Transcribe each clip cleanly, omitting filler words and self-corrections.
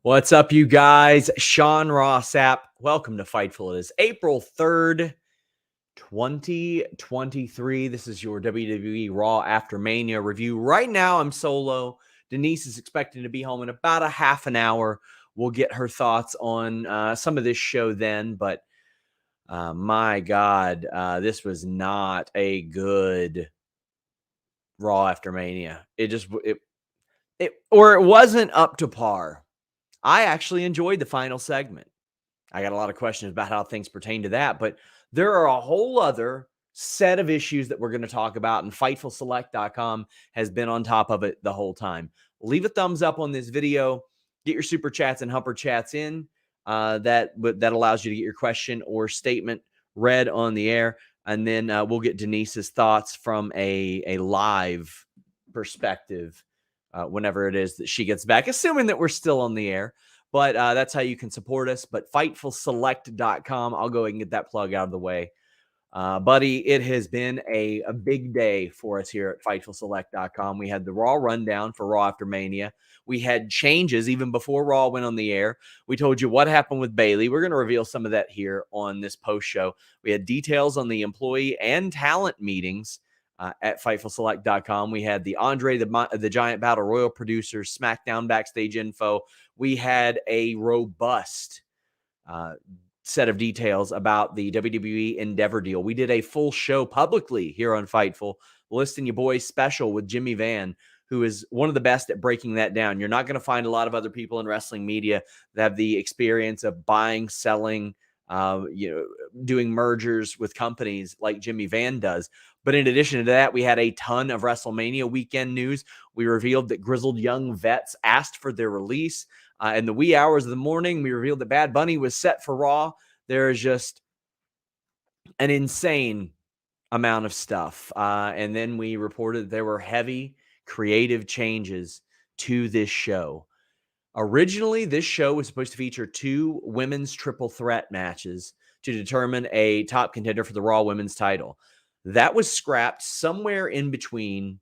What's up, you guys? Sean Ross Sapp. Welcome to Fightful. It is April 3rd, 2023. This is your WWE Raw After Mania review. Right now, I'm solo. Denise is expecting to be home in about a half an hour. We'll get her thoughts on some of this show then, but my God, this was not a good Raw After Mania. It wasn't up to par. I actually enjoyed the final segment. I got a lot of questions about how things pertain to that, but there are a whole other set of issues that we're going to talk about, and FightfulSelect.com has been on top of it the whole time. Leave a thumbs up on this video. Get your super chats and humper chats in. That allows you to get your question or statement read on the air, and then we'll get Denise's thoughts from a live perspective whenever it is that she gets back, assuming that we're still on the air. But that's how you can support us. But FightfulSelect.com, I'll go ahead and get that plug out of the way. Buddy, it has been a big day for us here at FightfulSelect.com. We had the Raw rundown for Raw After Mania. We had changes even before Raw went on the air. We told you what happened with Bayley. We're going to reveal some of that here on this post show. We had details on the employee and talent meetings at FightfulSelect.com. We had the Andre the Giant Battle Royal producers, SmackDown backstage info. We had a robust set of details about the WWE Endeavor deal. We did a full show publicly here on Fightful, listing your boys special with Jimmy Van, who is one of the best at breaking that down. You're not going to find a lot of other people in wrestling media that have the experience of buying, selling, doing mergers with companies like Jimmy Van does. But in addition to that, we had a ton of WrestleMania weekend news. We revealed that grizzled young vets asked for their release. In the wee hours of the morning, we revealed that Bad Bunny was set for Raw. There is just an insane amount of stuff. And then we reported that there were heavy creative changes to this show. Originally, this show was supposed to feature 2 women's triple threat matches to determine a top contender for the Raw Women's title. That was scrapped somewhere in between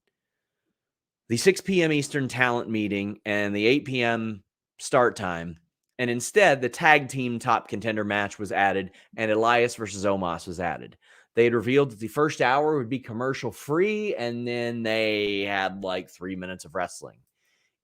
the 6 p.m. Eastern talent meeting and the 8 p.m. start time. And instead, the tag team top contender match was added, and Elias versus Omos was added. They had revealed that the first hour would be commercial free, and then they had like 3 minutes of wrestling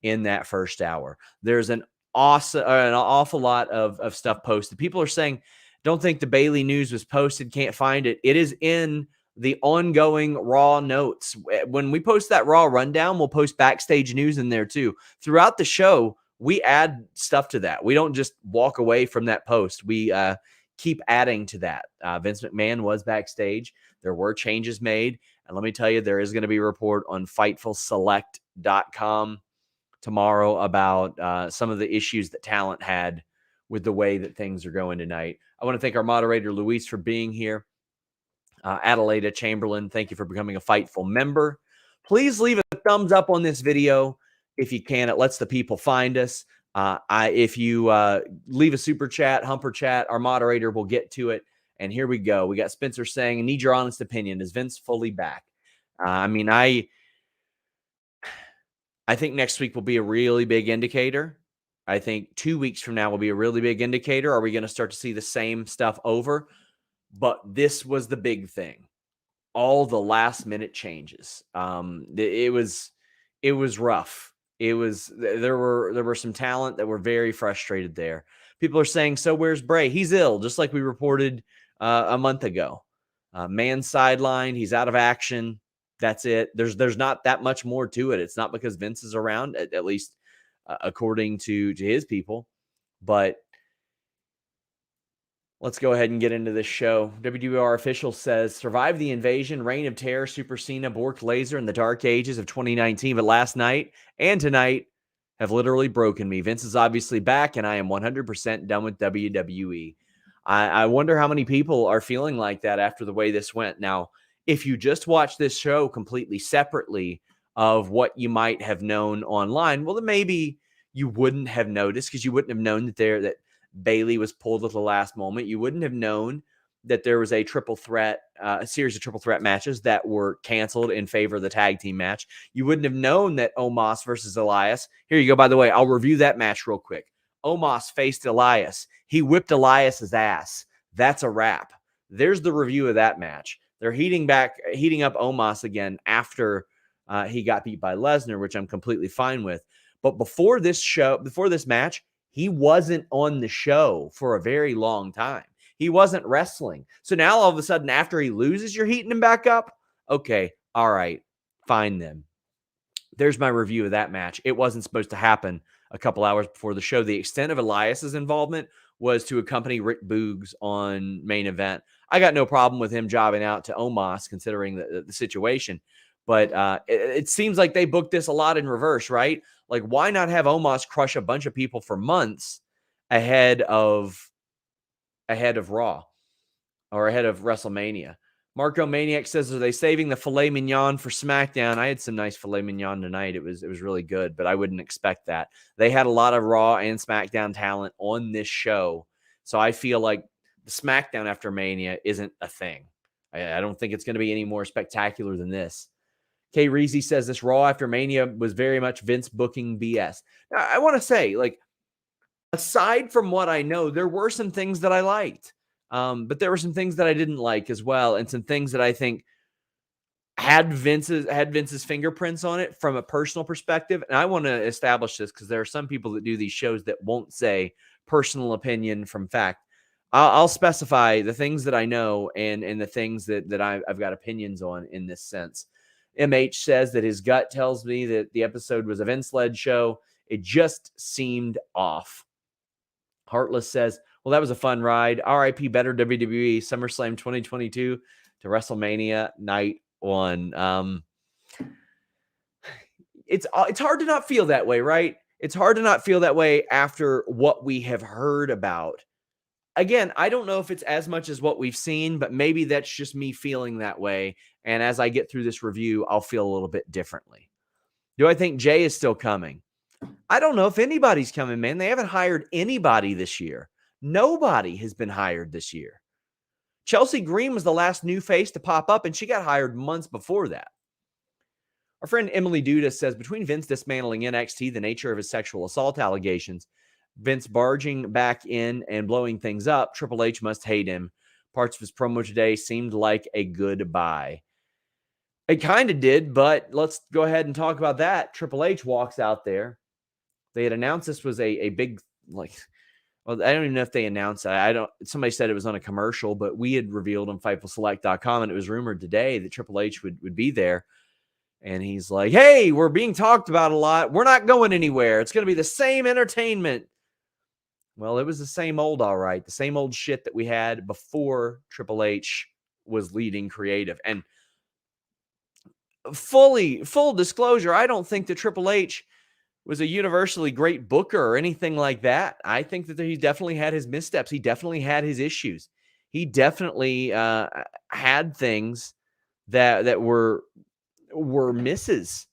in that first hour. There's an awful lot of stuff posted. People are saying, don't think the Bayley news was posted, can't find it. It is in the ongoing Raw notes. When we post that Raw rundown, we'll post backstage news in there too. Throughout the show, we add stuff to that. We don't just walk away from that post. We keep adding to that. Vince McMahon was backstage. There were changes made. And let me tell you, there is going to be a report on FightfulSelect.com tomorrow about some of the issues that talent had with the way that things are going tonight. I want to thank our moderator, Luis, for being here. Adelaida Chamberlain, thank you for becoming a Fightful member. Please leave a thumbs up on this video if you can. It lets the people find us. If you leave a super chat, humper chat, our moderator will get to it. And here we go. We got Spencer saying, I need your honest opinion. Is Vince fully back? I think next week will be a really big indicator. I think 2 weeks from now will be a really big indicator. Are we going to start to see the same stuff over? But this was the big thing. All the last minute changes. It was rough. There were some talent that were very frustrated there. People are saying, so where's Bray? He's ill, just like we reported a month ago. Man sidelined. He's out of action. That's it. There's not that much more to it. It's not because Vince is around, at least according to his people. But let's go ahead and get into this show. WWR official says, survive the invasion, Reign of Terror, Super Cena, Bork Laser, and the Dark Ages of 2019. But last night and tonight have literally broken me. Vince is obviously back, and I am 100% done with WWE. I wonder how many people are feeling like that after the way this went. Now, if you just watch this show completely separately of what you might have known online, well, then maybe you wouldn't have noticed, because you wouldn't have known that Bayley was pulled at the last moment. You wouldn't have known that there was a series of triple threat matches that were canceled in favor of the tag team match. You wouldn't have known that Omos versus Elias. Here you go. By the way, I'll review that match real quick. Omos faced Elias. He whipped Elias's ass. That's a wrap. There's the review of that match. They're heating up Omos again after he got beat by Lesnar, which I'm completely fine with. But before this match, he wasn't on the show for a very long time. He wasn't wrestling. So now all of a sudden, after he loses, you're heating him back up? Okay, all right, fine then. There's my review of that match. It wasn't supposed to happen a couple hours before the show. The extent of Elias's involvement was to accompany Rick Boogs on main event. I got no problem with him jobbing out to Omos, considering the situation. But it seems like they booked this a lot in reverse, right? Like, why not have Omos crush a bunch of people for months ahead of Raw or ahead of WrestleMania? Marco Maniac says, are they saving the filet mignon for SmackDown? I had some nice filet mignon tonight. It was really good, but I wouldn't expect that. They had a lot of Raw and SmackDown talent on this show. So I feel like the SmackDown after Mania isn't a thing. I don't think it's going to be any more spectacular than this. Kay Reezy says this Raw after Mania was very much Vince booking BS. Now, I want to say, like, aside from what I know, there were some things that I liked. But there were some things that I didn't like as well, and some things that I think had Vince's fingerprints on it from a personal perspective. And I want to establish this because there are some people that do these shows that won't say personal opinion from fact. I'll specify the things that I know and the things that I've got opinions on in this sense. MH says that his gut tells me that the episode was a Vince-led show. It just seemed off. Heartless says, well, that was a fun ride. RIP better WWE SummerSlam 2022 to WrestleMania night 1. It's hard to not feel that way, right? It's hard to not feel that way after what we have heard about. Again, I don't know if it's as much as what we've seen, but maybe that's just me feeling that way. And as I get through this review, I'll feel a little bit differently. Do I think Jay is still coming? I don't know if anybody's coming, man. They haven't hired anybody this year. Nobody has been hired this year. Chelsea Green was the last new face to pop up, and she got hired months before that. Our friend Emily Duda says, between Vince dismantling NXT, the nature of his sexual assault allegations, Vince barging back in and blowing things up, Triple H must hate him. Parts of his promo today seemed like a goodbye. It kind of did, but let's go ahead and talk about that. Triple H walks out there. They had announced this was a big, like, well, I don't even know if they announced that. Somebody said it was on a commercial, but we had revealed on FightfulSelect.com, and it was rumored today that Triple H would be there. And he's like, hey, we're being talked about a lot. We're not going anywhere. It's going to be the same entertainment. Well, it was the same old, all right. The same old shit that we had before Triple H was leading creative. And full disclosure, I don't think that Triple H was a universally great booker or anything like that. I think that he definitely had his missteps. He definitely had his issues. He definitely had things that were misses.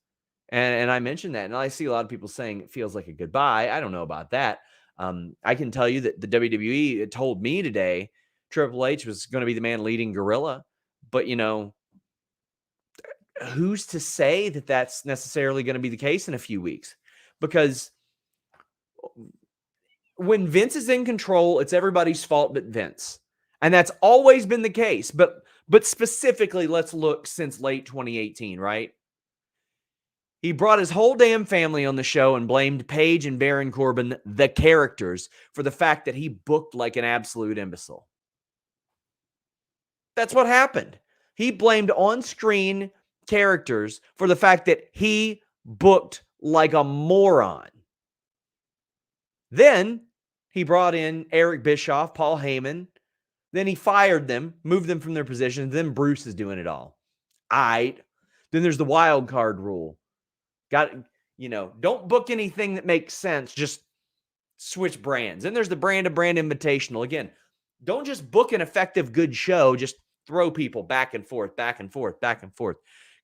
And I mentioned that. And I see a lot of people saying it feels like a goodbye. I don't know about that. I can tell you that the WWE told me today Triple H was going to be the man leading Gorilla. But, you know, who's to say that that's necessarily going to be the case in a few weeks? Because when Vince is in control, it's everybody's fault but Vince. And that's always been the case. But specifically, let's look since late 2018, right? He brought his whole damn family on the show and blamed Paige and Baron Corbin, the characters, for the fact that he booked like an absolute imbecile. That's what happened. He blamed on-screen characters for the fact that he booked like a moron. Then he brought in Eric Bischoff, Paul Heyman. Then he fired them, moved them from their positions. Then Bruce is doing it all. Then there's the wild card rule. Don't book anything that makes sense. Just switch brands. Then there's the brand to brand invitational. Again, don't just book an effective, good show. Just throw people back and forth, back and forth, back and forth.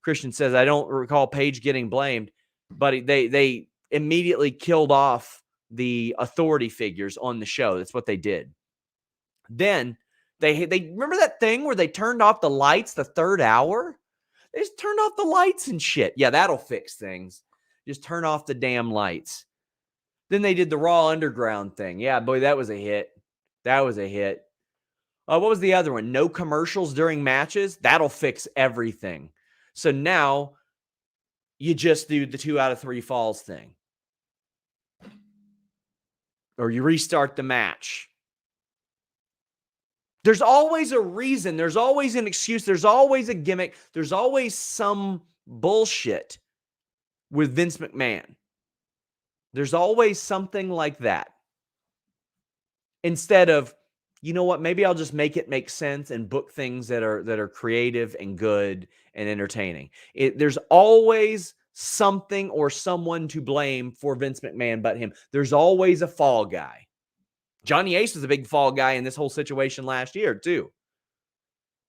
Christian says, I don't recall Paige getting blamed, but they immediately killed off the authority figures on the show. That's what they did. Then they remember that thing where they turned off the lights the third hour? They just turned off the lights and shit. Yeah, that'll fix things. Just turn off the damn lights. Then they did the Raw Underground thing. Yeah, boy, that was a hit. That was a hit. What was the other one? No commercials during matches. That'll fix everything. So now you just do the 2 out of 3 falls thing. Or you restart the match. There's always a reason. There's always an excuse. There's always a gimmick. There's always some bullshit with Vince McMahon. There's always something like that. Instead of, you know what, maybe I'll just make it make sense and book things that are creative and good and entertaining. There's always something or someone to blame for Vince McMahon but him. There's always a fall guy. Johnny Ace was a big fall guy in this whole situation last year, too.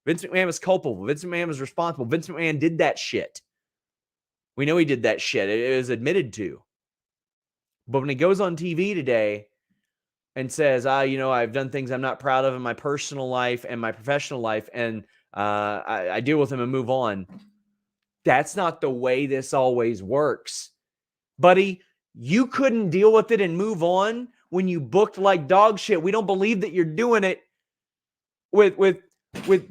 Vince McMahon was culpable. Vince McMahon was responsible. Vince McMahon did that shit. We know he did that shit. It was admitted to. But when he goes on TV today and says, I've done things I'm not proud of in my personal life and my professional life, and I deal with them and move on. That's not the way this always works. Buddy, you couldn't deal with it and move on when you booked like dog shit. We don't believe that you're doing it with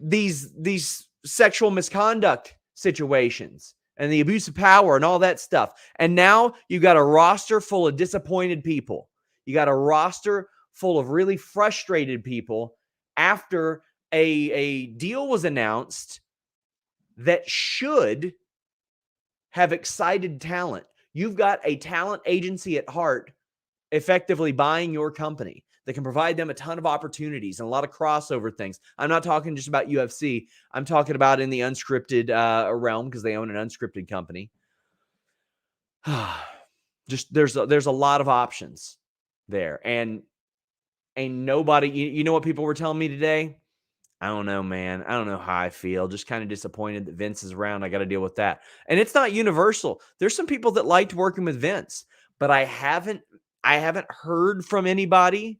these sexual misconduct situations and the abuse of power and all that stuff. And now you got a roster full of disappointed people. You got a roster full of really frustrated people after a deal was announced that should have excited talent. You've got a talent agency at heart effectively buying your company that can provide them a ton of opportunities and a lot of crossover things. I'm not talking just about UFC. I'm talking about in the unscripted realm, because they own an unscripted company. Just there's a lot of options there. And ain't nobody, you know what people were telling me today? I don't know, man. I don't know how I feel. Just kind of disappointed that Vince is around. I got to deal with that. And it's not universal. There's some people that liked working with Vince, but I haven't heard from anybody.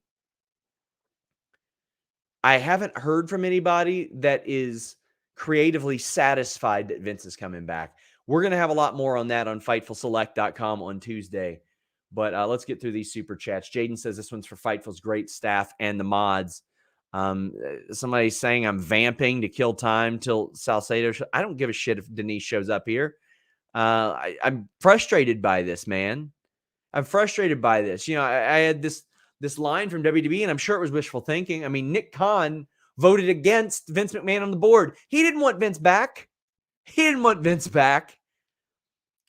I haven't heard from anybody that is creatively satisfied that Vince is coming back. We're going to have a lot more on that on FightfulSelect.com on Tuesday. But let's get through these super chats. Jaden says this one's for Fightful's great staff and the mods. Somebody's saying I'm vamping to kill time till Salcedo. I don't give a shit if Denise shows up here. I'm frustrated by this, man. I'm frustrated by this. I had this line from WWE, and I'm sure it was wishful thinking. I mean, Nick Khan voted against Vince McMahon on the board. He didn't want Vince back.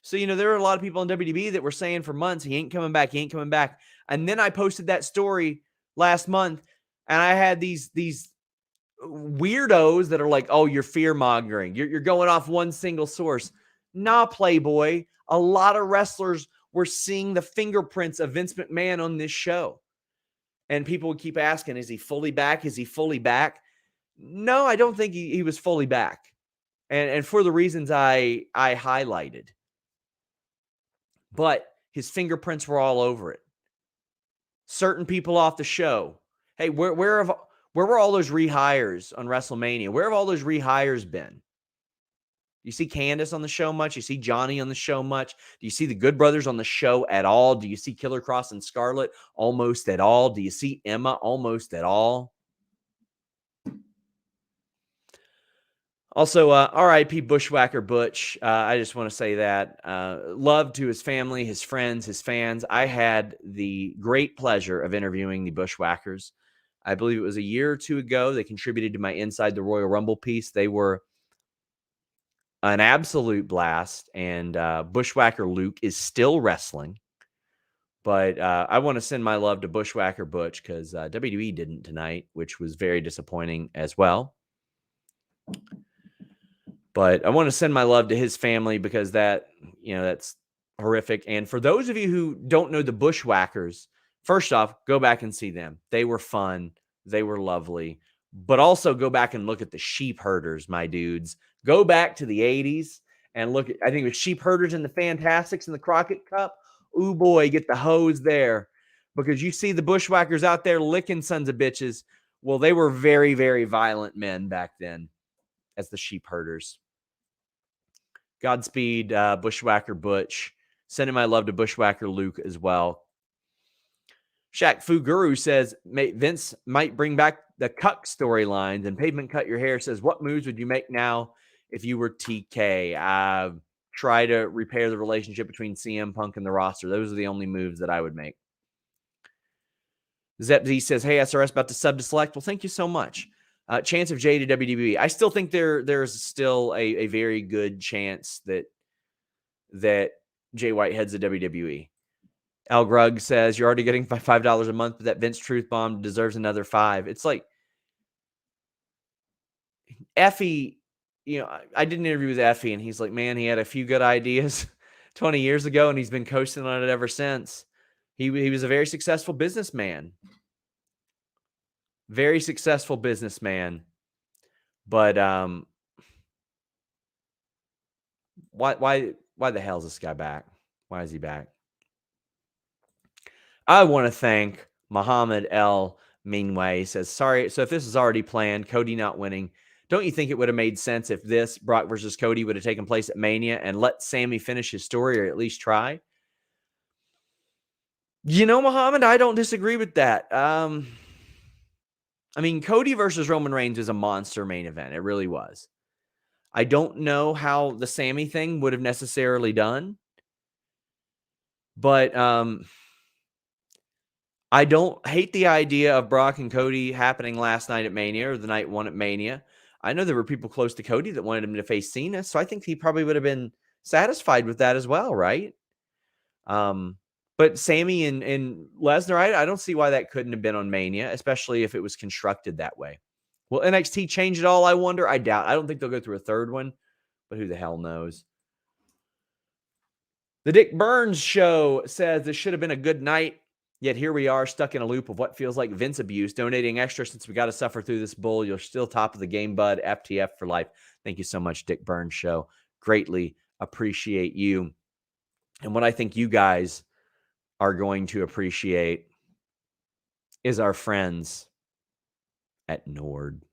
So, there were a lot of people in WWE that were saying for months, he ain't coming back. And then I posted that story last month, and I had these weirdos that are like, oh, you're fear-mongering. You're going off one single source. Nah, Playboy. A lot of wrestlers were seeing the fingerprints of Vince McMahon on this show. And people would keep asking, is he fully back? Is he fully back? No, I don't think he was fully back. And for the reasons I highlighted. But his fingerprints were all over it. Certain people off the show. Hey, where were all those rehires on WrestleMania? Where have all those rehires been? You see Candace on the show much? You see Johnny on the show much? Do you see the Good Brothers on the show at all? Do you see Killer Cross and Scarlett almost at all? Do you see Emma almost at all? Also, R.I.P. Bushwhacker Butch. I just want to say that. Love to his family, his friends, his fans. I had the great pleasure of interviewing the Bushwhackers. I believe it was a year or two ago. They contributed to my Inside the Royal Rumble piece. They were an absolute blast, and Bushwhacker Luke is still wrestling. But I want to send my love to Bushwhacker Butch because WWE didn't tonight, which was very disappointing as well. But I want to send my love to his family because that's horrific. And for those of you who don't know the Bushwhackers, first off, go back and see them. They were fun. They were lovely. But also go back and look at the Sheep Herders, my dudes. Go back to the 80s and look at, I think it was Sheep Herders and the Fantastics and the Crockett Cup. Ooh, boy, get the hose there. because you see the bushwhackers out there licking sons of bitches. Well, they were very, very violent men back then as the sheep herders. Godspeed, Bushwhacker Butch. Sending my love to Bushwhacker Luke as well. Shaq Fu Guru says Vince might bring back the Cuck storylines. And Pavement Cut Your Hair says, what moves would you make now if you were TK? Try to repair the relationship between CM Punk and the roster. Those are the only moves that I would make. Zep Z says, hey, SRS about to sub to Select. Well, thank you so much. Chance of Jay to WWE. I still think there's still a very good chance that Jay White heads to WWE. Al Grug says, you're already getting $5 a month, but that Vince Truth Bomb deserves another $5. It's like, Effie, I did an interview with Effie, and he's like, man, he had a few good ideas 20 years ago, and he's been coasting on it ever since. He was a very successful businessman. Very successful businessman. But why the hell is this guy back? Why is he back? I want to thank Muhammad El Minway. He says, sorry, so if this is already planned, Cody not winning, don't you think it would have made sense if this Brock versus Cody would have taken place at Mania and let Sammy finish his story or at least try? Muhammad, I don't disagree with that. Cody versus Roman Reigns is a monster main event. It really was. I don't know how the Sammy thing would have necessarily done. But I don't hate the idea of Brock and Cody happening last night at Mania or the night one at Mania. I know there were people close to Cody that wanted him to face Cena, so I think he probably would have been satisfied with that as well, right? But Sammy and Lesnar, I don't see why that couldn't have been on Mania, especially if it was constructed that way. Will NXT change it all, I wonder? I doubt. I don't think they'll go through a third one, but who the hell knows? The Dick Burns Show says this should have been a good night, yet here we are stuck in a loop of what feels like Vince abuse, donating extra since we got to suffer through this bull. You're still top of the game, bud. FTF for life. Thank you so much, Dick Burns Show. Greatly appreciate you. And what I think you guys are going to appreciate is our friends at Nord.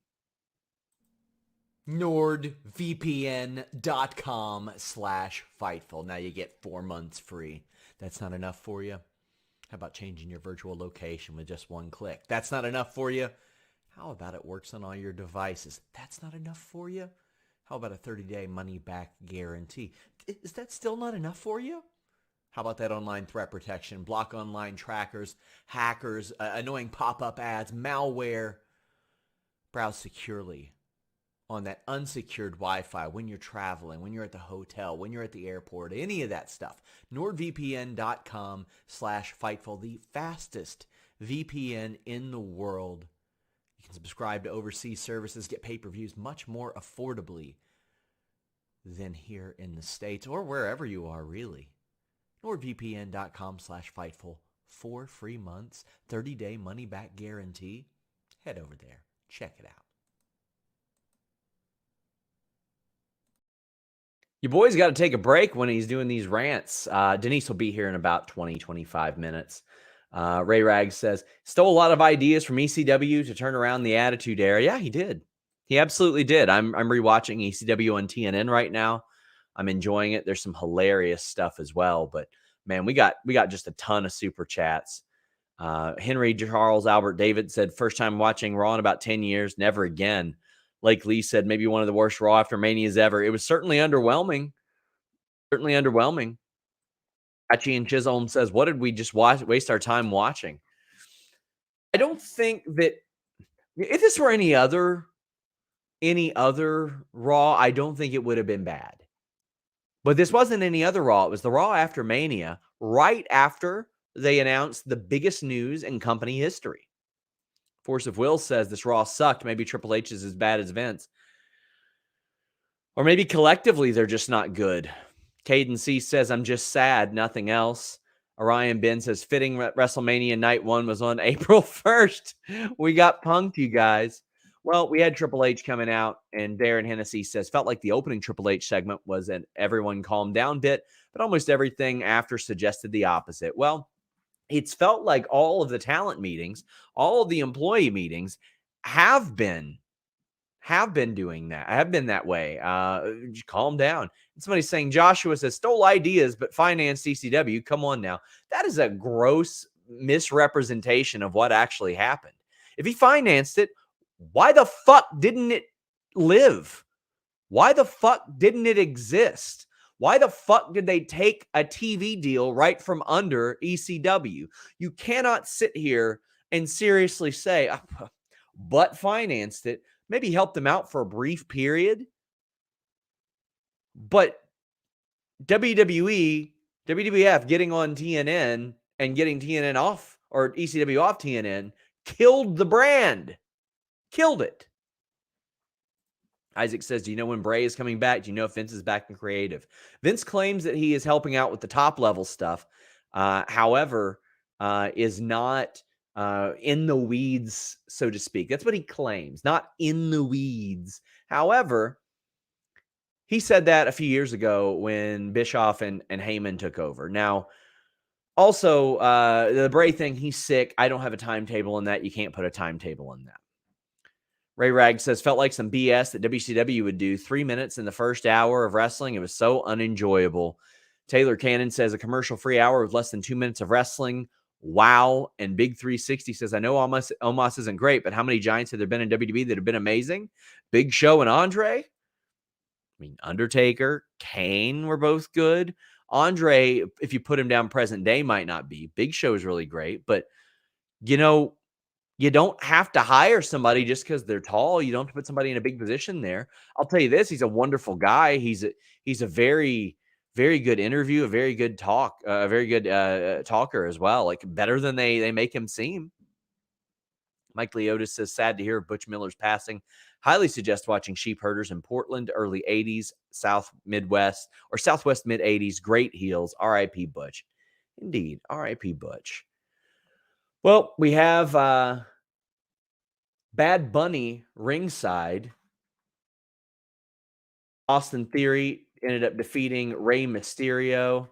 NordVPN.com/Fightful. Now you get 4 months free. That's not enough for you? How about changing your virtual location with just one click? That's not enough for you? How about it works on all your devices? That's not enough for you? How about a 30-day money-back guarantee? Is that still not enough for you? How about that online threat protection? Block online trackers, hackers, annoying pop-up ads, malware. Browse securely on that unsecured Wi-Fi when you're traveling, when you're at the hotel, when you're at the airport, any of that stuff. NordVPN.com/Fightful, the fastest VPN in the world. You can subscribe to overseas services, get pay-per-views much more affordably than here in the States or wherever you are, really. NordVPN.com/Fightful. 4 free months, 30-day money-back guarantee. Head over there. Check it out. Your boy's got to take a break when he's doing these rants. Denise will be here in about 20, 25 minutes. Ray Rag says, stole a lot of ideas from ECW to turn around the Attitude Era. Yeah, he did. He absolutely did. I'm rewatching ECW on TNN right now. I'm enjoying it. There's some hilarious stuff as well. But, man, we got just a ton of super chats. Henry Charles Albert David said, first time watching Raw in about 10 years, never again. Lake Lee said, maybe one of the worst Raw After Manias ever. It was certainly underwhelming. Certainly underwhelming. Achi and Chisholm says, what did we just waste our time watching? I don't think that if this were any other Raw, I don't think it would have been bad. But this wasn't any other Raw. It was the Raw After Mania, right after they announced the biggest news in company history. Force of Will says this Raw sucked. Maybe Triple H is as bad as Vince. Or maybe collectively they're just not good. Caden C says, I'm just sad, nothing else. Orion Ben says, fitting WrestleMania Night 1 was on April 1st. We got punked, you guys. Well, we had Triple H coming out, and Darren Hennessy says, felt like the opening Triple H segment was an everyone calm down bit, but almost everything after suggested the opposite. Well, it's felt like all of the talent meetings, all of the employee meetings have been doing that. Have been that way. Calm down. And somebody's saying Joshua says stole ideas but financed ECW. Come on now. That is a gross misrepresentation of what actually happened. If he financed it, why the fuck didn't it live? Why the fuck didn't it exist? Why the fuck did they take a TV deal right from under ECW? You cannot sit here and seriously say, but financed it, maybe helped them out for a brief period. But WWE, WWF getting on TNN and getting TNN off, or ECW off TNN, killed the brand. Killed it. Isaac says, do you know when Bray is coming back? Do you know if Vince is back in creative? Vince claims that he is helping out with the top level stuff. However, is not in the weeds, so to speak. That's what he claims, not in the weeds. However, he said that a few years ago when Bischoff and Heyman took over. Now, also, the Bray thing, he's sick. I don't have a timetable on that. You can't put a timetable on that. Ray Rag says, felt like some BS that WCW would do. 3 minutes in the first hour of wrestling. It was so unenjoyable. Taylor Cannon says, a commercial-free hour with less than 2 minutes of wrestling. Wow. And Big 360 says, I know Omos isn't great, but how many Giants have there been in WWE that have been amazing? Big Show and Andre? I mean, Undertaker, Kane were both good. Andre, if you put him down present day, might not be. Big Show is really great, but, you know, you don't have to hire somebody just because they're tall. You don't have to put somebody in a big position there. I'll tell you this, he's a wonderful guy. He's a very, very good interview, a very good talker as well. Like better than they make him seem. Mike Leotis says, sad to hear of Butch Miller's passing. Highly suggest watching Sheep Herders in Portland, early 80s, Southwest mid 80s. Great heels. R.I.P. Butch. Indeed. R.I.P. Butch. Well, we have Bad Bunny ringside. Austin Theory ended up defeating Rey Mysterio.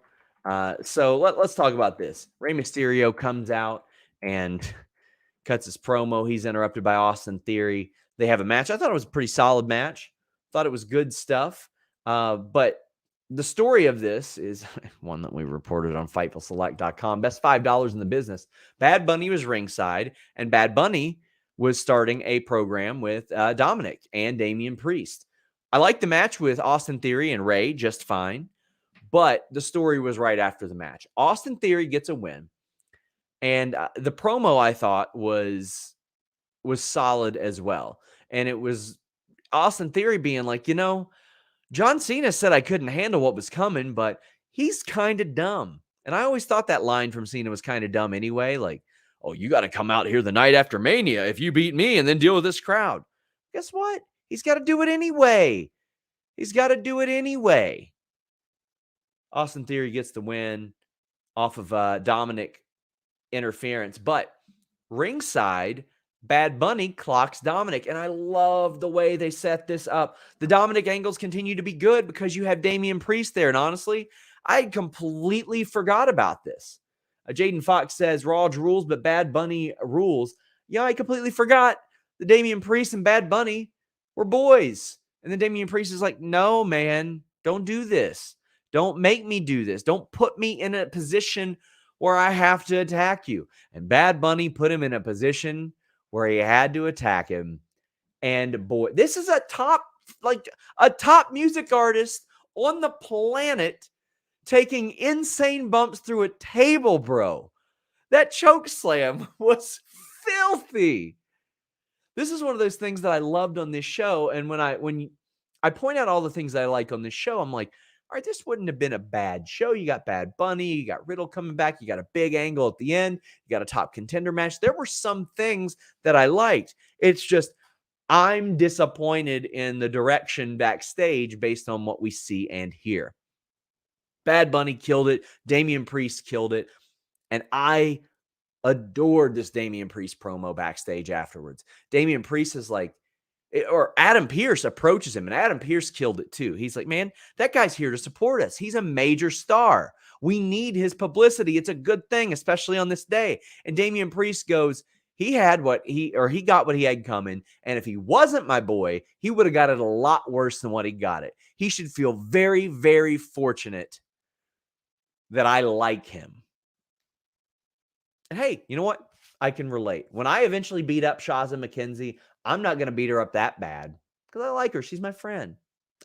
So let's talk about this. Rey Mysterio comes out and cuts his promo. He's interrupted by Austin Theory. They have a match. I thought it was a pretty solid match. Thought it was good stuff. But the story of this is one that we reported on FightfulSelect.com. Best $5 in the business. Bad Bunny was ringside, and Bad Bunny was starting a program with Dominic and Damian Priest. I liked the match with Austin Theory and Rey just fine, but the story was right after the match. Austin Theory gets a win, and the promo I thought was solid as well. And it was Austin Theory being like, you know, John Cena said I couldn't handle what was coming, but he's kind of dumb. And I always thought that line from Cena was kind of dumb anyway. Like, oh, you got to come out here the night after Mania if you beat me and then deal with this crowd. Guess what? He's got to do it anyway. He's got to do it anyway. Austin Theory gets the win off of Dominic interference. But ringside, Bad Bunny clocks Dominic, and I love the way they set this up. The Dominic angles continue to be good because you have Damian Priest there, and honestly, I completely forgot about this. Jaden Fox says, Raw rules, but Bad Bunny rules. Yeah, I completely forgot the Damian Priest and Bad Bunny were boys. And then Damian Priest is like, no, man, don't do this. Don't make me do this. Don't put me in a position where I have to attack you. And Bad Bunny put him in a position where he had to attack him. And boy, this is a top music artist on the planet taking insane bumps through a table, bro. That choke slam was filthy. This is one of those things that I loved on this show. And when I point out all the things that I like on this show, I'm like, all right, this wouldn't have been a bad show. You got Bad Bunny, you got Riddle coming back, you got a big angle at the end, you got a top contender match. There were some things that I liked. It's just I'm disappointed in the direction backstage based on what we see and hear. Bad Bunny killed it. Damian Priest killed it. And I adored this Damian Priest promo backstage afterwards. Damian Priest is like, or Adam Pearce approaches him, and Adam Pearce killed it too. He's like, man, that guy's here to support us. He's a major star. We need his publicity. It's a good thing, especially on this day. And Damian Priest goes, he got what he had coming. And if he wasn't my boy, he would have got it a lot worse than what he got it. He should feel very, very fortunate that I like him. And hey, you know what? I can relate. When I eventually beat up Shaza McKenzie, I'm not going to beat her up that bad because I like her. She's my friend.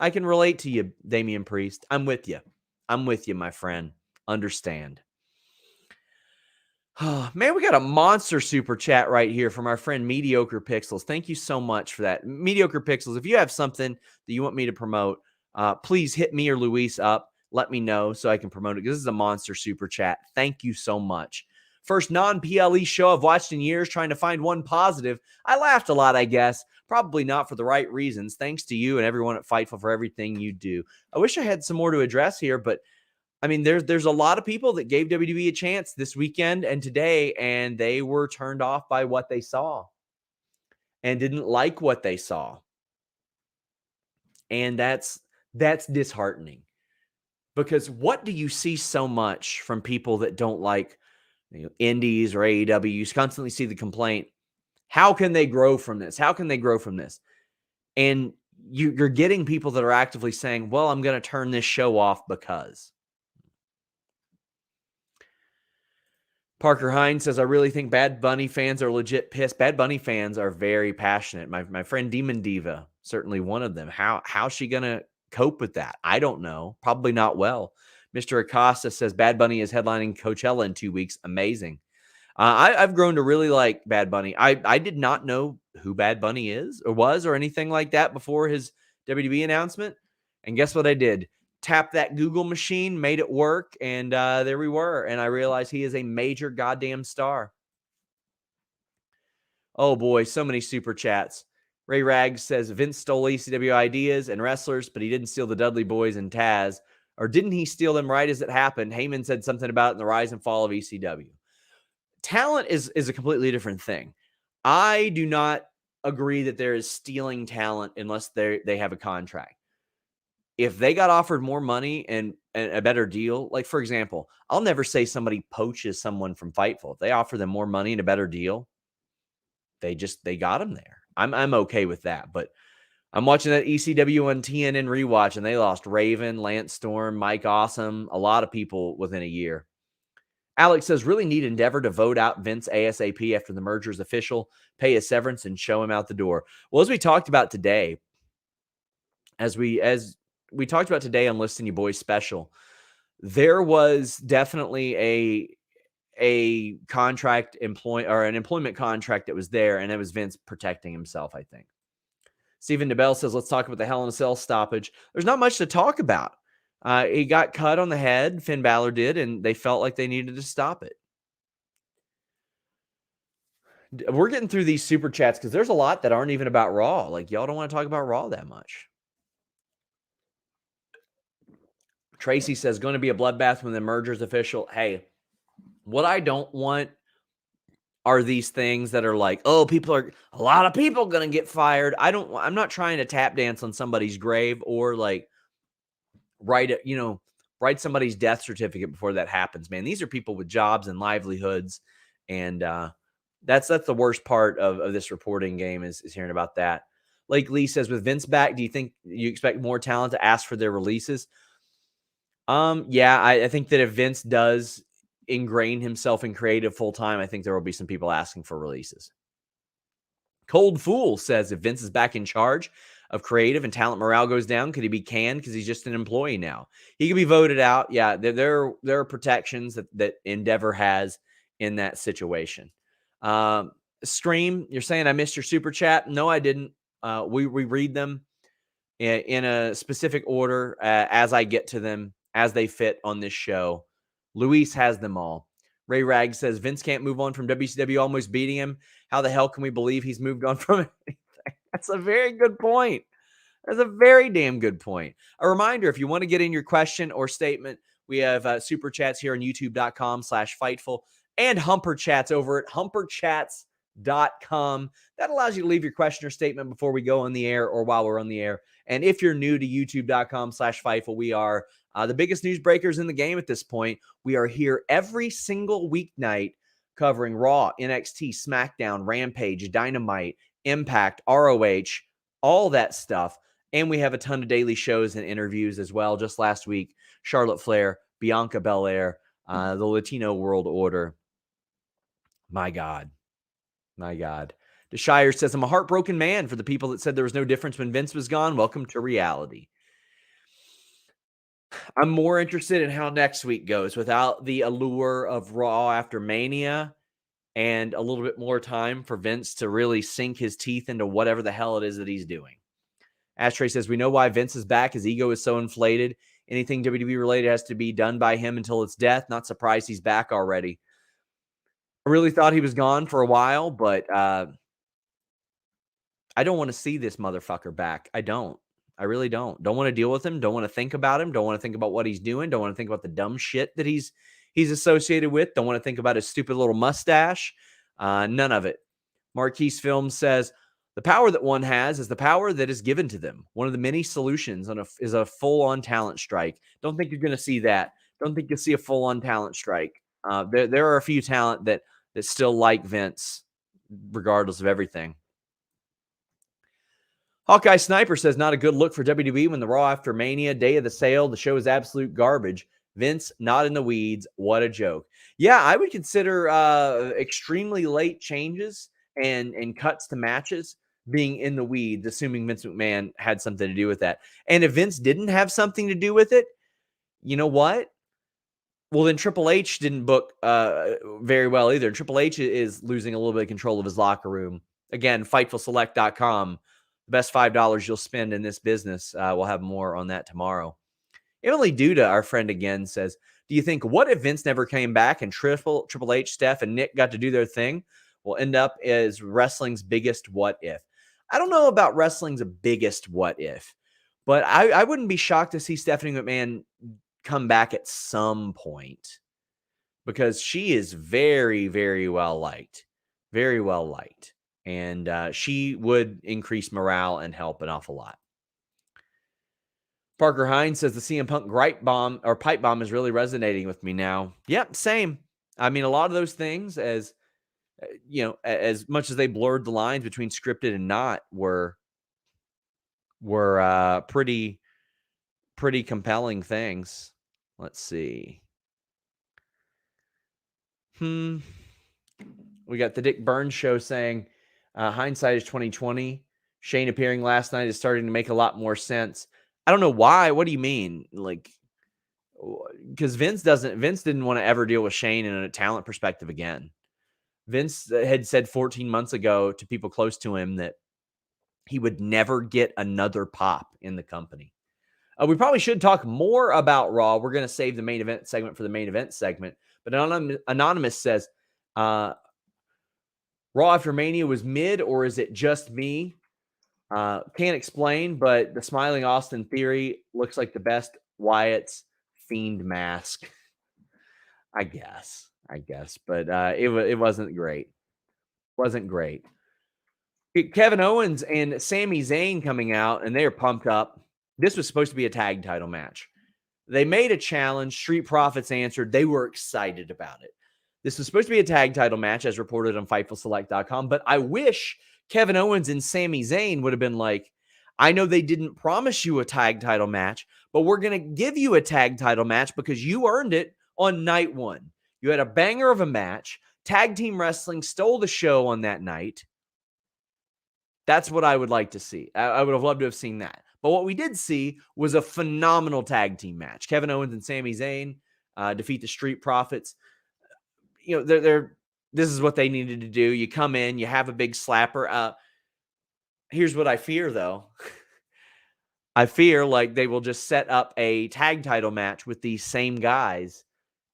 I can relate to you, Damian Priest. I'm with you. I'm with you, my friend. Understand. Oh, man, we got a monster super chat right here from our friend Mediocre Pixels. Thank you so much for that. Mediocre Pixels, if you have something that you want me to promote, please hit me or Luis up. Let me know so I can promote it because this is a monster super chat. Thank you so much. First non-PLE show I've watched in years, trying to find one positive. I laughed a lot, I guess. Probably not for the right reasons. Thanks to you and everyone at Fightful for everything you do. I wish I had some more to address here, but I mean, there's a lot of people that gave WWE a chance this weekend and today, and they were turned off by what they saw and didn't like what they saw. And that's disheartening, because what do you see so much from people that don't like indies or AEW? You constantly see the complaint. How can they grow from this? How can they grow from this? And you're getting people that are actively saying, well, I'm going to turn this show off because. Parker Hines says, I really think Bad Bunny fans are legit pissed. Bad Bunny fans are very passionate. My friend Demon Diva, certainly one of them. How's she going to cope with that? I don't know. Probably not well. Mr. Acosta says, Bad Bunny is headlining Coachella in 2 weeks. Amazing. I've grown to really like Bad Bunny. I did not know who Bad Bunny is or was or anything like that before his WWE announcement. And guess what I did? Tap that Google machine, made it work, and there we were. And I realized he is a major goddamn star. Oh boy, so many super chats. Ray Rags says Vince stole ECW ideas and wrestlers, but he didn't steal the Dudley Boys and Taz. Or didn't he steal them right as it happened? Heyman said something about it in the rise and fall of ECW. Talent is a completely different thing. I do not agree that there is stealing talent unless they have a contract. If they got offered more money and a better deal, like for example, I'll never say somebody poaches someone from Fightful. If they offer them more money and a better deal, they got them there. I'm okay with that. But I'm watching that ECW on TNN rewatch, and they lost Raven, Lance Storm, Mike Awesome, a lot of people within a year. Alex says, really need Endeavor to vote out Vince ASAP after the merger is official, pay his severance, and show him out the door. Well, as we talked about today, as we talked about today on Listen You Boys special, there was definitely a contract an employment contract that was there, and it was Vince protecting himself, I think. Stephen DeBell says, let's talk about the Hell in a Cell stoppage. There's not much to talk about. He got cut on the head, Finn Balor did, and they felt like they needed to stop it. We're getting through these super chats because there's a lot that aren't even about Raw. Like, y'all don't want to talk about Raw that much. Tracy says, going to be a bloodbath when the merger's official. Hey, what I don't want are these things that are like, oh, a lot of people going to get fired. I'm not trying to tap dance on somebody's grave or like write somebody's death certificate before that happens, man. These are people with jobs and livelihoods. And that's the worst part of this reporting game is hearing about that. Lake Lee says, with Vince back, do you expect more talent to ask for their releases? Yeah, I think that if Vince does ingrain himself in creative full time, I think there will be some people asking for releases. Cold Fool says, if Vince is back in charge of creative and talent morale goes down, could he be canned because he's just an employee now? He could be voted out. Yeah, there are protections that Endeavor has in that situation. Stream, you're saying I missed your super chat? No, I didn't. We read them in a specific order as I get to them, as they fit on this show. Luis has them all. Ray Rag says, Vince can't move on from WCW almost beating him. How the hell can we believe he's moved on from anything? That's a very good point. That's a very damn good point. A reminder, if you want to get in your question or statement, we have super chats here on youtube.com/Fightful and Humper Chats over at fightfulselect.com. That allows you to leave your question or statement before we go on the air or while we're on the air. And if you're new to youtube.com/Fightful, we are the biggest news breakers in the game at this point. We are here every single weeknight covering Raw, NXT, SmackDown, Rampage, Dynamite, Impact, ROH, all that stuff. And we have a ton of daily shows and interviews as well. Just last week, Charlotte Flair, Bianca Bel-Air, the Latino World Order. My God. My God. DeShire says, I'm a heartbroken man for the people that said there was no difference when Vince was gone. Welcome to reality. I'm more interested in how next week goes without the allure of Raw After Mania and a little bit more time for Vince to really sink his teeth into whatever the hell it is that he's doing. Ashtray says, we know why Vince is back. His ego is so inflated. Anything WWE related has to be done by him until it's death. Not surprised he's back already. I really thought he was gone for a while, but I don't want to see this motherfucker back. I don't. I really don't. Don't want to deal with him. Don't want to think about him. Don't want to think about what he's doing. Don't want to think about the dumb shit that he's associated with. Don't want to think about his stupid little mustache. None of it. Marquise Films says, the power that one has is the power that is given to them. One of the many solutions is a full-on talent strike. Don't think you're going to see that. Don't think you'll see a full-on talent strike. There are a few talent that still like Vince, regardless of everything. Hawkeye Sniper says, not a good look for WWE when the Raw After Mania, day of the sale, the show is absolute garbage. Vince, not in the weeds. What a joke. Yeah, I would consider extremely late changes and cuts to matches being in the weeds, assuming Vince McMahon had something to do with that. And if Vince didn't have something to do with it, you know what? Well, then Triple H didn't book very well either. Triple H is losing a little bit of control of his locker room. Again, FightfulSelect.com. The best $5 you'll spend in this business. We'll have more on that tomorrow. Emily Duda, our friend again, says, do you think what if Vince never came back and Triple H, Steph, and Nick got to do their thing? Will end up as wrestling's biggest what if. I don't know about wrestling's biggest what if, but I wouldn't be shocked to see Stephanie McMahon come back at some point because she is very, very well liked. Very well liked. And she would increase morale and help an awful lot. Parker Hines says the CM Punk pipe bomb is really resonating with me now. Yep, same. I mean, a lot of those things, as as much as they blurred the lines between scripted and not, were pretty compelling things. Let's see. We got the Dick Burns show saying, hindsight is 2020. Shane appearing last night is starting to make a lot more sense. I don't know why. What do you mean? Like, because Vince didn't want to ever deal with Shane in a talent perspective again. Vince had said 14 months ago to people close to him that he would never get another pop in the company. We probably should talk more about Raw. We're going to save the main event segment for the main event segment. But Anonymous says, Raw After Mania was mid, or is it just me? Can't explain, but the Smiling Austin theory looks like the best Wyatt's Fiend mask. I guess. But it wasn't great. Wasn't great. Kevin Owens and Sami Zayn coming out, and they are pumped up. This was supposed to be a tag title match. They made a challenge. Street Profits answered. They were excited about it. This was supposed to be a tag title match, as reported on FightfulSelect.com, but I wish Kevin Owens and Sami Zayn would have been like, I know they didn't promise you a tag title match, but we're going to give you a tag title match because you earned it on night one. You had a banger of a match. Tag team wrestling stole the show on that night. That's what I would like to see. I would have loved to have seen that. But what we did see was a phenomenal tag team match. Kevin Owens and Sami Zayn defeat the Street Profits. You know, this is what they needed to do. You come in, you have a big slapper. Here's what I fear, though. I fear like they will just set up a tag title match with these same guys,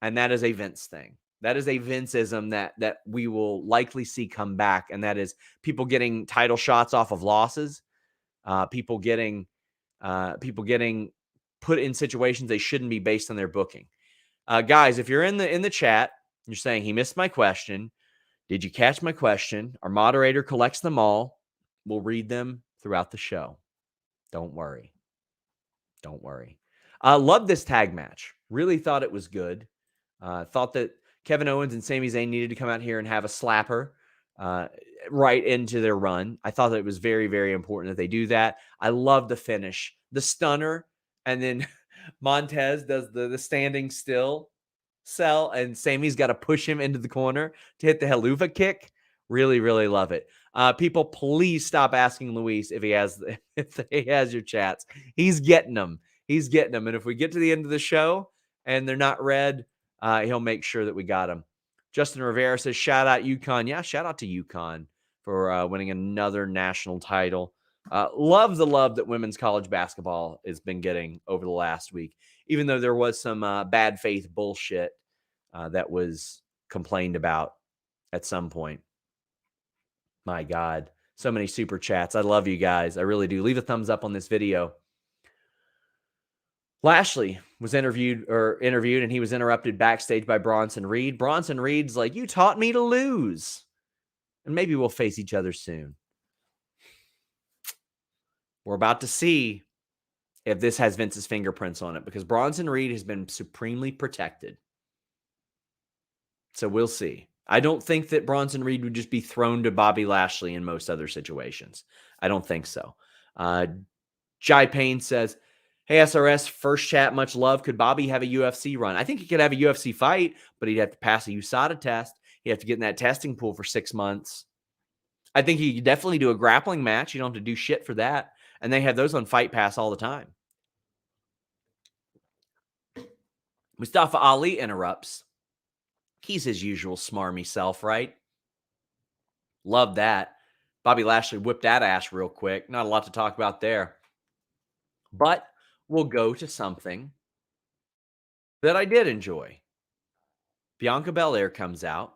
and that is a Vince thing. That is a Vinceism that we will likely see come back, and that is people getting title shots off of losses, people getting put in situations they shouldn't be based on their booking. Guys, if you're in the chat, you're saying he missed my question. Did you catch my question? Our moderator collects them all. We'll read them throughout the show. Don't worry. Don't worry. Love this tag match. Really thought it was good. Thought that Kevin Owens and Sami Zayn needed to come out here and have a slapper right into their run. I thought that it was very, very important that they do that. I love the finish. The stunner, and then Montez does the standing still sell, and Sami's got to push him into the corner to hit the Helluva kick. Really, really love it. People, please stop asking Luis if he has your chats. He's getting them. He's getting them. And if we get to the end of the show and they're not read, he'll make sure that we got them. Justin Rivera says, shout out UConn. Yeah, shout out to UConn for winning another national title. Love the love that women's college basketball has been getting over the last week, even though there was some bad faith bullshit that was complained about at some point. My God, so many super chats. I love you guys. I really do. Leave a thumbs up on this video. Lashley was interviewed, and he was interrupted backstage by Bronson Reed. Bronson Reed's like, you taught me to lose. And maybe we'll face each other soon. We're about to see if this has Vince's fingerprints on it, because Bronson Reed has been supremely protected. So we'll see. I don't think that Bronson Reed would just be thrown to Bobby Lashley in most other situations. I don't think so. Jai Payne says, hey, SRS, first chat, much love. Could Bobby have a UFC run? I think he could have a UFC fight, but he'd have to pass a USADA test. He'd have to get in that testing pool for 6 months. I think he could definitely do a grappling match. You don't have to do shit for that. And they have those on Fight Pass all the time. Mustafa Ali interrupts. He's his usual smarmy self, right? Love that. Bobby Lashley whipped that ass real quick. Not a lot to talk about there. But we'll go to something that I did enjoy. Bianca Bel-Air comes out,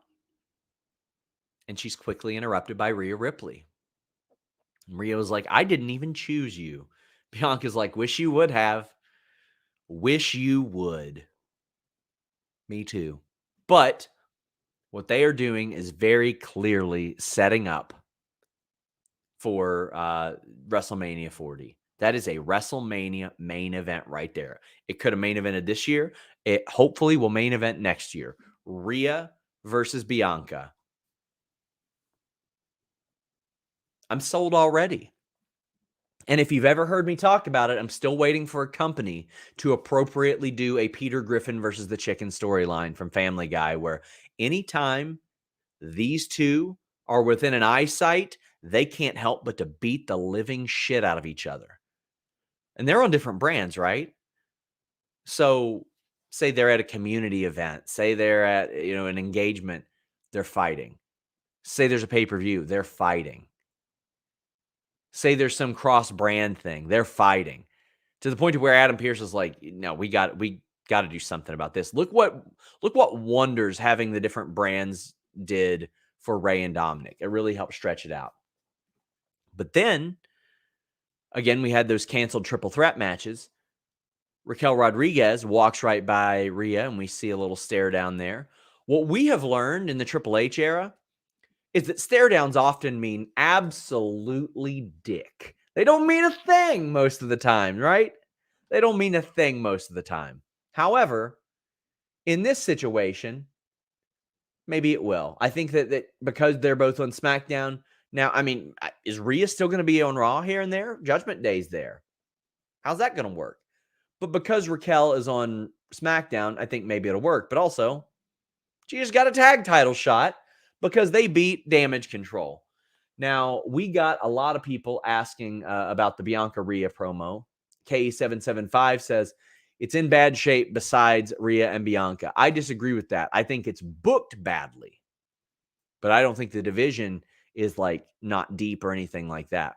and she's quickly interrupted by Rhea Ripley. And Rhea was like, I didn't even choose you. Bianca's like, wish you would have. Wish you would. Me too. But what they are doing is very clearly setting up for WrestleMania 40. That is a WrestleMania main event right there. It could have main evented this year. It hopefully will main event next year. Rhea versus Bianca. I'm sold already. And if you've ever heard me talk about it, I'm still waiting for a company to appropriately do a Peter Griffin versus the Chicken storyline from Family Guy, where anytime these two are within an eyesight, they can't help but to beat the living shit out of each other. And they're on different brands, right? So say they're at a community event, say they're at, an engagement, they're fighting. Say there's a pay-per-view, they're fighting. Say there's some cross-brand thing, they're fighting. To the point to where Adam Pearce is like, no, we got to do something about this. Look what wonders having the different brands did for Rey and Dominic. It really helped stretch it out. But then, again, we had those canceled triple threat matches. Raquel Rodriguez walks right by Rhea, and we see a little stare down there. What we have learned in the Triple H era is that stare downs often mean absolutely dick. They don't mean a thing most of the time, right? They don't mean a thing most of the time. However, in this situation, maybe it will. I think that because they're both on SmackDown now, is Rhea still going to be on Raw here and there? Judgment Day's there. How's that going to work? But because Raquel is on SmackDown, I think maybe it'll work. But also, she just got a tag title shot because they beat Damage Control. Now, we got a lot of people asking about the Bianca Rhea promo. K775 says, it's in bad shape besides Rhea and Bianca. I disagree with that. I think it's booked badly. But I don't think the division is not deep or anything like that.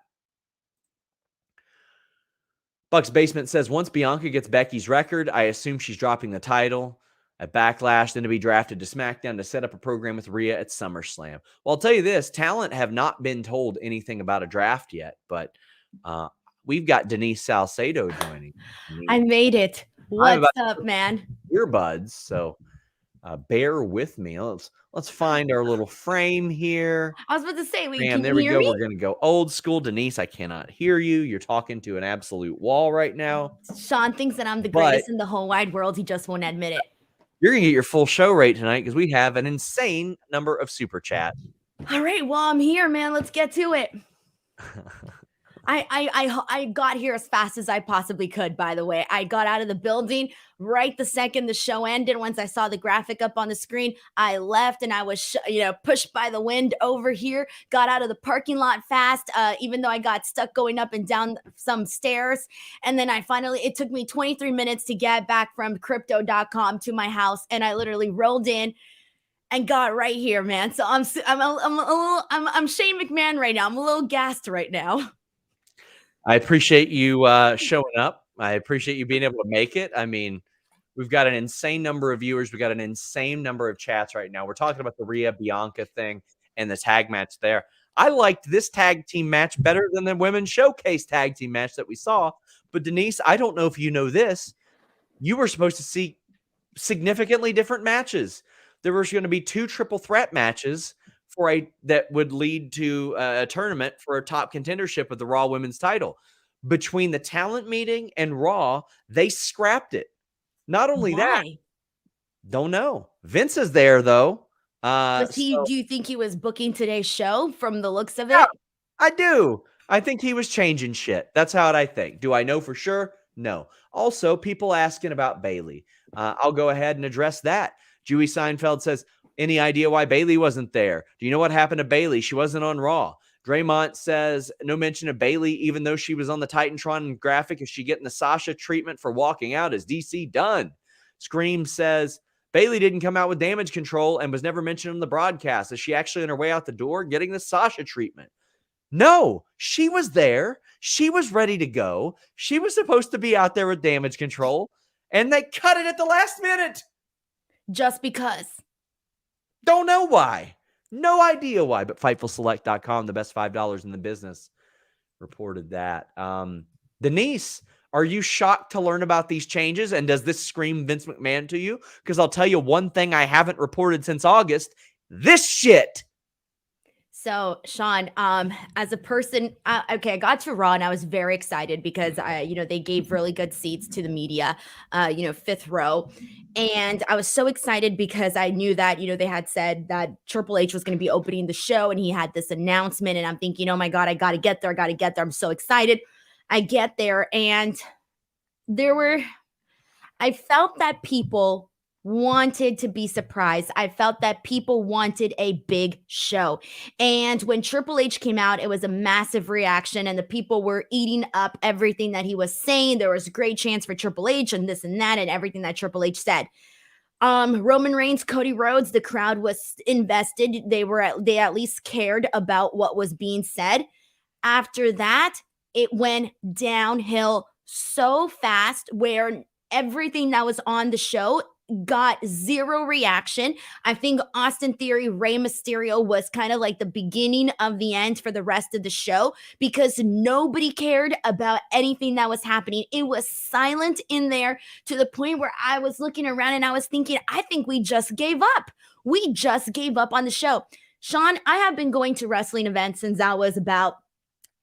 Buck's Basement says, once Bianca gets Becky's record, I assume she's dropping the title at Backlash, then to be drafted to SmackDown to set up a program with Rhea at SummerSlam. Well, I'll tell you this, talent have not been told anything about a draft yet, but we've got Denise Salcedo joining. I made it. What's up, man? Earbuds, so Bear with me. Let's find our little frame here. I was about to say, wait, Man, can there you we hear go. me? We're gonna go old school. Denise, I cannot hear you. You're talking to an absolute wall right now. Sean thinks that I'm the But greatest in the whole wide world. He just won't admit it. you're gonna get your full show rate tonight because we have an insane number of super chats. All right, well, I'm here, man. Let's get to it. I got here as fast as I possibly could, by the way. I got out of the building right the second the show ended. Once I saw the graphic up on the screen, I left and I was, pushed by the wind over here. Got out of the parking lot fast, even though I got stuck going up and down some stairs. And then it took me 23 minutes to get back from crypto.com to my house. And I literally rolled in and got right here, man. So I'm Shane McMahon right now. I'm a little gassed right now. I appreciate you showing up. I appreciate you being able to make it. I mean, we've got an insane number of viewers. We got an insane number of chats right now. We're talking about the Rhea Bianca thing and the tag match there. I liked this tag team match better than the women's showcase tag team match that we saw. But Denise, I don't know if you know this. You were supposed to see significantly different matches. There was going to be 2 triple threat matches that would lead to a tournament for a top contendership of the Raw Women's title. Between the talent meeting and Raw, they scrapped it. Not only that, don't know. Vince is there though. Do you think he was booking today's show from the looks of it? Yeah, I do. I think he was changing shit. That's how I think. Do I know for sure? No. Also, people asking about Bayley. I'll go ahead and address that. Dewey Seinfeld says, any idea why Bayley wasn't there? Do you know what happened to Bayley? She wasn't on Raw. Draymond says, no mention of Bayley, even though she was on the Titantron graphic. Is she getting the Sasha treatment for walking out? Is DC done? Scream says, Bayley didn't come out with damage control and was never mentioned on the broadcast. Is she actually on her way out the door getting the Sasha treatment? No, she was there. She was ready to go. She was supposed to be out there with damage control, and they cut it at the last minute. Just because. Don't know why. No idea why, but FightfulSelect.com, the best $5 in the business, reported that. Denise, are you shocked to learn about these changes? And does this scream Vince McMahon to you? Because I'll tell you one thing I haven't reported since August. This shit. So, Sean, as a person, I got to Raw and I was very excited because they gave really good seats to the media, 5th row. And I was so excited because I knew that, they had said that Triple H was going to be opening the show and he had this announcement. And I'm thinking, oh my God, I got to get there. I'm so excited. I get there and I felt that people wanted to be surprised. I felt that people wanted a big show. And when Triple H came out, it was a massive reaction and the people were eating up everything that he was saying. There was a great chance for Triple H and this and that and everything that Triple H said. Roman Reigns, Cody Rhodes, the crowd was invested. They at least cared about what was being said. After that, it went downhill so fast where everything that was on the show got zero reaction. I think Austin Theory, Rey Mysterio was kind of like the beginning of the end for the rest of the show because nobody cared about anything that was happening. It was silent in there to the point where I was looking around and I was thinking, I think we just gave up. We just gave up on the show. Sean, I have been going to wrestling events since I was about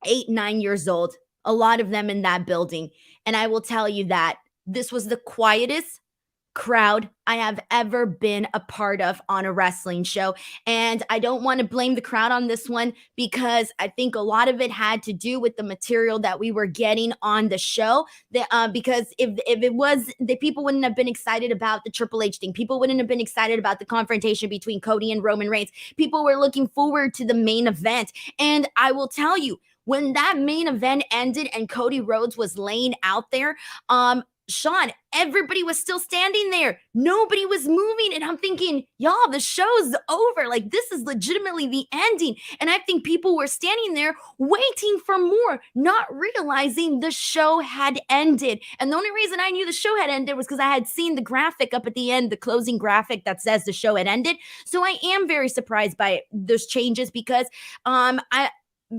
8-9 years old, a lot of them in that building. And I will tell you that this was the quietest crowd I have ever been a part of on a wrestling show. And I don't want to blame the crowd on this one because I think a lot of it had to do with the material that we were getting on the show. Because if it was, the people wouldn't have been excited about the Triple H thing. People wouldn't have been excited about the confrontation between Cody and Roman Reigns. People were looking forward to the main event. And I will tell you, when that main event ended and Cody Rhodes was laying out there, Sean, everybody was still standing there. Nobody was moving. And I'm thinking, y'all, the show's over. Like, this is legitimately the ending. And I think people were standing there waiting for more, not realizing the show had ended. And the only reason I knew the show had ended was because I had seen the graphic up at the end, the closing graphic that says the show had ended. So I am very surprised by those changes because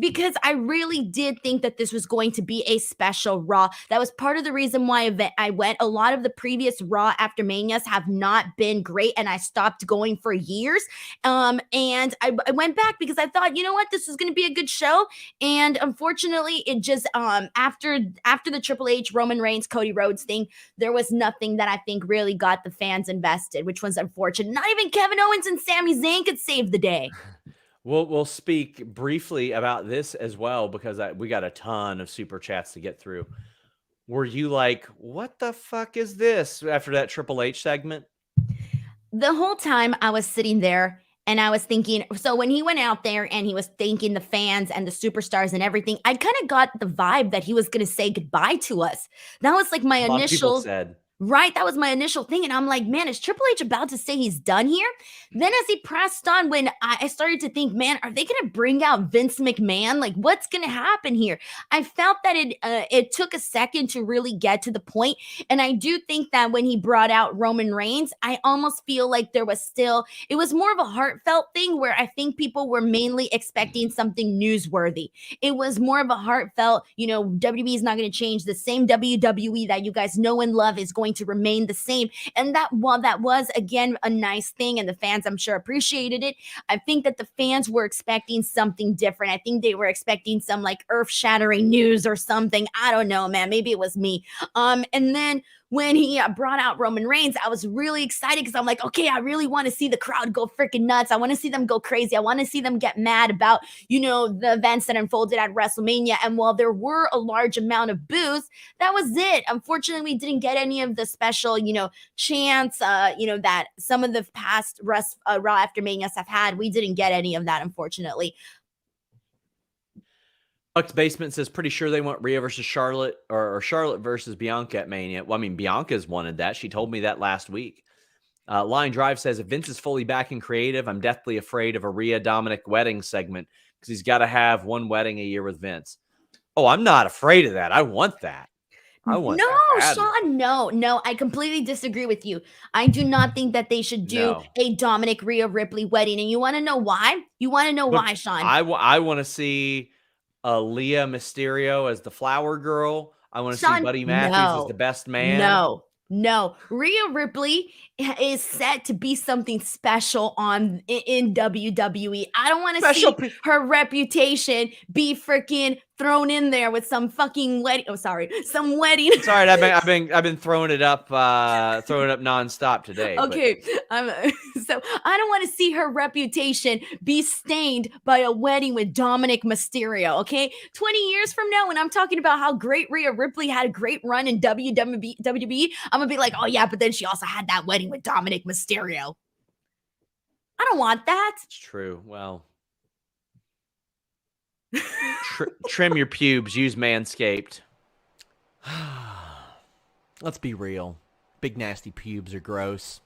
because I really did think that this was going to be a special Raw. That was part of the reason why I went. A lot of the previous Raw After Manias have not been great, and I stopped going for years. And I went back because I thought, you know what, this is going to be a good show. And unfortunately, it just after the Triple H Roman Reigns Cody Rhodes thing, there was nothing that I think really got the fans invested, which was unfortunate. Not even Kevin Owens and Sami Zayn could save the day. We'll speak briefly about this as well because we got a ton of super chats to get through. Were you like, what the fuck is this after that Triple H segment? The whole time I was sitting there and I was thinking, so when he went out there and he was thanking the fans and the superstars and everything, I kind of got the vibe that he was going to say goodbye to us. That was like my A lot of people initial. said. Right, that was my initial thing. And I'm like, man, is Triple H about to say he's done here? Then as he pressed on, when I started to think, man, are they going to bring out Vince McMahon? Like, what's going to happen here? I felt that it took a second to really get to the point. And I do think that when he brought out Roman Reigns, I almost feel like it was more of a heartfelt thing where I think people were mainly expecting something newsworthy. It was more of a heartfelt, WWE is not going to change. The same WWE that you guys know and love is going to remain the same. And that, while that was again a nice thing and the fans I'm sure appreciated it, I think that the fans were expecting something different. I think they were expecting some like earth-shattering news or something. I don't know, man. Maybe it was me. And then when he brought out Roman Reigns, I was really excited because I'm like, okay, I really want to see the crowd go freaking nuts. I want to see them go crazy. I want to see them get mad about, the events that unfolded at WrestleMania. And while there were a large amount of boos, that was it. Unfortunately, we didn't get any of the special, chants, that some of the past Raw After Manias have had. We didn't get any of that, unfortunately. Buck's Basement says, pretty sure they want Rhea versus Charlotte or Charlotte versus Bianca at Mania. Well, I mean, Bianca's wanted that. She told me that last week. Line Drive says, if Vince is fully back in creative, I'm deathly afraid of a Rhea Dominic wedding segment because he's got to have one wedding a year with Vince. Oh, I'm not afraid of that. I want that. No, Sean, no, I completely disagree with you. I do not think that they should do a Dominic Rhea Ripley wedding. And you want to know why? Why, Sean? I want to see Leah Mysterio as the flower girl. I want to see Buddy Matthews as the best man. No. Rhea Ripley is set to be something special in WWE. I don't want to see her reputation be freaking thrown in there with some fucking wedding. Oh, sorry, some wedding. Sorry, I've been throwing it up nonstop today. Okay, so I don't want to see her reputation be stained by a wedding with Dominic Mysterio. Okay, 20 years from now, when I'm talking about how great Rhea Ripley had a great run in WWE, I'm gonna be like, oh yeah, but then she also had that wedding with Dominic Mysterio. I don't want that. It's true. Well. Trim your pubes, use Manscaped. Let's be real. Big nasty pubes are gross.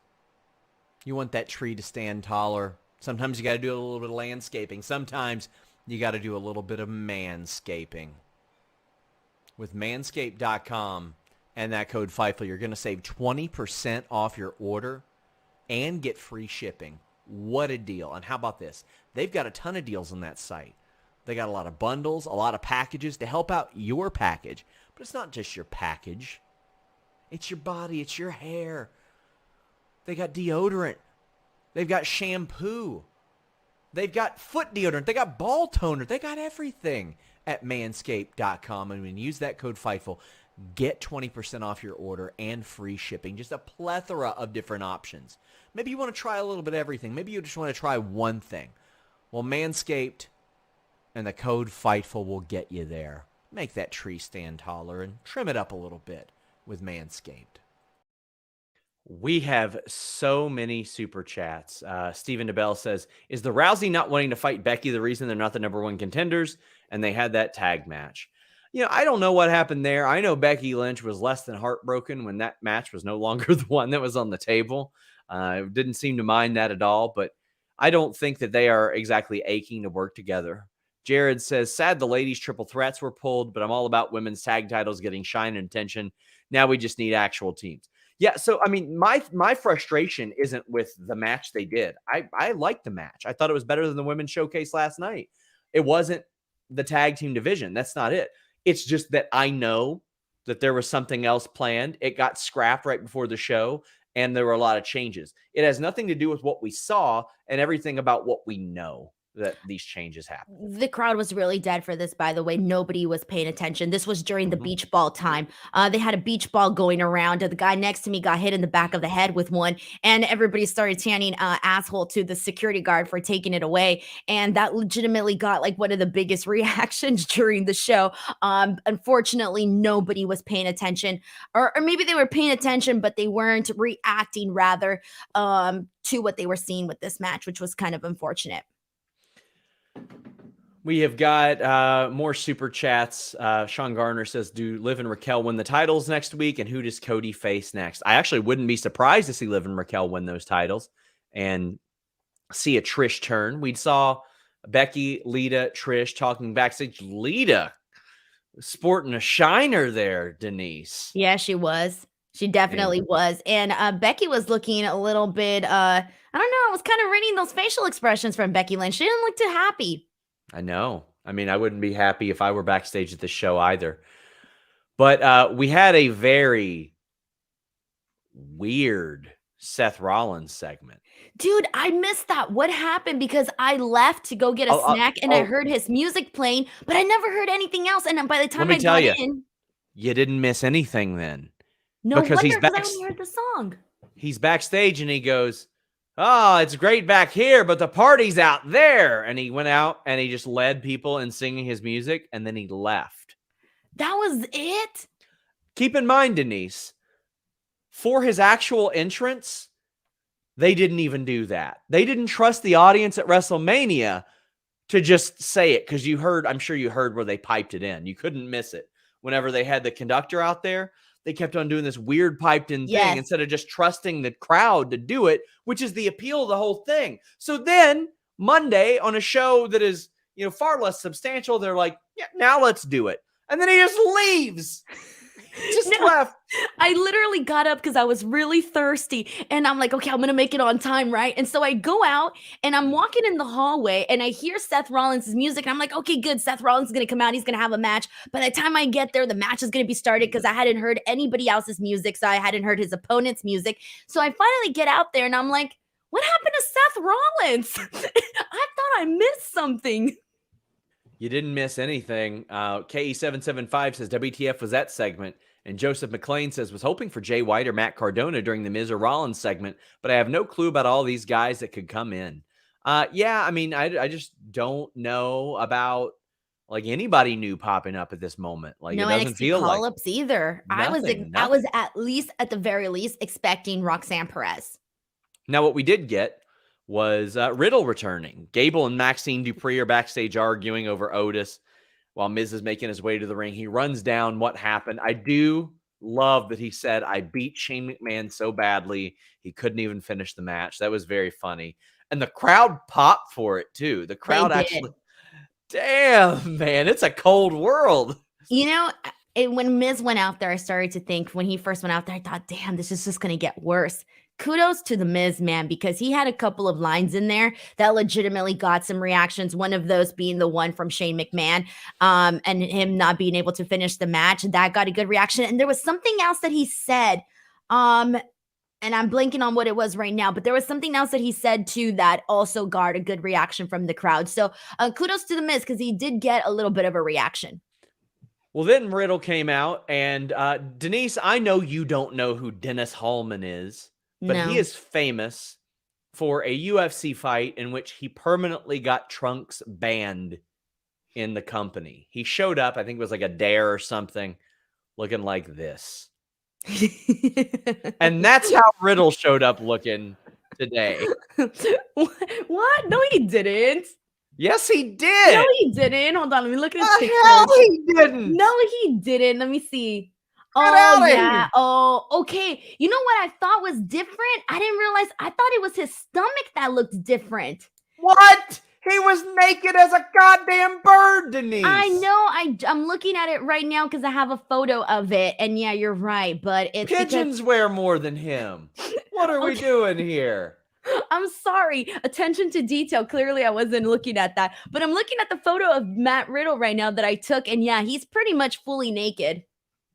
You want that tree to stand taller. Sometimes you got to do a little bit of landscaping. Sometimes you got to do a little bit of manscaping. With manscaped.com and that code Fightful, you're going to save 20% off your order and get free shipping. What a deal. And how about this? They've got a ton of deals on that site. They got a lot of bundles, a lot of packages to help out your package. But it's not just your package. It's your body. It's your hair. They got deodorant. They've got shampoo. They've got foot deodorant. They got ball toner. They got everything at manscaped.com. And when you use that code Fightful, get 20% off your order and free shipping. Just a plethora of different options. Maybe you want to try a little bit of everything. Maybe you just want to try one thing. Well, Manscaped and the code Fightful will get you there. Make that tree stand taller and trim it up a little bit with Manscaped. We have so many super chats. Stephen DeBell says, is the Rousey not wanting to fight Becky the reason they're not the number one contenders? And they had that tag match. I don't know what happened there. I know Becky Lynch was less than heartbroken when that match was no longer the one that was on the table. Didn't seem to mind that at all, but I don't think that they are exactly aching to work together. Jared says, sad the ladies triple threats were pulled, but I'm all about women's tag titles getting shine and attention. Now we just need actual teams. Yeah, so, I mean, my frustration isn't with the match they did. I liked the match. I thought it was better than the women's showcase last night. It wasn't the tag team division. That's not it. It's just that I know that there was something else planned. It got scrapped right before the show, and there were a lot of changes. It has nothing to do with what we saw and everything about what we know that these changes happen. The crowd was really dead for this, by the way. Nobody was paying attention. This was during the beach ball time. They had a beach ball going around. The guy next to me got hit in the back of the head with one, and everybody started chanting asshole to the security guard for taking it away. And that legitimately got like one of the biggest reactions during the show. Unfortunately, nobody was paying attention, or maybe they were paying attention, but they weren't reacting rather to what they were seeing with this match, which was kind of unfortunate. We have got more super chats. Sean Garner says, do Liv and Raquel win the titles next week? And who does Cody face next? I actually wouldn't be surprised to see Liv and Raquel win those titles and see a Trish turn. We saw Becky, Lita, Trish talking backstage. Lita sporting a shiner there, Denise. Yeah, she was. She definitely was. And Becky was looking a little bit, I don't know, I was kind of reading those facial expressions from Becky Lynch. She didn't look too happy. I know. I mean, I wouldn't be happy if I were backstage at the show either. But we had a very weird Seth Rollins segment. Dude, I missed that. What happened? Because I left to go get a snack and I heard his music playing, but I never heard anything else. And by the time I got in, you didn't miss anything then. No wonder, because I only heard the song. He's backstage and he goes, oh, it's great back here, but the party's out there. And he went out and he just led people in singing his music, and then he left. That was it? Keep in mind, Denise, for his actual entrance, they didn't even do that. They didn't trust the audience at WrestleMania to just say it, because you heard, I'm sure you heard where they piped it in. You couldn't miss it. Whenever they had the conductor out there, they kept on doing this weird piped in thing instead of just trusting the crowd to do it, which is the appeal of the whole thing. So then Monday on a show that is, far less substantial, they're like, yeah, now let's do it. And then he just leaves. Left. I literally got up because I was really thirsty, and I'm like, okay, I'm gonna make it on time, right? And so I go out and I'm walking in the hallway and I hear Seth Rollins' music, and I'm like, okay, good, Seth Rollins is gonna come out, he's gonna have a match. By the time I get there, the match is gonna be started, because I hadn't heard anybody else's music, so I hadn't heard his opponent's music. So I finally get out there and I'm like, what happened to Seth Rollins? I thought I missed something. You didn't miss anything. KE775 says WTF was that segment. And Joseph McLean says, was hoping for Jay White or Matt Cardona during the Miz or Rollins segment, but I have no clue about all these guys that could come in. Yeah, I mean, I just don't know about like anybody new popping up at this moment. Like, no, it doesn't NXT feel call-ups like either. nothing. I was at the very least expecting Roxanne Perez. Now, what we did get was Riddle returning. Gable and Maxine Dupree are backstage arguing over Otis while Miz is making his way to the ring. He runs down what happened. I do love that he said, I beat Shane McMahon so badly, he couldn't even finish the match. That was very funny. And the crowd popped for it, too. The crowd actually, damn, man, it's a cold world. When Miz went out there, I started to think, when he first went out there, I thought, damn, this is just going to get worse. Kudos to the Miz, man, because he had a couple of lines in there that legitimately got some reactions. One of those being the one from Shane McMahon, and him not being able to finish the match. That got a good reaction. And there was something else that he said, and I'm blanking on what it was right now, but there was something else that he said too that also got a good reaction from the crowd. So kudos to the Miz, because he did get a little bit of a reaction. Well, then Riddle came out, and Denise, I know you don't know who Dennis Hallman is. But he is famous for a UFC fight in which he permanently got Trunks banned in the company. He showed up, I think it was like a dare or something, looking like this. And that's how Riddle showed up looking today. What? No, he didn't. Yes, he did. No, he didn't. Hold on, let me look at his picture. Hell, he didn't. No, he didn't. Let me see. Here. Oh, okay. You know what I thought was different? I didn't realize. I thought it was his stomach that looked different. What? He was naked as a goddamn bird, Denise. I know. I'm looking at it right now because I have a photo of it. And yeah, you're right. But it's pigeons wear more than him. What are we doing here? I'm sorry. Attention to detail. Clearly, I wasn't looking at that. But I'm looking at the photo of Matt Riddle right now that I took. And yeah, he's pretty much fully naked.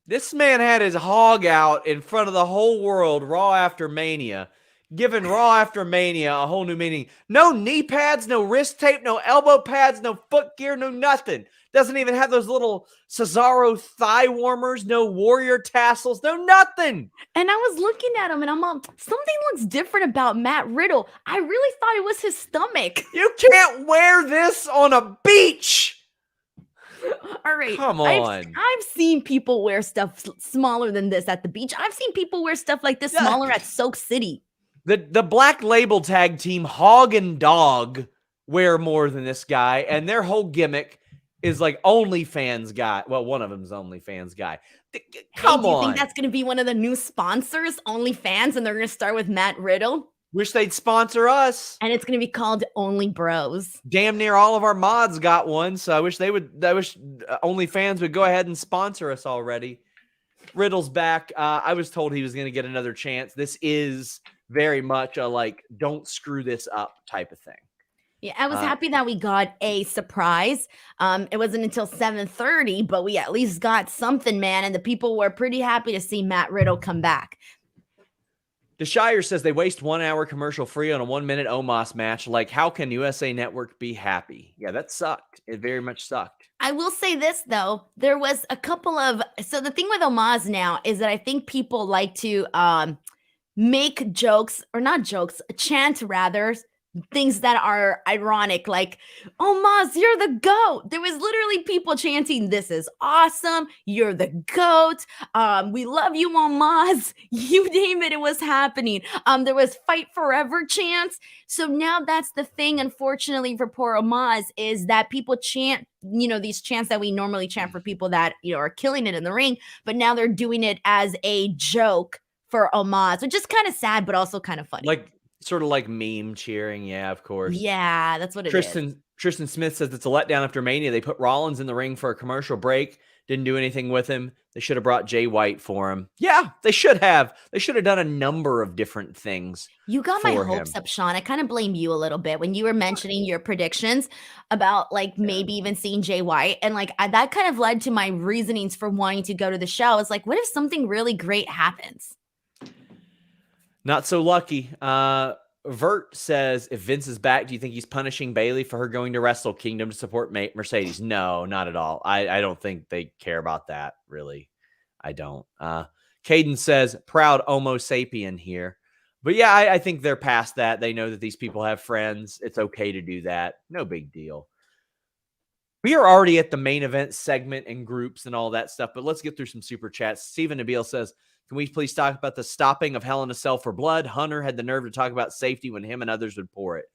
This man had his hog out in front of the whole world, Raw After Mania, giving Raw After Mania a whole new meaning. No knee pads, no wrist tape, no elbow pads, no foot gear, no nothing. Doesn't even have those little Cesaro thigh warmers, no warrior tassels, no nothing. And I was looking at him and I'm all, something looks different about Matt Riddle. I really thought it was his stomach. You can't wear this on a beach. All right. Come on. I've seen people wear stuff smaller than this at the beach. I've seen people wear stuff like this smaller at Soak City. The Black Label tag team, Hog and Dog, wear more than this guy. And their whole gimmick is like OnlyFans guy. Well, one of them's OnlyFans guy. Come on. Do you think that's going to be one of the new sponsors, OnlyFans, and they're going to start with Matt Riddle? Wish they'd sponsor us. And it's going to be called Only Bros. Damn near all of our mods got one, so I wish OnlyFans would go ahead and sponsor us already. Riddle's back. I was told he was going to get another chance. This is very much a like, don't screw this up type of thing. Yeah, I was happy that we got a surprise. It wasn't until 7:30, but we at least got something, man. And the people were pretty happy to see Matt Riddle come back. DeShire says they waste 1 hour commercial free on a 1 minute Omos match. Like, how can USA Network be happy? Yeah, that sucked. It very much sucked. I will say this, though. There was a couple of... So the thing with Omos now is that I think people like to make jokes, or not jokes, chant rather, things that are ironic, like, oh, Maz, you're the GOAT. There was literally people chanting, this is awesome. You're the GOAT. We love you, Maz. You name it, it was happening. There was fight forever chants. So now that's the thing, unfortunately, for poor Maz, is that people chant, these chants that we normally chant for people that, are killing it in the ring, but now they're doing it as a joke for Omos, which is kind of sad, but also kind of funny. Like, sort of like meme cheering. Yeah, of course. Yeah, that's what it is. Tristan Smith says it's a letdown after Mania. They put Rollins in the ring for a commercial break. Didn't do anything with him. They should have brought Jay White for him. Yeah, they should have. They should have done a number of different things. You got my hopes up, Sean. I kind of blame you a little bit when you were mentioning your predictions about maybe even seeing Jay White. And that kind of led to my reasonings for wanting to go to the show. It's like, what if something really great happens? Not so lucky. Vert says, if Vince is back, do you think he's punishing Bayley for her going to Wrestle Kingdom to support Mercedes? No, not at all. I don't think they care about that, really. I don't. Caden says, proud Homo sapien here. But yeah, I think they're past that. They know that these people have friends. It's okay to do that. No big deal. We are already at the main event segment and groups and all that stuff, but let's get through some super chats. Stephen Nabil says, can we please talk about the stopping of Hell in a Cell for blood? Hunter had the nerve to talk about safety when him and others would pour it.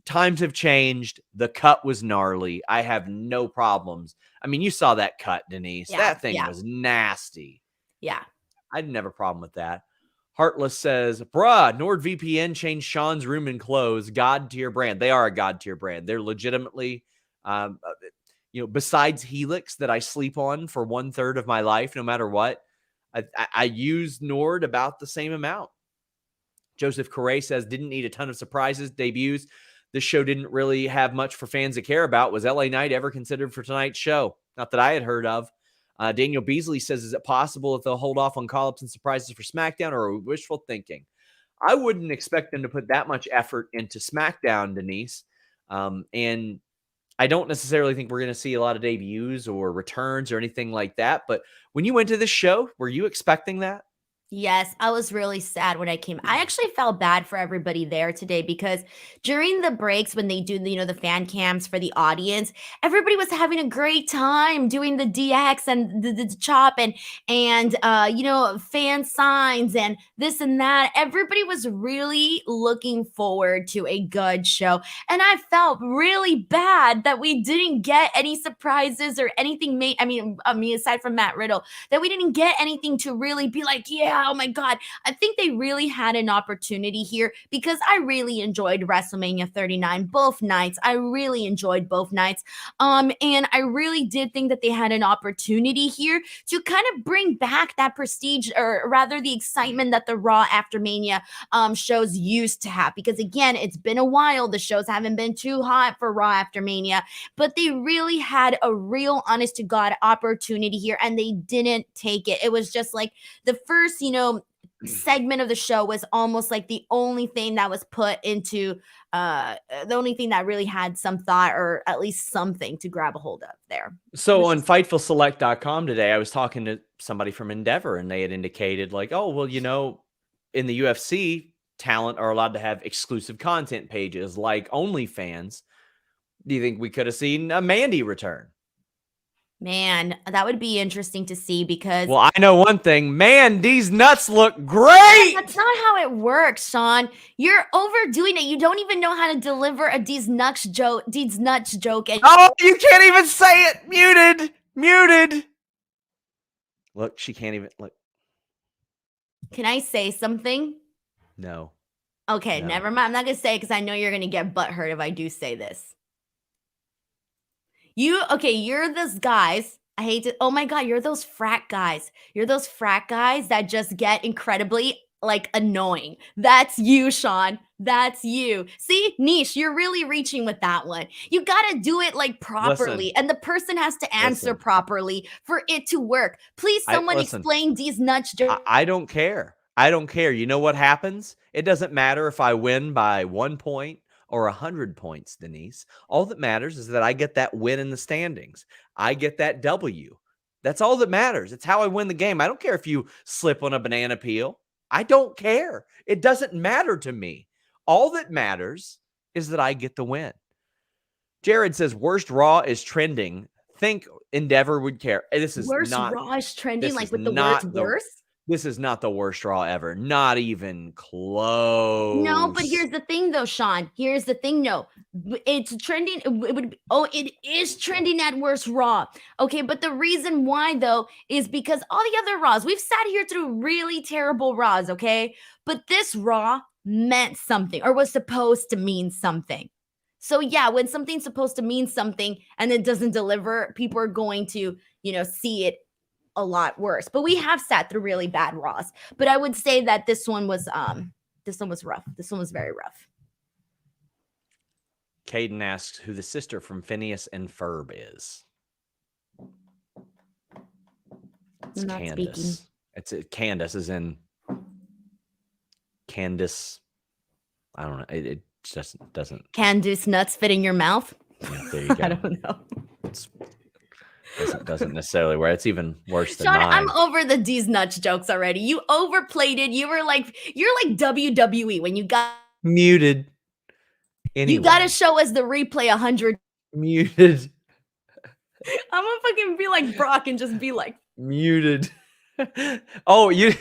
Times have changed. The cut was gnarly. I have no problems. I mean, you saw that cut, Denise. Yeah, that thing was nasty. Yeah. I didn't have a problem with that. Heartless says, bruh, NordVPN changed Sean's room and clothes. God tier brand. They are a God tier brand. They're legitimately, besides Helix that I sleep on for 1/3 of my life, no matter what, I use Nord about the same amount. Joseph Correa says, didn't need a ton of surprises, debuts. This show didn't really have much for fans to care about. Was LA Knight ever considered for tonight's show? Not that I had heard of. Daniel Beasley says, is it possible that they'll hold off on call-ups and surprises for SmackDown, or are we wishful thinking? I wouldn't expect them to put that much effort into SmackDown, Denise. And I don't necessarily think we're going to see a lot of debuts or returns or anything like that. But when you went to this show, were you expecting that? Yes, I was really sad when I came. I actually felt bad for everybody there today because during the breaks when they do, the fan cams for the audience, everybody was having a great time doing the DX and the chop and fan signs and this and that. Everybody was really looking forward to a good show. And I felt really bad that we didn't get any surprises or anything aside from Matt Riddle, that we didn't get anything to really be like, yeah, oh my God. I think they really had an opportunity here because I really enjoyed WrestleMania 39 both nights. I really enjoyed both nights. And I really did think that they had an opportunity here to kind of bring back that prestige, or rather the excitement that the Raw After Mania shows used to have. Because again, it's been a while. The shows haven't been too hot for Raw After Mania, but they really had a real honest to God opportunity here and they didn't take it. It was just like the first, segment of the show was almost like the only thing that was put into the only thing that really had some thought or at least something to grab a hold of there. So on FightfulSelect.com today, I was talking to somebody from Endeavor and they had indicated like, oh, well, in the UFC, talent are allowed to have exclusive content pages like OnlyFans. Do you think we could have seen a Mandy return? Man, that would be interesting to see because... Well, I know one thing. Man, these nuts look great! That's not how it works, Sean. You're overdoing it. You don't even know how to deliver a These nuts joke. And oh, you can't even say it! Muted! Look, she can't even... Look. Can I say something? No. Okay, No. never mind. I'm not going to say it because I know you're going to get butthurt if I do say this. You're those guys. I hate to, oh my God, you're those frat guys. You're those frat guys that just get incredibly annoying. That's you, Sean. That's you. See, Niche, you're really reaching with that one. You got to do it properly. And the person has to answer properly for it to work. Please, someone explain these nuts. I don't care. I don't care. You know what happens? It doesn't matter if I win by 1 point or 100 points, Denise. All that matters is that I get that win in the standings. I get that W. That's all that matters. It's how I win the game. I don't care if you slip on a banana peel. I don't care. It doesn't matter to me. All that matters is that I get the win. Jared says, worst Raw is trending. Think Endeavor would care. This is worst not... Raw is trending, with the words worse? This is not the worst Raw ever. Not even close. No, but here's the thing, though, Sean. Here's the thing, no. It's trending. It is trending at worst Raw. Okay, but the reason why, though, is because all the other Raws, we've sat here through really terrible Raws, okay? But this Raw meant something or was supposed to mean something. So, yeah, when something's supposed to mean something and it doesn't deliver, people are going to, see it a lot worse. But we have sat through really bad Raws. But I would say that this one was rough. This one was very rough. Caden asks who the sister from Phineas and Ferb is. It's Candace. Candace is in Candace. I don't know. It just doesn't. Candace nuts fit in your mouth? Yeah, there you go. I don't know. Doesn't necessarily where it's even worse than Sean, mine. I'm over the D's nuts jokes already. You overplayed it. You're like WWE when you got muted. Anyway. You got to show us the replay 100. Muted. I'm gonna fucking be like Brock and just be like muted. Oh, you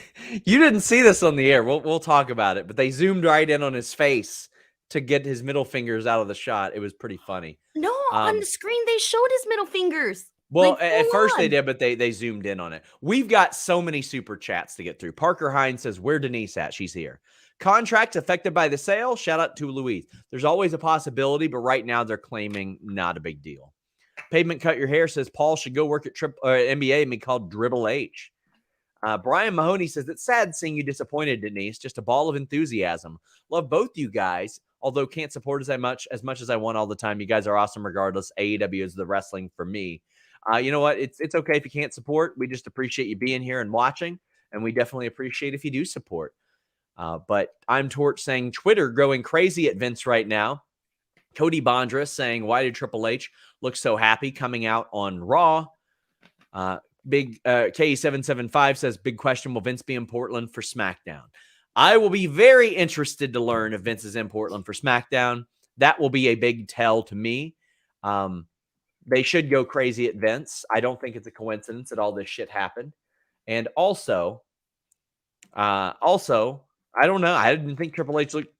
didn't see this on the air. We'll talk about it. But they zoomed right in on his face to get his middle fingers out of the shot. It was pretty funny. No, on the screen they showed his middle fingers. Well, at first they did, but they zoomed in on it. We've got so many super chats to get through. Parker Hines says, where Denise at? She's here. Contracts affected by the sale? Shout out to Louise. There's always a possibility, but right now they're claiming not a big deal. Pavement Cut Your Hair says, Paul should go work at NBA and be called Dribble H. Brian Mahoney says, it's sad seeing you disappointed, Denise. Just a ball of enthusiasm. Love both you guys, although can't support as much as I want all the time. You guys are awesome regardless. AEW is the wrestling for me. You know what? It's okay if you can't support. We just appreciate you being here and watching, and we definitely appreciate if you do support. But I'm Torch saying Twitter going crazy at Vince right now. Cody Bondra saying, why did Triple H look so happy coming out on Raw? Big K775 says, big question, will Vince be in Portland for SmackDown? I will be very interested to learn if Vince is in Portland for SmackDown. That will be a big tell to me. They should go crazy at Vince. I don't think it's a coincidence that all this shit happened. And also, I don't know. I didn't think Triple H looked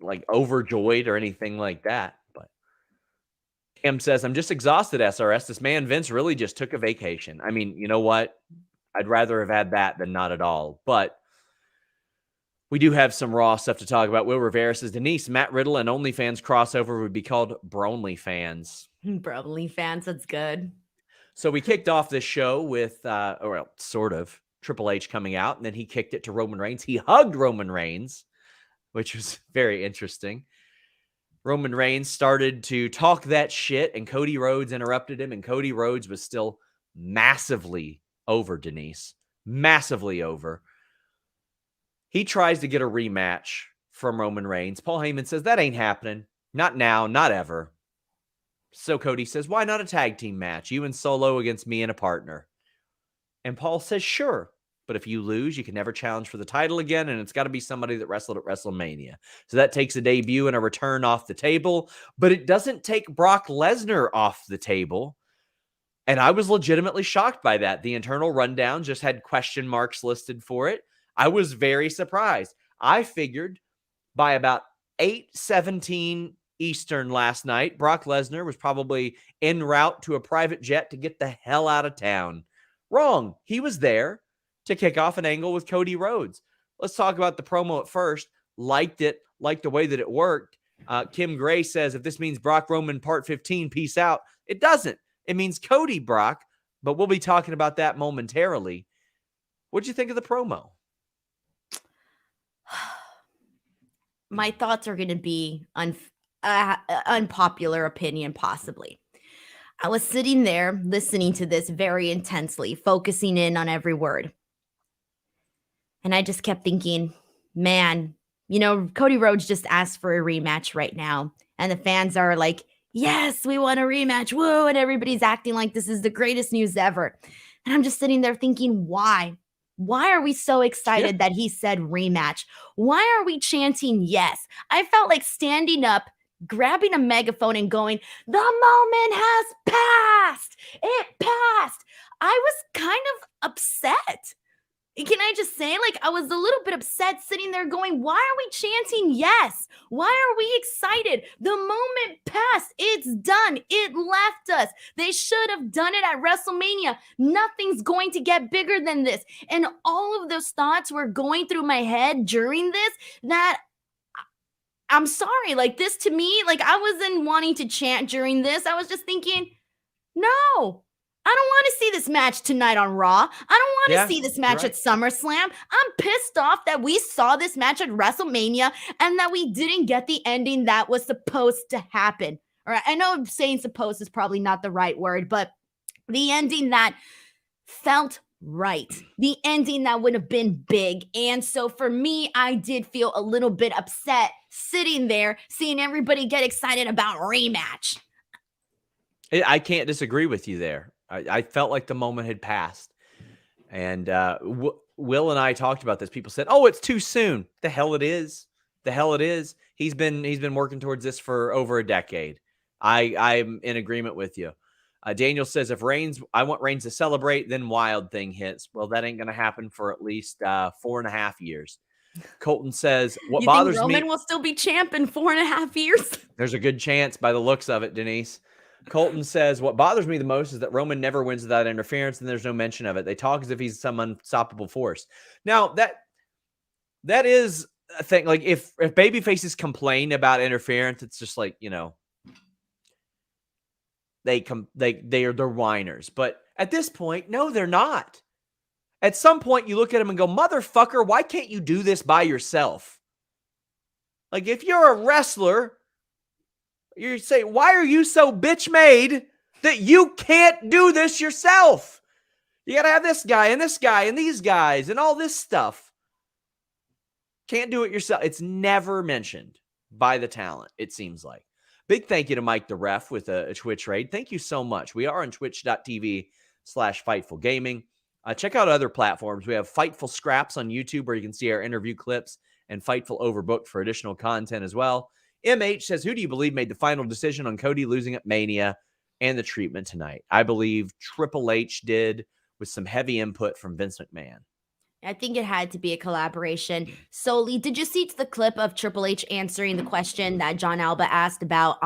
like overjoyed or anything like that. But Cam says, I'm just exhausted, SRS. This man, Vince, really just took a vacation. I mean, you know what? I'd rather have had that than not at all. But We do have some Raw stuff to talk about. Will Rivera says, Denise, Matt Riddle and OnlyFans crossover would be called Bronly Fans. Bronly Fans, that's good. So we kicked off this show with, sort of, Triple H coming out, and then he kicked it to Roman Reigns. He hugged Roman Reigns, which was very interesting. Roman Reigns started to talk that shit, and Cody Rhodes interrupted him, and Cody Rhodes was still massively over, Denise. Massively over. He tries to get a rematch from Roman Reigns. Paul Heyman says, that ain't happening. Not now, not ever. So Cody says, why not a tag team match? You and Solo against me and a partner. And Paul says, sure. But if you lose, you can never challenge for the title again, and it's got to be somebody that wrestled at WrestleMania. So that takes a debut and a return off the table, but it doesn't take Brock Lesnar off the table. And I was legitimately shocked by that. The internal rundown just had question marks listed for it. I was very surprised. I figured by about 8:17 Eastern last night, Brock Lesnar was probably en route to a private jet to get the hell out of town. Wrong. He was there to kick off an angle with Cody Rhodes. Let's talk about the promo at first. Liked it. Liked the way that it worked. Kim Gray says, if this means Brock Roman part 15, peace out. It doesn't. It means Cody Brock, but we'll be talking about that momentarily. What'd you think of the promo? My thoughts are going to be unpopular opinion, possibly. I was sitting there listening to this very intensely, focusing in on every word. And I just kept thinking, man, Cody Rhodes just asked for a rematch right now. And the fans are like, yes, we want a rematch. Woo. And everybody's acting like this is the greatest news ever. And I'm just sitting there thinking, why? Why are we so excited that he said rematch? Why are we chanting yes? I felt like standing up, grabbing a megaphone and going, the moment has passed. It passed. I was kind of upset. Can I just say, I was a little bit upset sitting there going, why are we chanting yes? Why are we excited? The moment passed. It's done. It left us. They should have done it at WrestleMania. Nothing's going to get bigger than this. And all of those thoughts were going through my head during this that I'm sorry, this to me, I wasn't wanting to chant during this. I was just thinking, no. I don't want to see this match tonight on Raw. I don't want to see this match at SummerSlam. I'm pissed off that we saw this match at WrestleMania and that we didn't get the ending that was supposed to happen. All right, I know saying supposed is probably not the right word, but the ending that felt right. The ending that would have been big. And so for me, I did feel a little bit upset sitting there, seeing everybody get excited about rematch. I can't disagree with you there. I felt like the moment had passed. And Will and I talked about this. People said, oh, it's too soon. The hell it is. The hell it is. He's been working towards this for over a decade. I'm in agreement with you. Daniel says, I want Reigns to celebrate, then Wild Thing hits. Well, that ain't going to happen for at least 4.5 years. Colton says, what bothers me. Roman will still be champ in 4.5 years? There's a good chance by the looks of it, Denise. Colton says, what bothers me the most is that Roman never wins without interference, and there's no mention of it. They talk as if he's some unstoppable force. Now, that is a thing. If baby faces complain about interference, it's just they're whiners. But at this point, no, they're not. At some point, you look at them and go, motherfucker, why can't you do this by yourself? If you're a wrestler, you say, why are you so bitch made that you can't do this yourself? You got to have this guy and this guy and these guys and all this stuff. Can't do it yourself. It's never mentioned by the talent, it seems like. Big thank you to Mike the Ref with a Twitch raid. Thank you so much. We are on twitch.tv/Fightful Gaming. Check out other platforms. We have Fightful Scraps on YouTube where you can see our interview clips, and Fightful Overbooked for additional content as well. MH says, who do you believe made the final decision on Cody losing at Mania and the treatment tonight? I believe Triple H did, with some heavy input from Vince McMahon. I think it had to be a collaboration solely. Did you see the clip of Triple H answering the question that John Alba asked about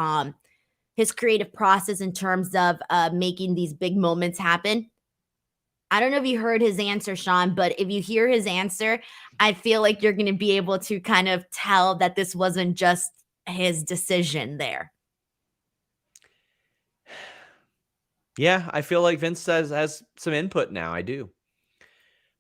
his creative process in terms of making these big moments happen? I don't know if you heard his answer, Sean, but if you hear his answer, I feel like you're going to be able to kind of tell that this wasn't just his decision there. Yeah, I feel like Vince has some input now. I do.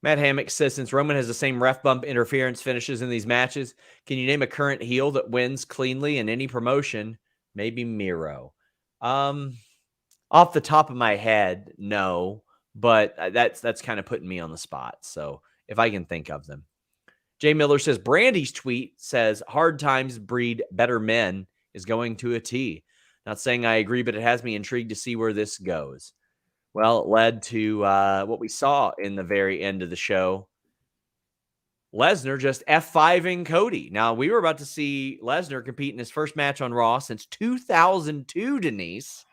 Matt Hammock says, since Roman has the same ref bump interference finishes in these matches, can you name a current heel that wins cleanly in any promotion? Maybe Miro. Off the top of my head, no, but that's kind of putting me on the spot. So if I can think of them. Jay Miller says, Brandy's tweet says, hard times breed better men is going to a T. Not saying I agree, but it has me intrigued to see where this goes. Well, it led to what we saw in the very end of the show. Lesnar just F5ing Cody. Now, we were about to see Lesnar compete in his first match on Raw since 2002, Denise,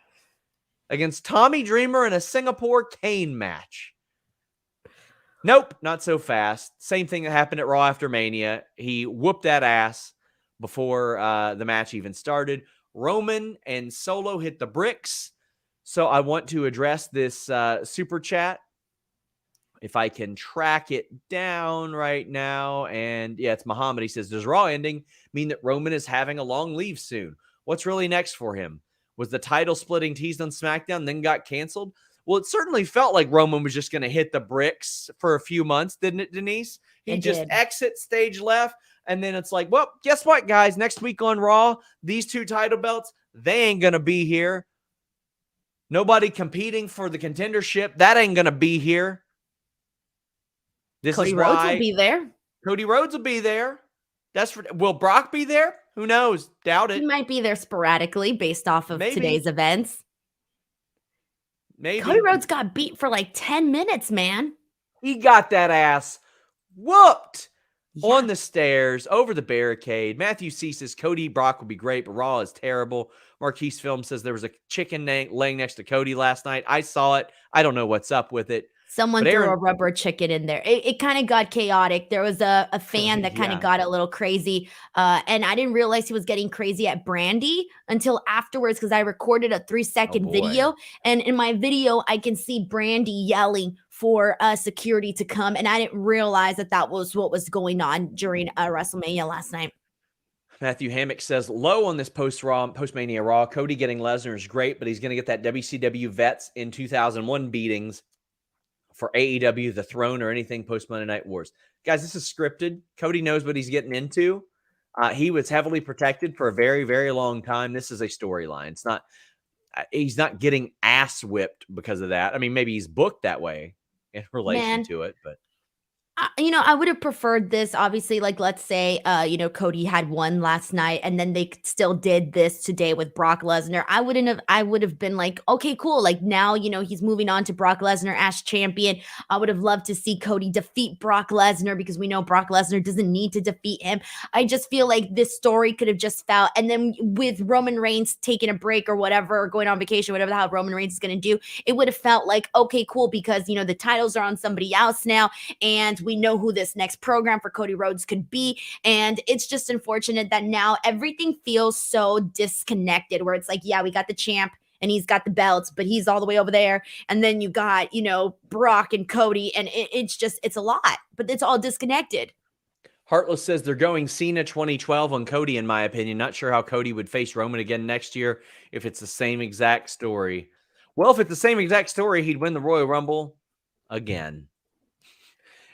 against Tommy Dreamer in a Singapore cane match. Nope, not so fast. Same thing that happened at Raw After Mania. He whooped that ass before the match even started. Roman and Solo hit the bricks. So I want to address this super chat. If I can track it down right now. And yeah, it's Muhammad. He says, does Raw ending mean that Roman is having a long leave soon? What's really next for him? Was the title splitting teased on SmackDown, then got canceled? Well, it certainly felt like Roman was just going to hit the bricks for a few months, didn't it, Denise? He just exits stage left. And then it's like, well, guess what, guys? Next week on Raw, these two title belts, they ain't going to be here. Nobody competing for the contendership, that ain't going to be here. Cody Rhodes will be there. Cody Rhodes will be there. Will Brock be there? Who knows? Doubt it. He might be there sporadically based off of today's events. Maybe. Cody Rhodes got beat for like 10 minutes, man. He got that ass whooped on the stairs, over the barricade. Matthew C says Cody Brock will be great, but Raw is terrible. Marquise Film says there was a chicken laying next to Cody last night. I saw it. I don't know what's up with it. Someone threw a rubber chicken in there. It kind of got chaotic. There was a fan that kind of got a little crazy. And I didn't realize he was getting crazy at Brandy until afterwards because I recorded a 3-second video. And in my video, I can see Brandy yelling for security to come. And I didn't realize that was what was going on during WrestleMania last night. Matthew Hammock says, low on this post-Mania Raw. Cody getting Lesnar is great, but he's going to get that WCW Vets in 2001 beatings for AEW, The Throne, or anything post-Monday Night Wars. Guys, this is scripted. Cody knows what he's getting into. He was heavily protected for a very, very long time. This is a storyline. It's not. He's not getting ass whipped because of that. I mean, maybe he's booked that way in relation to it, but. I would have preferred this, obviously, like, let's say, Cody had won last night and then they still did this today with Brock Lesnar. I would have been like, okay, cool. Like now, he's moving on to Brock Lesnar as champion. I would have loved to see Cody defeat Brock Lesnar because we know Brock Lesnar doesn't need to defeat him. I just feel like this story could have just felt, and then with Roman Reigns taking a break or whatever, or going on vacation, whatever the hell Roman Reigns is going to do, it would have felt like, okay, cool, because, the titles are on somebody else now. And we know who this next program for Cody Rhodes could be. And it's just unfortunate that now everything feels so disconnected where it's like, yeah, we got the champ and he's got the belts, but he's all the way over there. And then you got, Brock and Cody, and it's a lot, but it's all disconnected. Heartless says they're going Cena 2012 on Cody, in my opinion. Not sure how Cody would face Roman again next year if it's the same exact story. Well, if it's the same exact story, he'd win the Royal Rumble again.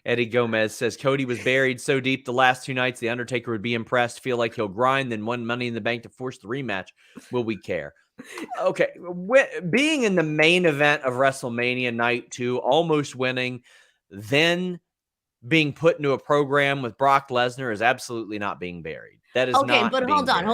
Eddie Gomez says Cody was buried so deep the last 2 nights, The Undertaker would be impressed, feel like he'll grind, then win Money in the Bank to force the rematch. Will we care? Okay. Being in the main event of WrestleMania Night 2, almost winning, then being put into a program with Brock Lesnar is absolutely not being buried. That is okay, not. But hold on.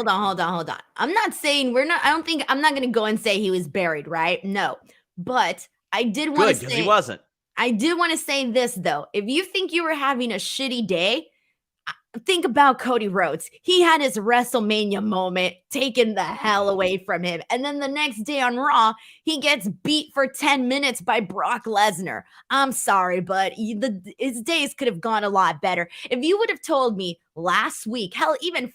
I'm not saying I'm not going to go and say he was buried, right? No. But I did want to say. Good, because he wasn't. I did want to say this, though. If you think you were having a shitty day, think about Cody Rhodes. He had his WrestleMania moment taken the hell away from him. And then the next day on Raw, he gets beat for 10 minutes by Brock Lesnar. I'm sorry, but his days could have gone a lot better. If you would have told me last week, hell, even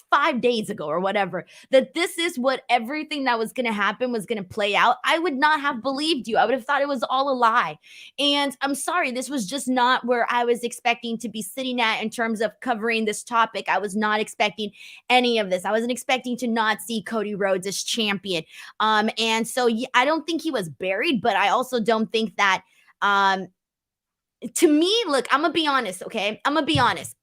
5 days ago or whatever, that this is what everything that was going to happen was going to play out, I would not have believed you. I would have thought it was all a lie. And I'm sorry, this was just not where I was expecting to be sitting at in terms of covering this topic. I was not expecting any of this. I wasn't expecting to not see Cody Rhodes as champion. And so I don't think he was buried, but I also don't think that, to me, look, I'm going to be honest, okay? I'm going to be honest.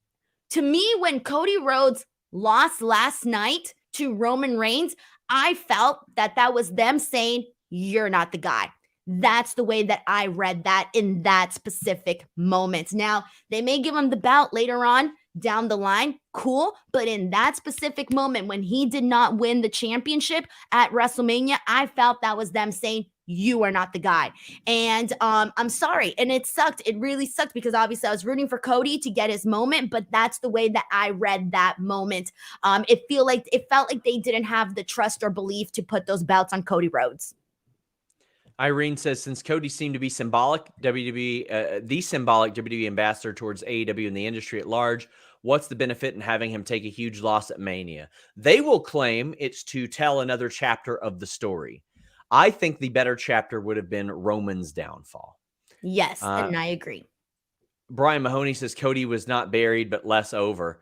To me, when Cody Rhodes lost last night to Roman Reigns, I felt that that was them saying, you're not the guy. That's the way that I read that in that specific moment. Now, they may give him the belt later on down the line, cool. But in that specific moment, when he did not win the championship at WrestleMania, I felt that was them saying, you are not the guy. And I'm sorry. And it sucked. It really sucked because obviously I was rooting for Cody to get his moment, but that's the way that I read that moment. It felt like they didn't have the trust or belief to put those belts on Cody Rhodes. Irene says, since Cody seemed to be symbolic, the symbolic WWE ambassador towards AEW and the industry at large, what's the benefit in having him take a huge loss at Mania? They will claim it's to tell another chapter of the story. I think the better chapter would have been Roman's downfall. Yes, and I agree. Brian Mahoney says Cody was not buried, but less over.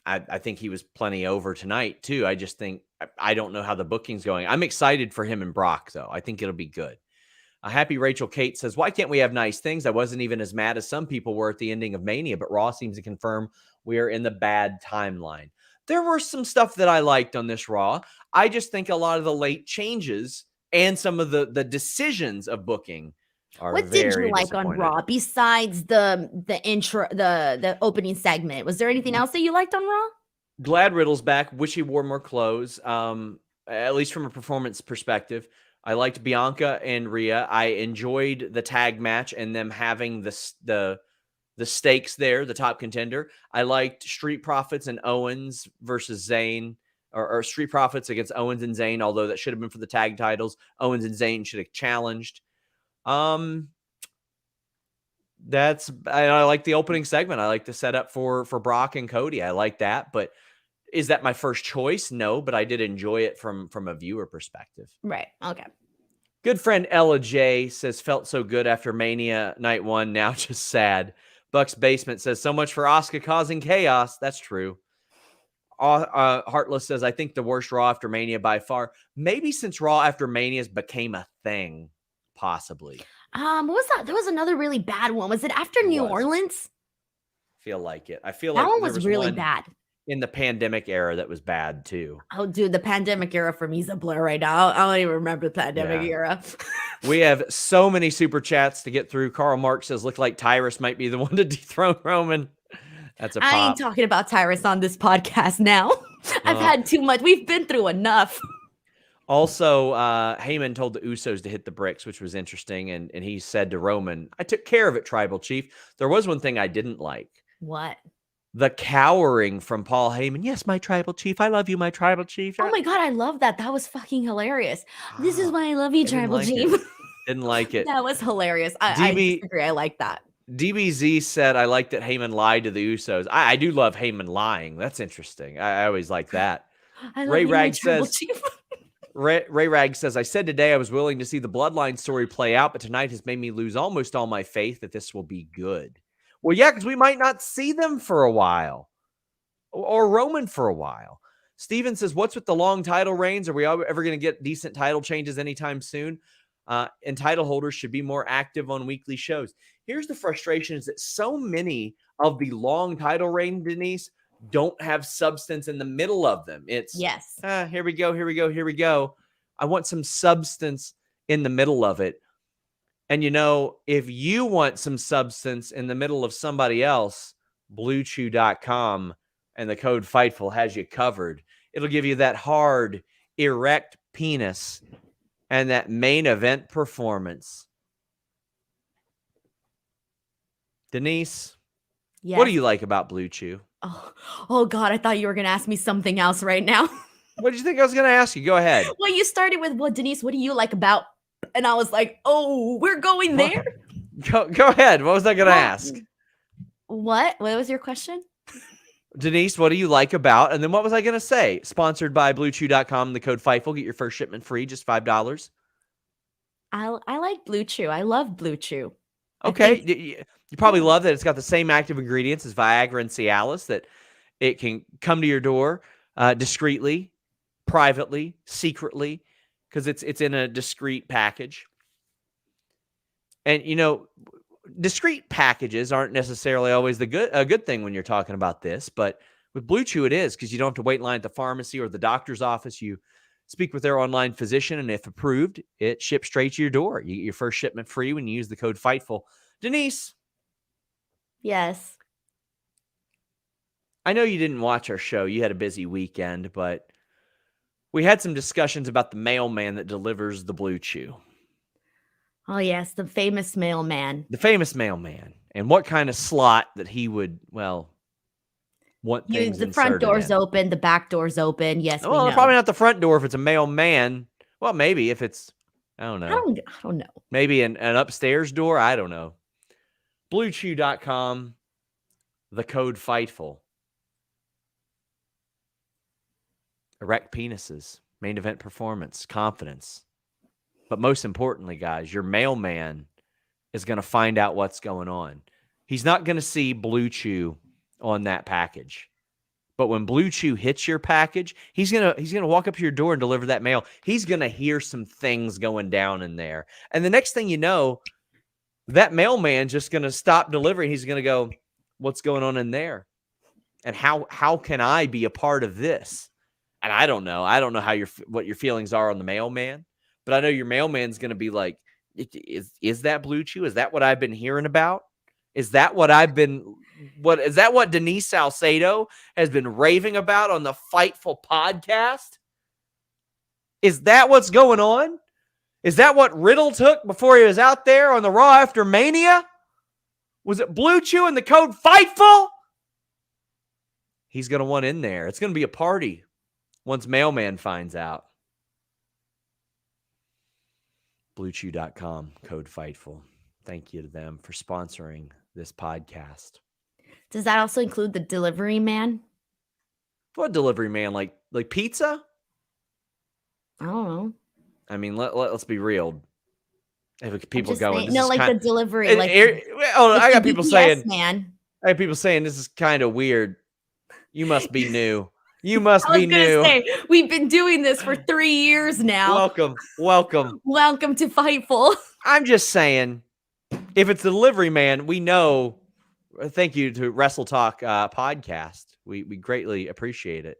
I think he was plenty over tonight, too. I just think I don't know how the booking's going. I'm excited for him and Brock, though. I think it'll be good. Happy Rachel Kate says, why can't we have nice things? I wasn't even as mad as some people were at the ending of Mania, but Raw seems to confirm we are in the bad timeline. There were some stuff that I liked on this Raw. I just think a lot of the late changes and some of the decisions of booking are what did you like on Raw besides the intro, the opening segment? Was there anything else that you liked on Raw? Glad Riddle's back. Wish he wore more clothes, at least from a performance perspective. I liked Bianca and Rhea. I enjoyed the tag match and them having the stakes there, the top contender. I liked Street Profits and Owens versus Zayn, or Street Profits against Owens and Zayn, although that should have been for the tag titles. Owens and Zayn should have challenged. I like the opening segment. I like the setup for Brock and Cody. I like that, but is that my first choice? No, but I did enjoy it from a viewer perspective. Right. Okay. Good friend Ella J says, felt so good after Mania night 1. Now just sad. Buck's Basement says, so much for Asuka causing chaos. That's true. Heartless says, I think the worst Raw After Mania by far. Maybe since Raw After Mania's became a thing, possibly. What was that? There was another really bad one. Was it after New Orleans? Feel like it. I feel that like one was really bad. In the pandemic era, that was bad too. Oh, dude, the pandemic era for me is a blur right now. I don't even remember the pandemic era. We have so many super chats to get through. Karl Marx says, look like Tyrus might be the one to dethrone Roman. That's a pop. I ain't talking about Tyrus on this podcast now. I've had too much. We've been through enough. Also, Heyman told the Usos to hit the bricks, which was interesting. And he said to Roman, I took care of it, Tribal Chief. There was one thing I didn't like. What? The cowering from Paul Heyman. Yes, my Tribal Chief. I love you, my Tribal Chief. Oh my God, I love that. That was fucking hilarious. This is why I love you, Tribal Chief. Didn't like it. That was hilarious. I disagree. I like that. DBZ said, I like that Heyman lied to the Usos. I do love Heyman lying. That's interesting. I always like that. Ray Rag says, Ray Rag says, I said today I was willing to see the Bloodline story play out, but tonight has made me lose almost all my faith that this will be good. Well, yeah, because we might not see them for a while or Roman for a while. Steven says, what's with the long title reigns? Are we ever going to get decent title changes anytime soon? And title holders should be more active on weekly shows. Here's the frustration is that so many of the long title reigns, Denise, don't have substance in the middle of them. It's yes. Here we go. I want some substance in the middle of it. And, if you want some substance in the middle of somebody else, Bluechew.com and the code Fightful has you covered. It'll give you that hard, erect penis and that main event performance. Denise, yes. What do you like about Bluechew? Oh God, I thought you were going to ask me something else right now. What did you think I was going to ask you? Go ahead. Well, you started with, Denise, what do you like about? And I was like, oh, we're going there. Go ahead. What was I going to ask? What? What was your question? Denise, what do you like about? And then what was I going to say? Sponsored by Bluechew.com. The code Fightful. Get your first shipment free, just $5. I like Bluechew. I love Bluechew. Okay. You probably love that it's got the same active ingredients as Viagra and Cialis, that it can come to your door discreetly, privately, secretly, because it's in a discreet package. And, discreet packages aren't necessarily always a good thing when you're talking about this, but with Bluechew it is, because you don't have to wait in line at the pharmacy or the doctor's office. You speak with their online physician, and if approved, it ships straight to your door. You get your first shipment free when you use the code Fightful. Denise. Yes. I know you didn't watch our show. You had a busy weekend, but we had some discussions about the mailman that delivers the Bluechew. Oh, yes, the famous mailman. The famous mailman. And what kind of slot that he would, want things the front door's open, the back door's open. Yes, we know. Probably not the front door if it's a mailman. Well, maybe if it's, I don't know. I don't know. Maybe an upstairs door. I don't know. Bluechew.com, the code Fightful. Erect penises, main event performance, confidence. But most importantly, guys, your mailman is going to find out what's going on. He's not going to see Bluechew on that package. But when Bluechew hits your package, he's gonna walk up to your door and deliver that mail. He's going to hear some things going down in there. And the next thing you know, that mailman's just going to stop delivering. He's going to go, what's going on in there? And how can I be a part of this? And I don't know. I don't know what your feelings are on the mailman, but I know your mailman's going to be like, is that Bluechew? Is that what I've been hearing about? Is that what Denise Salcedo has been raving about on the Fightful podcast? Is that what's going on? Is that what Riddle took before he was out there on the Raw After Mania? Was it Bluechew and the code Fightful? He's going to want in there. It's going to be a party once Mailman finds out. Bluechew.com, code Fightful. Thank you to them for sponsoring this podcast. Does that also include the delivery man? What delivery man? Like pizza? I don't know. I mean, let's be real. If people going, the delivery. I got people saying, man. I have people saying this is kind of weird. You must be new. You must be new. We've been doing this for 3 years now. Welcome to Fightful. I'm just saying, if it's the delivery man, we know. Thank you to Wrestle Talk podcast. We greatly appreciate it.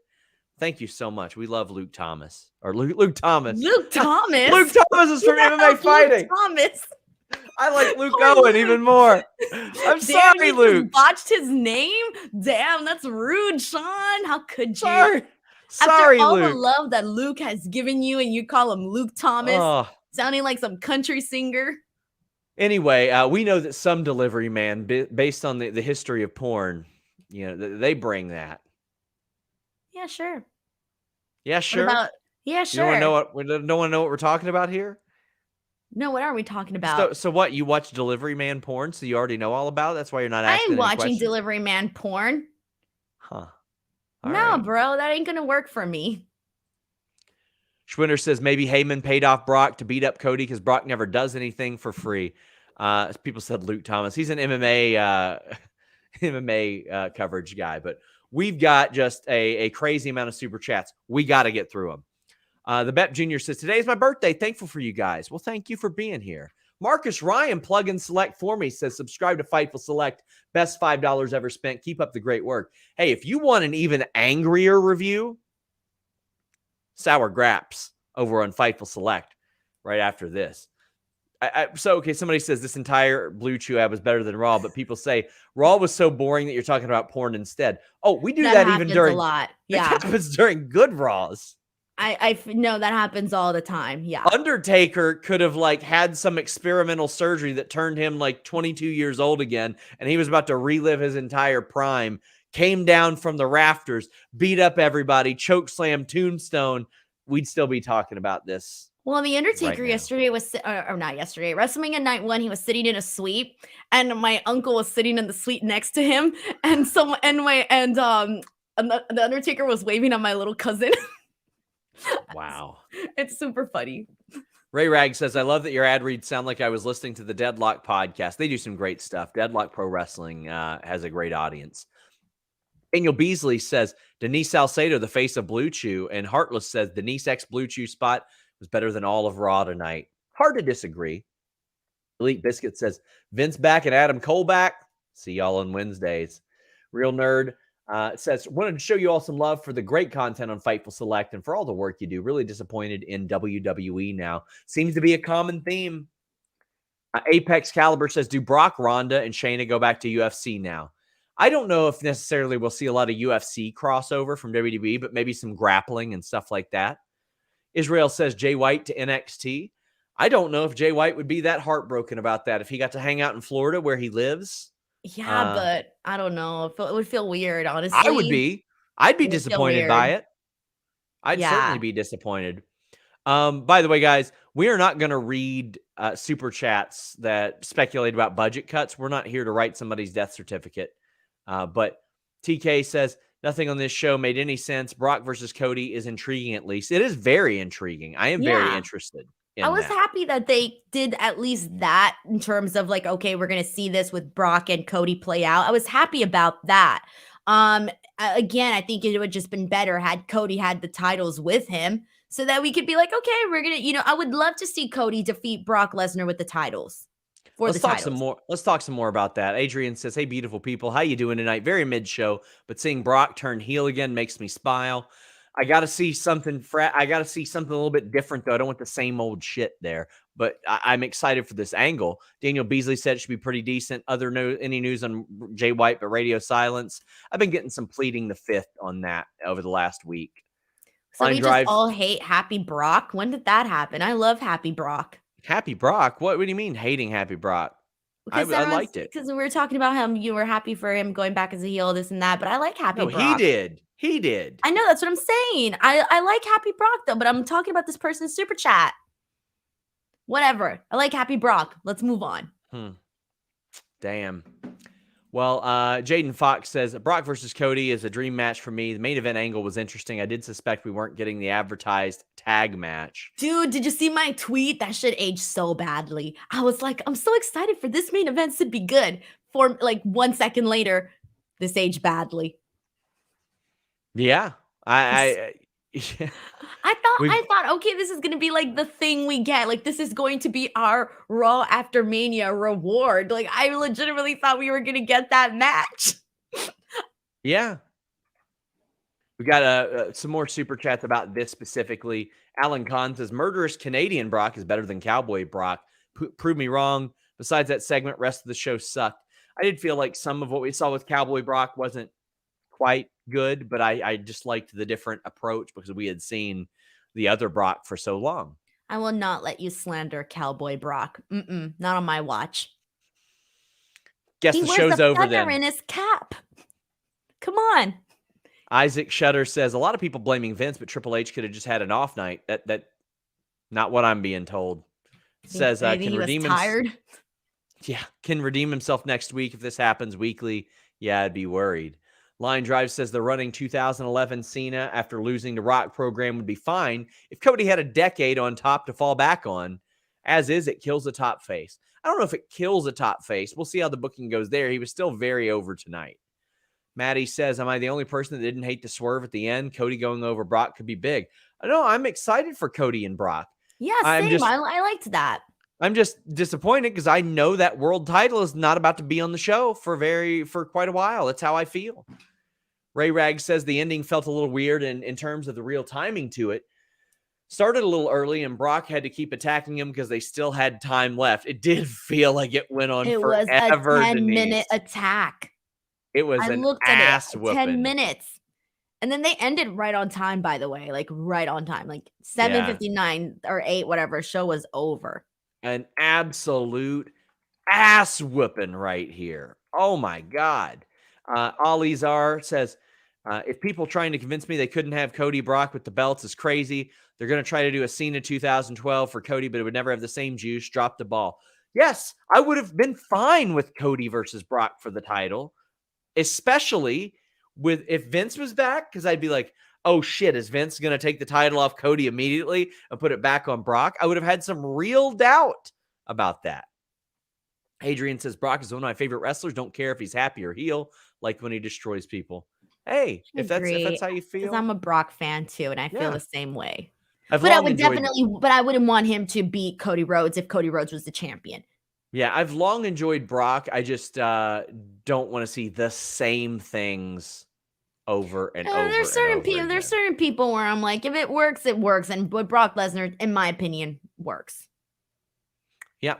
Thank you so much. We love Luke Thomas. Luke Thomas. Luke Thomas. Luke Thomas is from MMA Fighting. Luke Thomas. I like Luke Owen even more. I'm sorry, Luke. Botched his name? Damn, that's rude, Sean. How could you? Sorry, After all Luke. the love that Luke has given you, and you call him Luke Thomas, sounding like some country singer. Anyway, we know that some delivery man, based on the history of porn, they bring that. Yeah, sure. Yeah, sure. Yeah, sure. You don't want to know what we're talking about here? No, what are we talking about? So what? You watch delivery man porn, so you already know all about it? That's why you're not asking any questions? I ain't watching delivery man porn. Huh. No, bro, that ain't going to work for me. Schwinner says maybe Heyman paid off Brock to beat up Cody because Brock never does anything for free. People said Luke Thomas. He's an MMA coverage guy, but we've got just a crazy amount of super chats. We got to get through them. The Bep Jr. says, today is my birthday. Thankful for you guys. Well, thank you for being here. Marcus Ryan, plug and select for me, says, subscribe to Fightful Select. Best $5 ever spent. Keep up the great work. Hey, if you want an even angrier review, Sour Graps over on Fightful Select right after this. Somebody says this entire Bluechew ad was better than Raw, but people say Raw was so boring that you're talking about porn instead. Oh, we do that even during a lot. Yeah, it happens during good Raws. I know that happens all the time. Yeah. Undertaker could have had some experimental surgery that turned him 22 years old again, and he was about to relive his entire prime. Came down from the rafters, beat up everybody, choke slam, tombstone. We'd still be talking about this Well, The Undertaker now. yesterday was, or not yesterday, WrestleMania night 1, he was sitting in a suite, and my uncle was sitting in the suite next to him, and the Undertaker was waving at my little cousin. Wow. It's super funny. Ray Rag says, I love that your ad reads sound like I was listening to the Deadlock podcast. They do some great stuff. Deadlock Pro Wrestling has a great audience. Daniel Beasley says, Denise Salcedo, the face of Bluechew. And Heartless says, Denise X Bluechew spot was better than all of Raw tonight. Hard to disagree. Elite Biscuit says, Vince back and Adam Cole back. See y'all on Wednesdays. Real Nerd says, wanted to show you all some love for the great content on Fightful Select and for all the work you do. Really disappointed in WWE now. Seems to be a common theme. Apex Caliber says, do Brock, Ronda, and Shayna go back to UFC now? I don't know if necessarily we'll see a lot of UFC crossover from WWE, but maybe some grappling and stuff like that. Israel says, Jay White to NXT. I don't know if Jay White would be that heartbroken about that if he got to hang out in Florida where he lives. Yeah, but I don't know. It would feel weird, honestly. I would be. I'd be disappointed by it. I'd certainly be disappointed. By the way, guys, we are not going to read super chats that speculate about budget cuts. We're not here to write somebody's death certificate. But TK says, nothing on this show made any sense. Brock versus Cody is intriguing, at least. It is very intriguing. I am very interested. I was happy that they did at least that in terms of like, okay, we're going to see this with Brock and Cody play out. I was happy about that. Again, I think it would just been better had Cody had the titles with him so that we could be like, okay, we're going to, I would love to see Cody defeat Brock Lesnar with the titles. Let's talk some more. Let's talk some more about that. Adrian says, hey, beautiful people, how you doing tonight? Very mid-show, but seeing Brock turn heel again makes me smile. I got to see something. I got to see something a little bit different, though. I don't want the same old shit there, but I'm excited for this angle. Daniel Beasley said it should be pretty decent. Any news on Jay White, but radio silence. I've been getting some pleading the fifth on that over the last week. So we just all hate Happy Brock. When did that happen? I love Happy Brock. Happy Brock? What do you mean hating Happy Brock? I liked it. Because we were talking about him. You were happy for him going back as a heel, this and that. But I like Happy Brock. He did. He did. I know. That's what I'm saying. I like Happy Brock, though. But I'm talking about this person's super chat. Whatever. I like Happy Brock. Let's move on. Damn. Well, Jaden Fox says, Brock versus Cody is a dream match for me. The main event angle was interesting. I did suspect we weren't getting the advertised tag match. Dude, did you see my tweet? That shit aged so badly. I was like, I'm so excited for this main event to be good. For like 1 second later, this aged badly. Yeah. I thought, okay, this is going to be like the thing we get. Like, this is going to be our Raw After Mania reward. Like, I legitimately thought we were going to get that match. Yeah. We got some more super chats about this specifically. Alan Kahn says, murderous Canadian Brock is better than Cowboy Brock. Prove me wrong. Besides that segment, rest of the show sucked. I did feel like some of what we saw with Cowboy Brock wasn't quite good, but I just liked the different approach because we had seen the other Brock for so long. I will not let you slander Cowboy Brock. Not on my watch. Guess the show's over then. He wears a feather in his cap. Come on. Isaac Shutter says, a lot of people blaming Vince, but Triple H could have just had an off night. That not what I'm being told. Says can redeem tired. Yeah, can redeem himself next week if this happens weekly. Yeah, I'd be worried. Line Drive says the running 2011 Cena after losing to Rock program would be fine if Cody had a decade on top to fall back on. As is, it kills the top face. I don't know if it kills a top face. We'll see how the booking goes there. He was still very over tonight. Maddie says, am I the only person that didn't hate the swerve at the end? Cody going over Brock could be big. No, I'm excited for Cody and Brock. Yeah, same. I liked that. I'm just disappointed because I know that world title is not about to be on the show for quite a while. That's how I feel. Ray Rag says the ending felt a little weird in terms of the real timing to it. Started a little early and Brock had to keep attacking him because they still had time left. It did feel like it went on forever. It was a 10-minute attack. It was an ass whooping. 10 minutes. And then they ended right on time, by the way. Like right on time. Like 7:59 or 8, whatever. Show was over. An absolute ass whooping right here. Oh my God. Alizar says, If people trying to convince me they couldn't have Cody Brock with the belts is crazy, they're going to try to do a Cena 2012 for Cody, but it would never have the same juice. Drop the ball. Yes, I would have been fine with Cody versus Brock for the title, especially with if Vince was back, because I'd be like, oh shit, is Vince going to take the title off Cody immediately and put it back on Brock? I would have had some real doubt about that. Adrian says, Brock is one of my favorite wrestlers. Don't care if he's happy or heel, like when he destroys people. Hey, if that's how you feel. Because I'm a Brock fan too, and I feel the same way. But I would but I wouldn't want him to beat Cody Rhodes if Cody Rhodes was the champion. Yeah, I've long enjoyed Brock. I just don't want to see the same things over and over. There's certain people where I'm like, if it works, it works. And but Brock Lesnar, in my opinion, works. Yeah.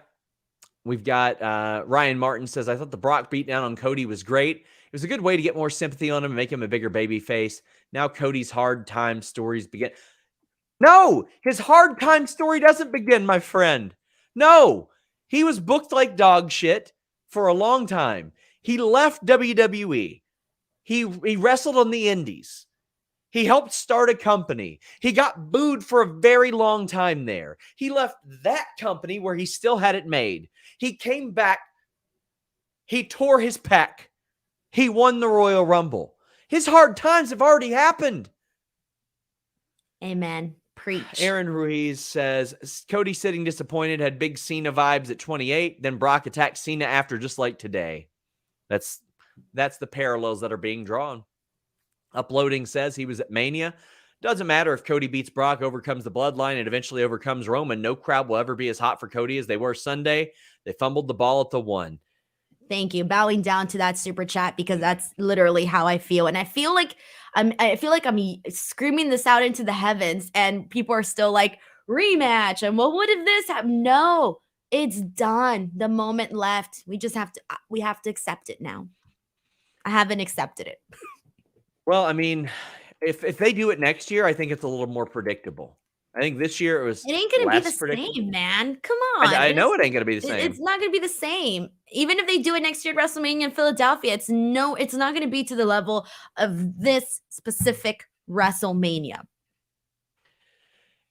We've got Ryan Martin says, I thought the Brock beatdown on Cody was great. It was a good way to get more sympathy on him and make him a bigger baby face. Now Cody's hard time stories begin. No, his hard time story doesn't begin, my friend. No, he was booked like dog shit for a long time. He left WWE. He wrestled on the indies. He helped start a company. He got booed for a very long time there. He left that company where he still had it made. He came back. He tore his pec. He won the Royal Rumble. His hard times have already happened. Amen. Preach. Aaron Ruiz says, Cody sitting disappointed, had big Cena vibes at 28. Then Brock attacked Cena after, just like today. That's the parallels that are being drawn. Uploading says he was at Mania. Doesn't matter if Cody beats Brock, overcomes the bloodline, and eventually overcomes Roman. No crowd will ever be as hot for Cody as they were Sunday. They fumbled the ball at the one. Thank you. Bowing down to that super chat because that's literally how I feel. And I feel like I'm screaming this out into the heavens and people are still like, rematch. And well, what if this happened? No, it's done. The moment left. We have to accept it now. I haven't accepted it. Well, I mean, if they do it next year, I think it's a little more predictable. I think this year it ain't going to be the same, man. Come on. I know it ain't going to be the same. It's not going to be the same. Even if they do it next year at WrestleMania in Philadelphia, it's not going to be to the level of this specific WrestleMania.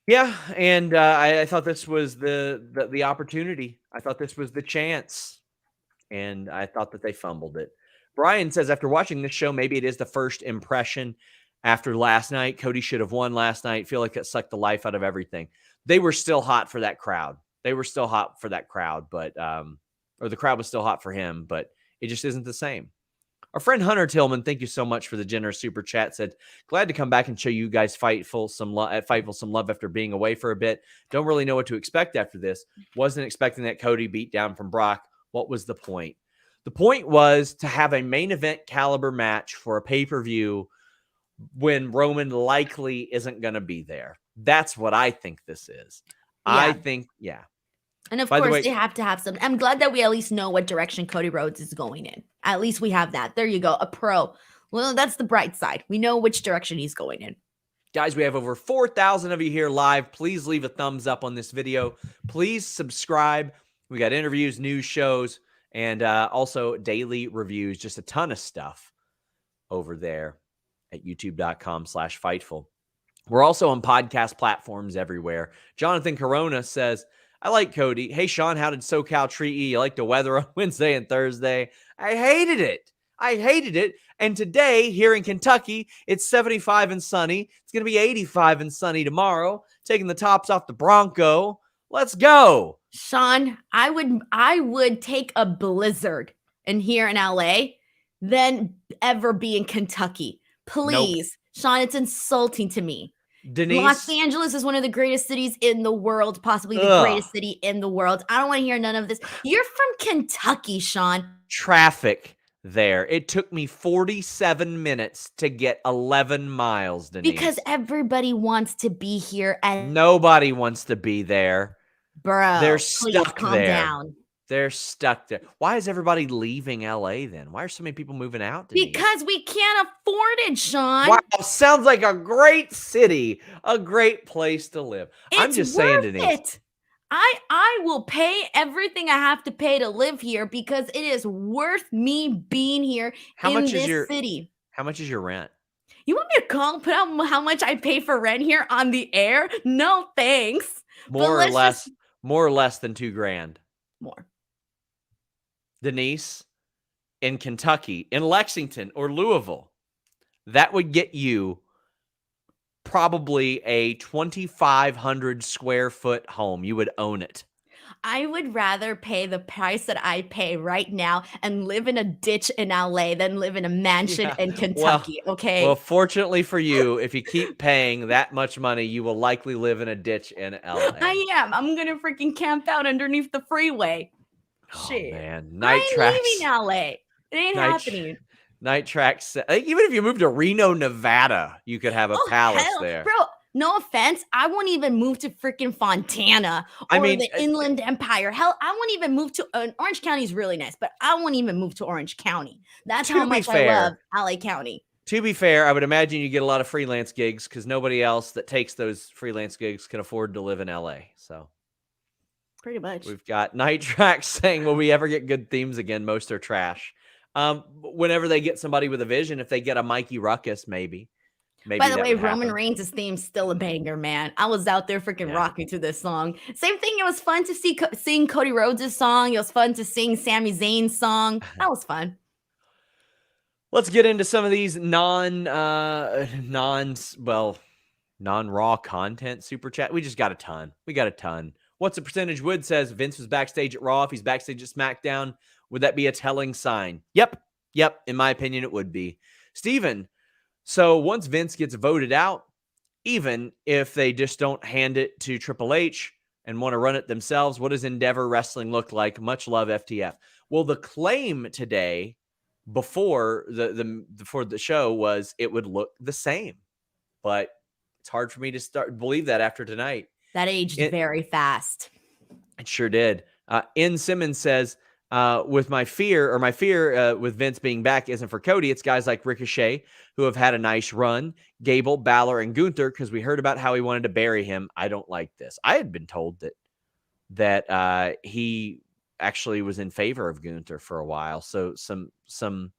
Yeah, and I thought this was the opportunity. I thought this was the chance, and I thought that they fumbled it. Brian says, after watching this show, maybe it is the first impression after last night. Cody should have won last night. Feel like it sucked the life out of everything. They were still hot for that crowd. But or the crowd was still hot for him, but it just isn't the same. Our friend Hunter Tillman, thank you so much for the generous super chat, said, glad to come back and show you guys Fightful some love after being away for a bit. Don't really know what to expect after this. Wasn't expecting that Cody beat down from Brock. What was the point? The point was to have a main event caliber match for a pay-per-view when Roman likely isn't going to be there. That's what I think this is. Yeah. I think, yeah. And of course, they have to have some. I'm glad that we at least know what direction Cody Rhodes is going in. At least we have that. There you go. A pro. Well, that's the bright side. We know which direction he's going in. Guys, we have over 4,000 of you here live. Please leave a thumbs up on this video. Please subscribe. We got interviews, news shows, and also daily reviews. Just a ton of stuff over there at youtube.com/Fightful. We're also on podcast platforms everywhere. Jonathan Corona says, I like Cody. Hey, Sean, how did SoCal treat you? You like the weather on Wednesday and Thursday? I hated it. And today, here in Kentucky, it's 75 and sunny. It's going to be 85 and sunny tomorrow. Taking the tops off the Bronco. Let's go. Sean, I would take a blizzard in here in LA than ever be in Kentucky. Please. Nope. Sean, it's insulting to me. Denise, Los Angeles is one of the greatest cities in the world, possibly the greatest city in the world. I don't want to hear none of this. You're from Kentucky, Sean. Traffic there. It took me 47 minutes to get 11 miles, Denise. Because everybody wants to be here. And nobody wants to be there. Bro, they're please stuck calm there. down. They're stuck there. Why is everybody leaving LA then? Why are so many people moving out? Denise? Because we can't afford it, Sean. Wow, sounds like a great city, a great place to live. I'm just saying, Denise. I will pay everything I have to pay to live here because it is worth me being here in this city. How much is your rent? You want me to call, put out how much I pay for rent here on the air? No, thanks. But More or let's just less than $2,000. more. Denise, in Kentucky, in Lexington or Louisville, that would get you probably a 2,500 square foot home. You would own it. I would rather pay the price that I pay right now and live in a ditch in LA than live in a mansion in Kentucky, okay? Well, fortunately for you, if you keep paying that much money, you will likely live in a ditch in LA. I am. I'm gonna freaking camp out underneath the freeway. Oh, Shit. man. I ain't leaving LA. It ain't happening. Night Tracks. Even if you moved to Reno, Nevada, you could have a palace there. Bro, no offense. I won't even move to freaking Fontana or the Inland Empire. Hell, I won't even move to Orange County is really nice, but I won't even move to Orange County. That's how much I love LA County. To be fair, I would imagine you get a lot of freelance gigs because nobody else that takes those freelance gigs can afford to live in LA. So pretty much. We've got Night Tracks saying, will we ever get good themes again? Most are trash. Whenever they get somebody with a vision, if they get a Mikey Ruckus, maybe. By the way, Roman Reigns' theme's still a banger, man. I was out there freaking rocking to this song. Same thing. It was fun to sing Cody Rhodes' song. It was fun to sing Sami Zayn's song. That was fun. Let's get into some of these non-Raw content super chat. We just got a ton. What's the percentage? Wood says Vince was backstage at Raw. If he's backstage at SmackDown, would that be a telling sign? Yep. In my opinion, it would be. Steven, so once Vince gets voted out, even if they just don't hand it to Triple H and want to run it themselves, what does Endeavor Wrestling look like? Much love, FTF. Well, the claim today before the show was it would look the same, but it's hard for me to believe that after tonight. That aged very fast. It sure did. N. Simmons says, my fear with Vince being back isn't for Cody. It's guys like Ricochet who have had a nice run, Gable, Balor, and Gunther, because we heard about how he wanted to bury him. I don't like this. I had been told that he actually was in favor of Gunther for a while. So some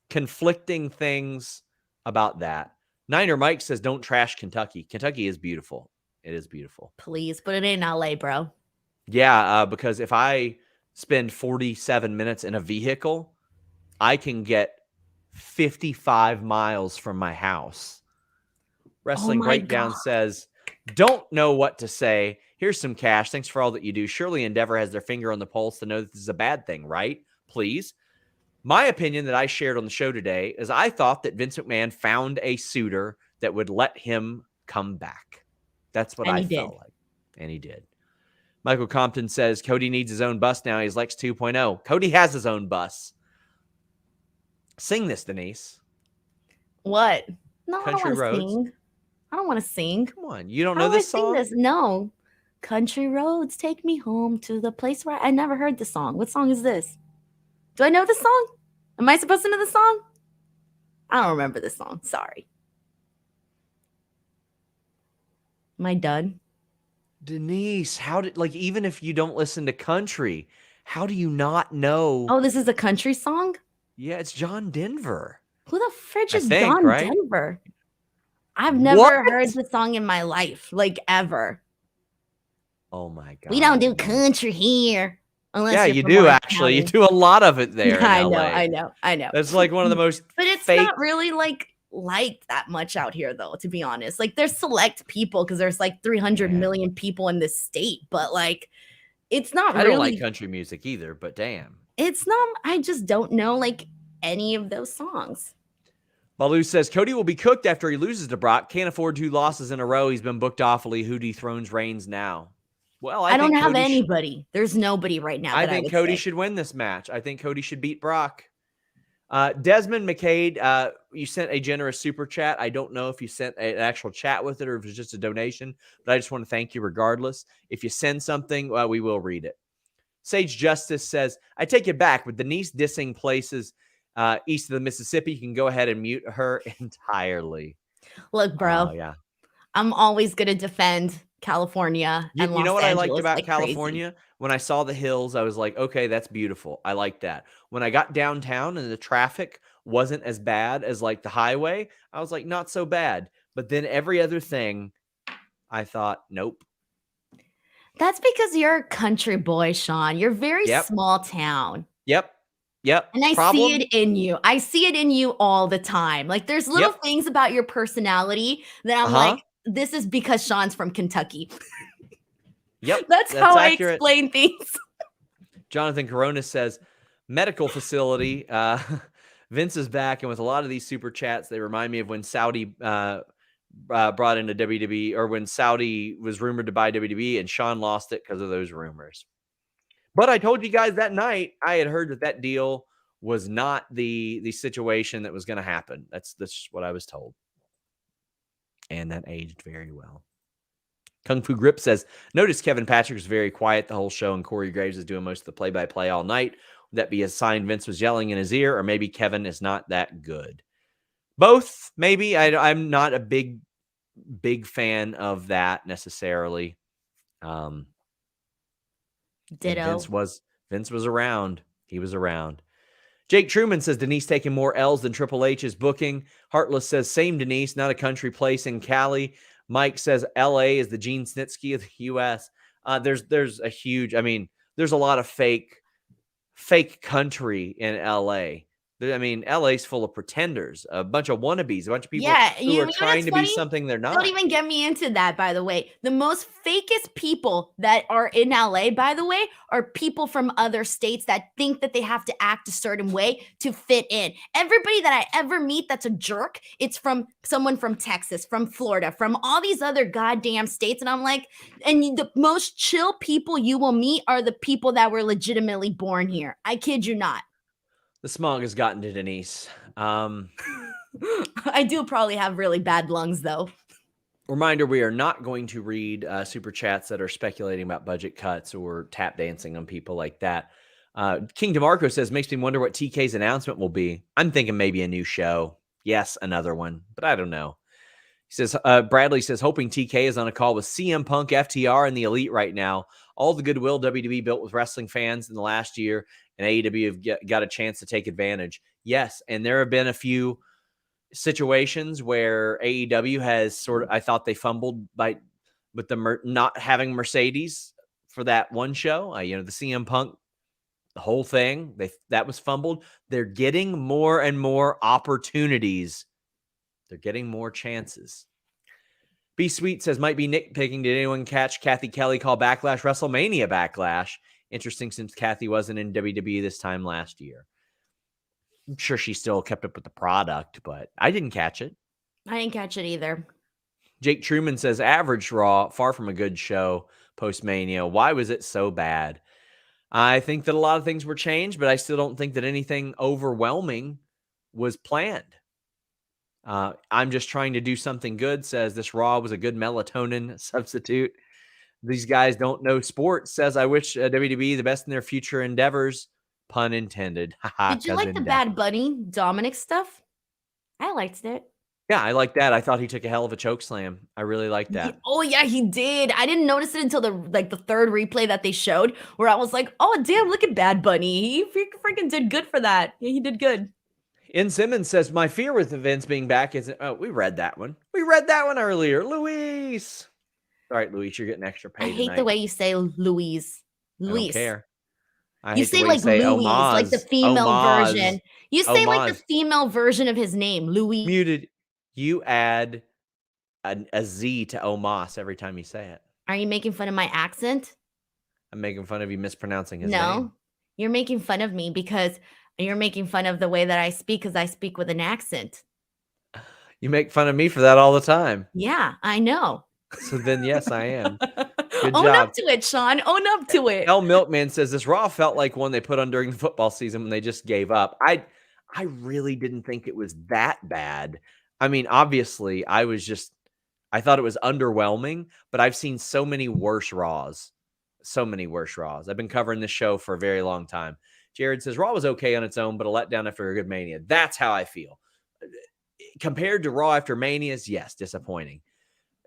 conflicting things about that. Niner Mike says, don't trash Kentucky. Kentucky is beautiful. It is beautiful. Please, but it ain't LA, bro. Yeah, because if I spend 47 minutes in a vehicle, I can get 55 miles from my house. Wrestling Breakdown says, don't know what to say. Here's some cash. Thanks for all that you do. Surely Endeavor has their finger on the pulse to know that this is a bad thing, right? Please. My opinion that I shared on the show today is I thought that Vince McMahon found a suitor that would let him come back. That's what I felt like. And he did. Michael Compton says, Cody needs his own bus now. He's Lex 2.0. Cody has his own bus. Sing this, Denise. What? No, Country I don't want to Roads. sing. I don't want to sing. Come on. You don't know this song? Sing this? No. Country roads take me home to the place where I never heard the song. What song is this? Do I know this song? Am I supposed to know the song? I don't remember this song. Sorry. Am I done? Denise, even if you don't listen to country, how do you not know? Oh, this is a country song? Yeah, it's John Denver. Who the fridge is John Denver? I've never heard the song in my life, like ever. Oh my God. We don't do country here. Yeah, you do actually. You do a lot of it there. I know. That's like one of the most But it's not really like that much out here, though, to be honest. Like, there's select people because there's like 300 million people in this state, but like it's not I don't like country music either, but damn. It's not. I just don't know like any of those songs. Baloo says Cody will be cooked after he loses to Brock. Can't afford 2 losses in a row. He's been booked awfully. Who dethrones Reigns now? Well, I don't have anybody. There's nobody right now. I think Cody should win this match. I think Cody should beat Brock. Desmond McCade, you sent a generous super chat. I don't know if you sent an actual chat with it or if it's just a donation, but I just want to thank you regardless. If you send something, we will read it. Sage Justice says, I take it back. With Denise dissing places east of the Mississippi, you can go ahead and mute her entirely. Look, bro. Yeah. I'm always going to defend California and You know Los what I liked Angeles about like crazy. California? When I saw the hills, I was like, okay, that's beautiful. I like that. When I got downtown and the traffic wasn't as bad as like the highway, I was like, not so bad. But then every other thing, I thought, nope. That's because you're a country boy, Sean. You're very Yep. small town. Yep. Yep. And I see Problem? it in you. I see it in you all the time. Like there's little Yep. things about your personality that I'm Uh-huh. like, this is because Sean's from Kentucky. Yep. That's That's how I accurate. explain things. Jonathan Corona says, medical facility. Vince is back. And with a lot of these super chats, they remind me of when Saudi brought into WWE, or when Saudi was rumored to buy WWE and Sean lost it because of those rumors. But I told you guys that night, I had heard that deal was not the situation that was going to happen. That's what I was told. And that aged very well. Kung Fu Grip says, notice Kevin Patrick was very quiet the whole show and Corey Graves is doing most of the play-by-play all night. Would that be a sign Vince was yelling in his ear, or maybe Kevin is not that good? Both, maybe. I'm not a big fan of that necessarily. Ditto. Vince was around. He was around. Jake Truman says Denise taking more L's than Triple H is booking. Heartless says same Denise, not a country place in Cali. Mike says LA is the Gene Snitsky of the US. There's a huge, there's a lot of fake country in LA. LA's full of pretenders, a bunch of wannabes, a bunch of people who are trying to be something they're not. Don't even get me into that, by the way. The most fakest people that are in LA, by the way, are people from other states that think that they have to act a certain way to fit in. Everybody that I ever meet that's a jerk, it's from someone from Texas, from Florida, from all these other goddamn states. And I'm like, and the most chill people you will meet are the people that were legitimately born here. I kid you not. The smog has gotten to Denise. I do probably have really bad lungs, though. Reminder, we are not going to read super chats that are speculating about budget cuts or tap dancing on people like that. King DeMarco says, makes me wonder what TK's announcement will be. I'm thinking maybe a new show. Yes, another one, but I don't know. He says, Bradley says, hoping TK is on a call with CM Punk, FTR, and the Elite right now. All the goodwill WWE built with wrestling fans in the last year, and AEW have got a chance to take advantage. Yes, and there have been a few situations where AEW has I thought they fumbled with the not having Mercedes for that one show. The CM Punk, the whole thing, that was fumbled. They're getting more and more opportunities. They're getting more chances. B Sweet says, might be nitpicking. Did anyone catch Kathy Kelly call Backlash WrestleMania Backlash? Interesting, since Kathy wasn't in WWE this time last year. I'm sure she still kept up with the product, but I didn't catch it. I didn't catch it either. Jake Truman says, average Raw, far from a good show post-Mania. Why was it so bad? I think that a lot of things were changed, but I still don't think that anything overwhelming was planned. I'm just trying to do something good, says this Raw was a good melatonin substitute. These guys don't know sports, says I wish WWE the best in their future endeavors. Pun intended. Did you like the Bad Bunny Dominic stuff? I liked it. Yeah, I like that. I thought he took a hell of a choke slam. I really liked that. Oh yeah, he did. I didn't notice it until the third replay that they showed, where I was like, oh damn, look at Bad Bunny. He freaking did good for that. Yeah, he did good. In Simmons says, my fear with events being back is, we read that one. We read that one earlier. Luis. All right, Luis, you're getting extra pay I hate tonight. the way you say Luis. Luis. I don't care. You say like Louise, like the female version. You say like the female version of his name, Louis. Muted. You add a Z to Omos every time you say it. Are you making fun of my accent? I'm making fun of you mispronouncing his name. No, you're making fun of me because you're making fun of the way that I speak, because I speak with an accent. You make fun of me for that all the time. Yeah, I know. So then, yes, I am. Good Own job. up to it, Sean. Own up to it. El Milkman says this Raw felt like one they put on during the football season when they just gave up. I really didn't think it was that bad. Obviously, I thought it was underwhelming, but I've seen so many worse Raws. So many worse Raws. I've been covering this show for a very long time. Jared says Raw was okay on its own, but a letdown after a good Mania. That's how I feel. Compared to Raw after Manias, yes, disappointing.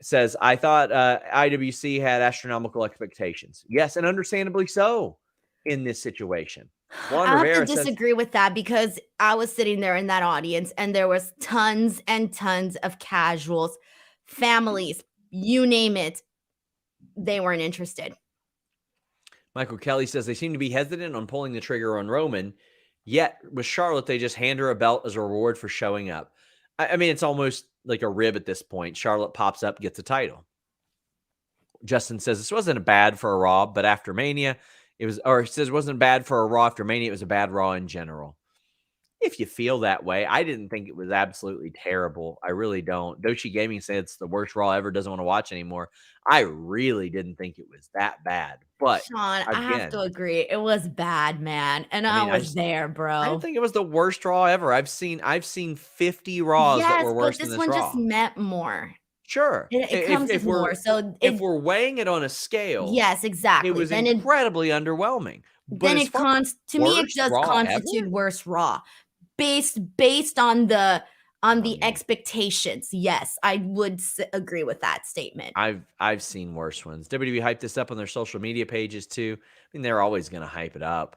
says, I thought IWC had astronomical expectations. Yes, and understandably so in this situation. Juan I have to Rivera says, disagree with that because I was sitting there in that audience and there was tons and tons of casuals, families, you name it. They weren't interested. Michael Kelly says they seem to be hesitant on pulling the trigger on Roman, yet with Charlotte, they just hand her a belt as a reward for showing up. I mean, it's almost like a rib at this point. Charlotte pops up, gets a title. Justin says this wasn't bad for a Raw, but after Mania, it was, or he says it wasn't bad for a Raw after Mania. It was a bad Raw in general. If you feel that way, I didn't think it was absolutely terrible. I really don't. Doshi Gaming said it's the worst Raw ever, doesn't want to watch anymore. I really didn't think it was that bad. But Sean, I have to again, agree. It was bad, man. And I I mean, was there, I bro. didn't think it was the worst Raw ever. I've seen 50 Raws that Yes, were but worse than this this one just Raw. meant more. Sure. It comes with more. So If we're weighing it on a scale, yes, it exactly. was incredibly underwhelming. But Then as far as to me, it worst does Raw constitute ever, worse Raw. Based on the I mean, expectations. Yes, I would agree with that statement. I've seen worse ones. WWE hyped this up on their social media pages too. I mean, they're always going to hype it up.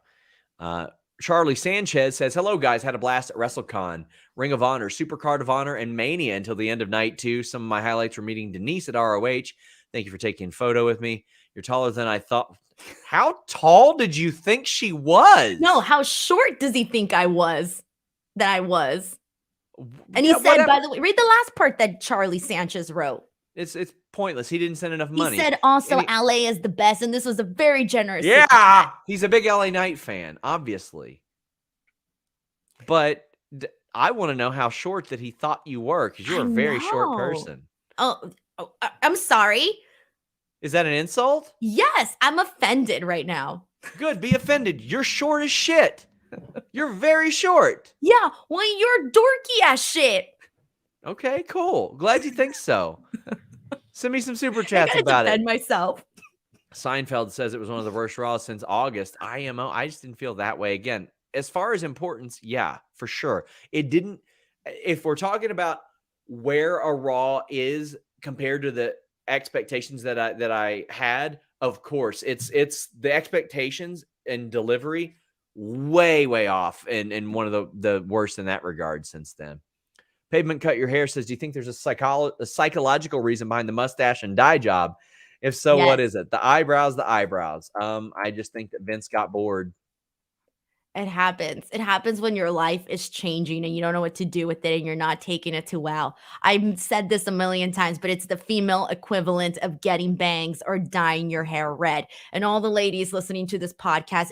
Charlie Sanchez says, hello, guys. Had a blast at WrestleCon, Ring of Honor, Supercard of Honor, and Mania until the end of night two. Some of my highlights were meeting Denise at ROH. Thank you for taking a photo with me. You're taller than I thought. How tall did you think she was? No, how short does he think I was? That I was. And Yeah, he said, whatever. by the way, read the last part that Charlie Sanchez wrote. It's pointless. He didn't send enough money. He said also LA is the best, and this was a very generous. Yeah, he's a big LA Knight fan, obviously. But I want to know how short that he thought you were, because you're a very short person. Oh, I'm sorry. Is that an insult? Yes, I'm offended right now. Good, be offended. You're short as shit. You're very short. Yeah, well, you're dorky as shit. Okay, cool. Glad you think so. Send me some super chats about it. Myself. Seinfeld says it was one of the worst Raws since August. IMO, I just didn't feel that way. Again, as far as importance, yeah, for sure. It didn't. If we're talking about where a Raw is compared to the expectations that I had, of course, it's the expectations and delivery way off, and one of the worst in that regard since then. Pavement Cut Your Hair says, do you think there's a psychological reason behind the mustache and dye job? If so, what is it? The eyebrows. I just think that Vince got bored. It happens. It happens when your life is changing and you don't know what to do with it and you're not taking it too well. I've said this a million times, but it's the female equivalent of getting bangs or dyeing your hair red. And all the ladies listening to this podcast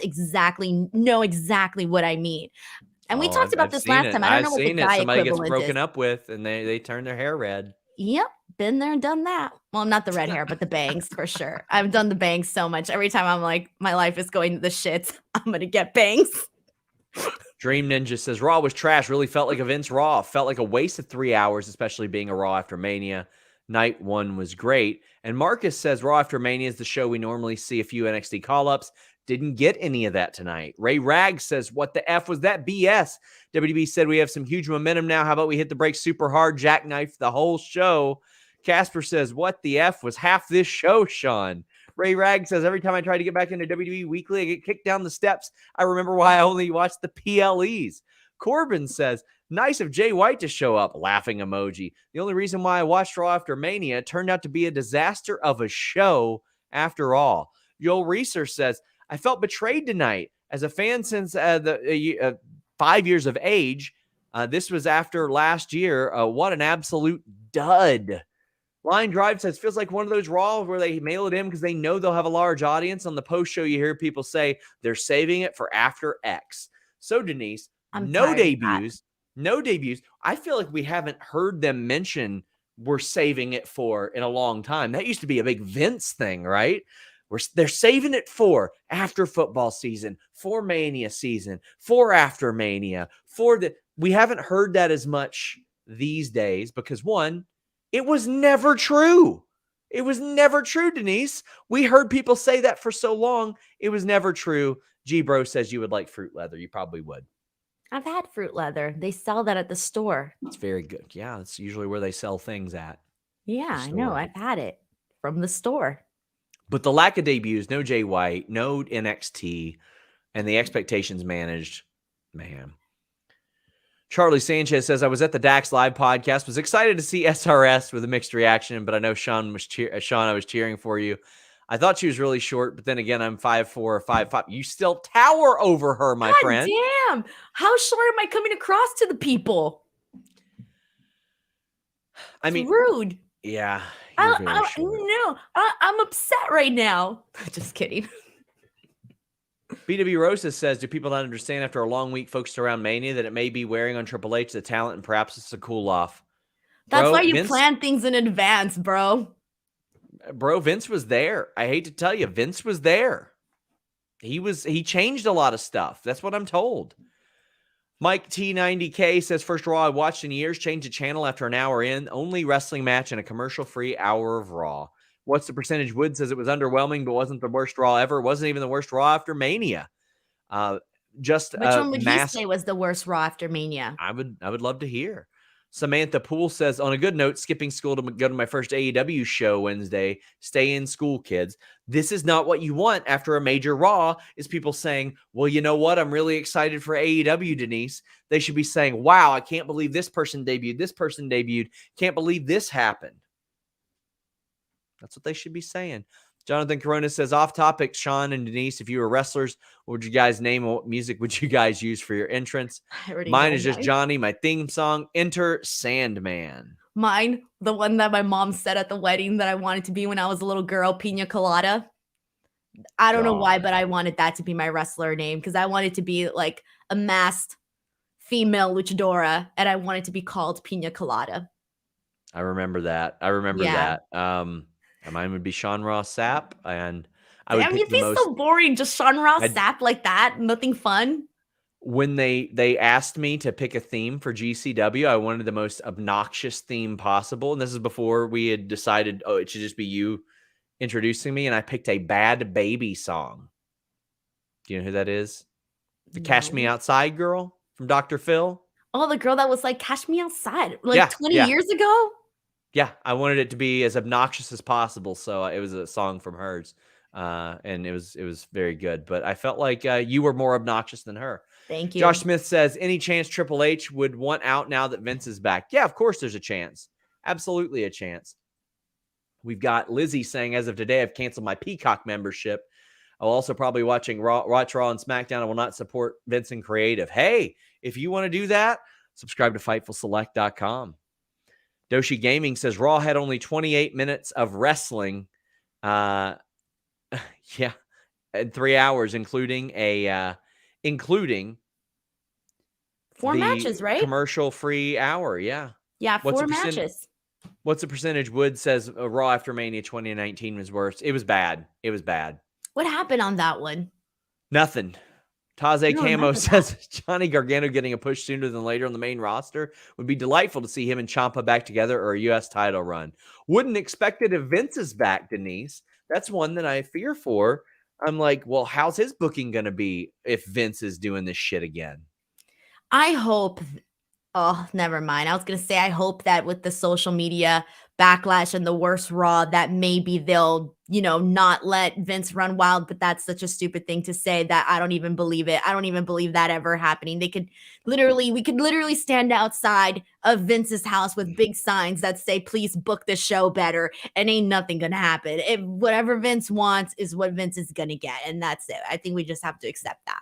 know exactly what I mean. And we talked about this last time. I don't know what the dye Somebody equivalent gets broken is. up with and they turn their hair red. Yep. Been there, done that. Well, not the red hair, but the bangs for sure. I've done the bangs so much. Every time I'm like, my life is going to the shits, I'm going to get bangs. Dream Ninja says, Raw was trash. Really felt like a Vince Raw. Felt like a waste of 3 hours, especially being a Raw after Mania. Night one was great. And Marcus says, Raw after Mania is the show we normally see a few NXT call-ups. Didn't get any of that tonight. Ray Rag says, what the F was that BS? WWE said we have some huge momentum now. How about we hit the brakes super hard, jackknife the whole show? Casper says, what the F was half this show, Sean? Ray Rag says, every time I try to get back into WWE Weekly, I get kicked down the steps. I remember why I only watched the PLEs. Corbin says, nice of Jay White to show up. Laughing emoji. The only reason why I watched Raw after Mania turned out to be a disaster of a show after all. Joel Reeser says, I felt betrayed tonight. As a fan since 5 years of age, this was after last year. What an absolute dud. Line Drive says, feels like one of those Raws where they mail it in because they know they'll have a large audience. On the post show, you hear people say they're saving it for after X. So, Denise, no debuts. I feel like we haven't heard them mention we're saving it for in a long time. That used to be a big Vince thing, right? They're saving it for after football season, for Mania season, for after Mania, we haven't heard that as much these days because one, it was never true. It was never true, Denise. We heard people say that for so long. It was never true. G-Bro says you would like fruit leather. You probably would. I've had fruit leather. They sell that at the store. It's very good. Yeah, that's usually where they sell things at. Yeah, I know. store. I've had it from the store. But the lack of debuts, no Jay White, no NXT, and the expectations managed, man. Charlie Sanchez says, I was at the Dax Live podcast, was excited to see SRS with a mixed reaction, but I know Sean, I was cheering for you. I thought she was really short, but then again, I'm 5'4" or 5'5". You still tower over her, my God friend. damn. How short am I coming across to the people? I mean, rude. Yeah, you're very short. No, I'm upset right now. Just kidding. BW Rosa says, do people not understand after a long week focused around Mania that it may be wearing on Triple H the talent and perhaps it's a cool off? That's why you plan things in advance, bro. Bro, Vince was there. I hate to tell you, Vince was there. He changed a lot of stuff. That's what I'm told. Mike T90K says, first Raw I watched in years, changed the channel after an hour in. Only wrestling match and a commercial-free hour of Raw. What's the percentage? Wood says it was underwhelming, but wasn't the worst Raw ever. It wasn't even the worst Raw after Mania. Which one would you say was the worst Raw after Mania? I would love to hear. Samantha Poole says, on a good note, skipping school to go to my first AEW show Wednesday. Stay in school, kids. This is not what you want after a major Raw, is people saying, well, you know what? I'm really excited for AEW, Denise. They should be saying, wow, I can't believe this person debuted. This person debuted. Can't believe this happened. That's what they should be saying. Jonathan Corona says, off topic, Sean and Denise, if you were wrestlers, what would you guys name? What music would you guys use for your entrance? Mine is just Johnny, my theme song, Enter Sandman. Mine, the one that my mom said at the wedding that I wanted to be when I was a little girl, Pina Colada. I don't know why, but I wanted that to be my wrestler name because I wanted to be like a masked female luchadora, and I wanted to be called Pina Colada. I remember that. Mine would be Sean Ross Sapp, and you'd be so boring. Just Sean Ross Sapp like that. Nothing fun. When they asked me to pick a theme for GCW, I wanted the most obnoxious theme possible, and this is before we had decided, oh, it should just be you introducing me, and I picked a Bad Baby song. Do you know who that is? The Cash Me Outside girl from Dr. Phil. Oh, the girl that was like, Cash Me Outside, like 20 years ago? Yeah, I wanted it to be as obnoxious as possible, so it was a song from hers, and it was very good. But I felt like you were more obnoxious than her. Thank you. Josh Smith says, any chance Triple H would want out now that Vince is back? Yeah, of course there's a chance. Absolutely a chance. We've got Lizzie saying, as of today, I've canceled my Peacock membership. I'll also probably watch Raw and SmackDown. I will not support Vince and Creative. Hey, if you want to do that, subscribe to FightfulSelect.com. Doshi Gaming says Raw had only 28 minutes of wrestling. In 3 hours, including 4 matches, right? Commercial-free hour, yeah. Yeah, 4 matches. What's the percentage? Wood says Raw after Mania 2019 was worse. It was bad. What happened on that one? Nothing. Taze Camo says Johnny Gargano getting a push sooner than later on the main roster would be delightful to see him and Ciampa back together or a U.S. title run. Wouldn't expect it if Vince is back, Denise. That's one that I fear for. I'm like, well, how's his booking going to be if Vince is doing this shit again? I hope. Oh, never mind. I was going to say, I hope that with the social media backlash and the worst Raw, that maybe they'll, not let Vince run wild. But that's such a stupid thing to say that I don't even believe it. I don't even believe that ever happening. We could literally stand outside of Vince's house with big signs that say, please book the show better. And ain't nothing going to happen. Whatever Vince wants is what Vince is going to get. And that's it. I think we just have to accept that.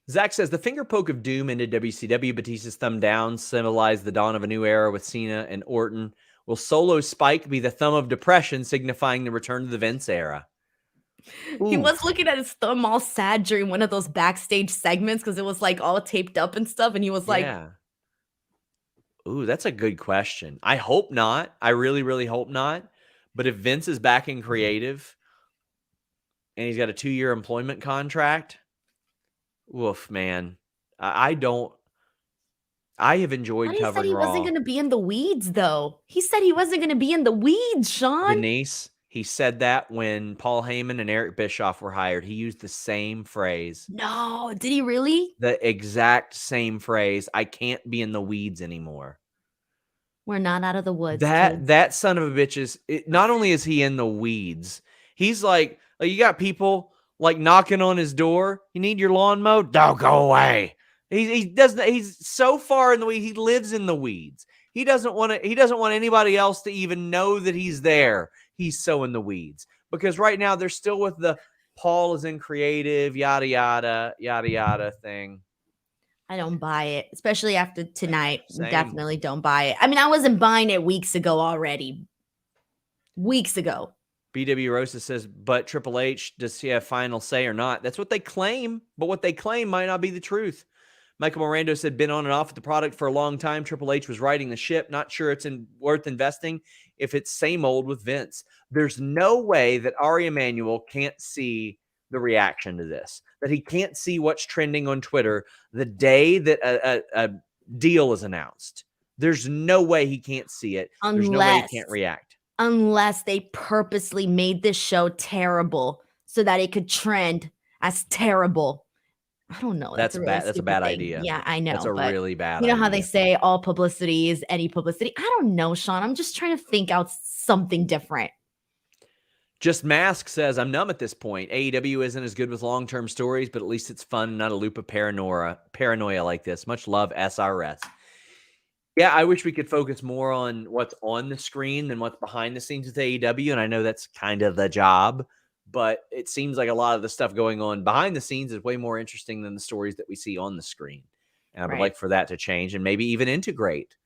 Zach says the finger poke of doom ended WCW. Batista's thumb down symbolized the dawn of a new era with Cena and Orton. Will Solo Spike be the thumb of depression, signifying the return to the Vince era? Ooh. He was looking at his thumb all sad during one of those backstage segments because it was like all taped up and stuff. And he was like, ooh, that's a good question. I hope not. I really, really hope not. But if Vince is back in creative and he's got a 2-year employment contract, woof, man. I have enjoyed covering Raw. He said he wasn't going to be in the weeds, though. He said he wasn't going to be in the weeds, Sean. Denise, he said that when Paul Heyman and Eric Bischoff were hired. He used the same phrase. No, did he really? The exact same phrase. I can't be in the weeds anymore. We're not out of the woods, kids. That son of a bitch is not only is he in the weeds, he's like you got people like knocking on his door. You need your lawn mowed? Don't go away. He doesn't. He's so far in the weeds. He lives in the weeds. He doesn't want to. He doesn't want anybody else to even know that he's there. He's so in the weeds because right now they're still with the Paul is in creative yada yada thing. I don't buy it, especially after tonight. Same. Definitely don't buy it. I mean, I wasn't buying it weeks ago already. Weeks ago. BW Rosa says, but Triple H, does he have final say or not? That's what they claim, but what they claim might not be the truth. Michael Morando said, been on and off with the product for a long time. Triple H was riding the ship. Not sure it's worth investing if it's same old with Vince. There's no way that Ari Emanuel can't see the reaction to this, that he can't see what's trending on Twitter the day that a deal is announced. There's no way he can't see it. There's no way he can't react. Unless they purposely made this show terrible so that it could trend as terrible. I don't know. That's bad. That's a bad idea. Yeah, I know. That's a really bad idea. You know how they say all publicity is any publicity? I don't know, Sean. I'm just trying to think out something different. Just Mask says, I'm numb at this point. AEW isn't as good with long-term stories, but at least it's fun, not a loop of paranoia like this. Much love, SRS. Yeah, I wish we could focus more on what's on the screen than what's behind the scenes with AEW, and I know that's kind of the job, but it seems like a lot of the stuff going on behind the scenes is way more interesting than the stories that we see on the screen. And I would like for that to change and maybe even integrate.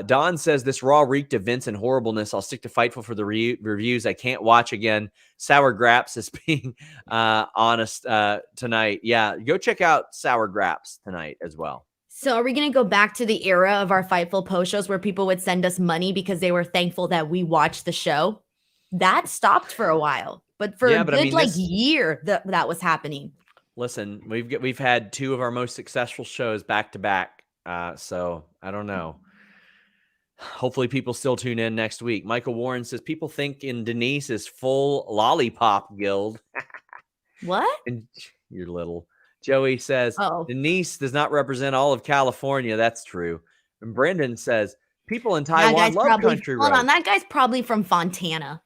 Don says, this Raw reeked of Vince and horribleness. I'll stick to Fightful for the reviews. I can't watch again. Sour Graps is being honest tonight. Yeah, go check out Sour Graps tonight as well. So are we going to go back to the era of our Fightful post shows where people would send us money because they were thankful that we watched the show? That stopped for a while, but for a good year that was happening. Listen, we've had two of our most successful shows back to back. So I don't know. Hopefully people still tune in next week. Michael Warren says people think in Denise is full lollipop guild. What? And you're little. Joey says, Denise does not represent all of California. That's true. And Brendan says, people in Taiwan love country roads. Hold on, that guy's probably from Fontana.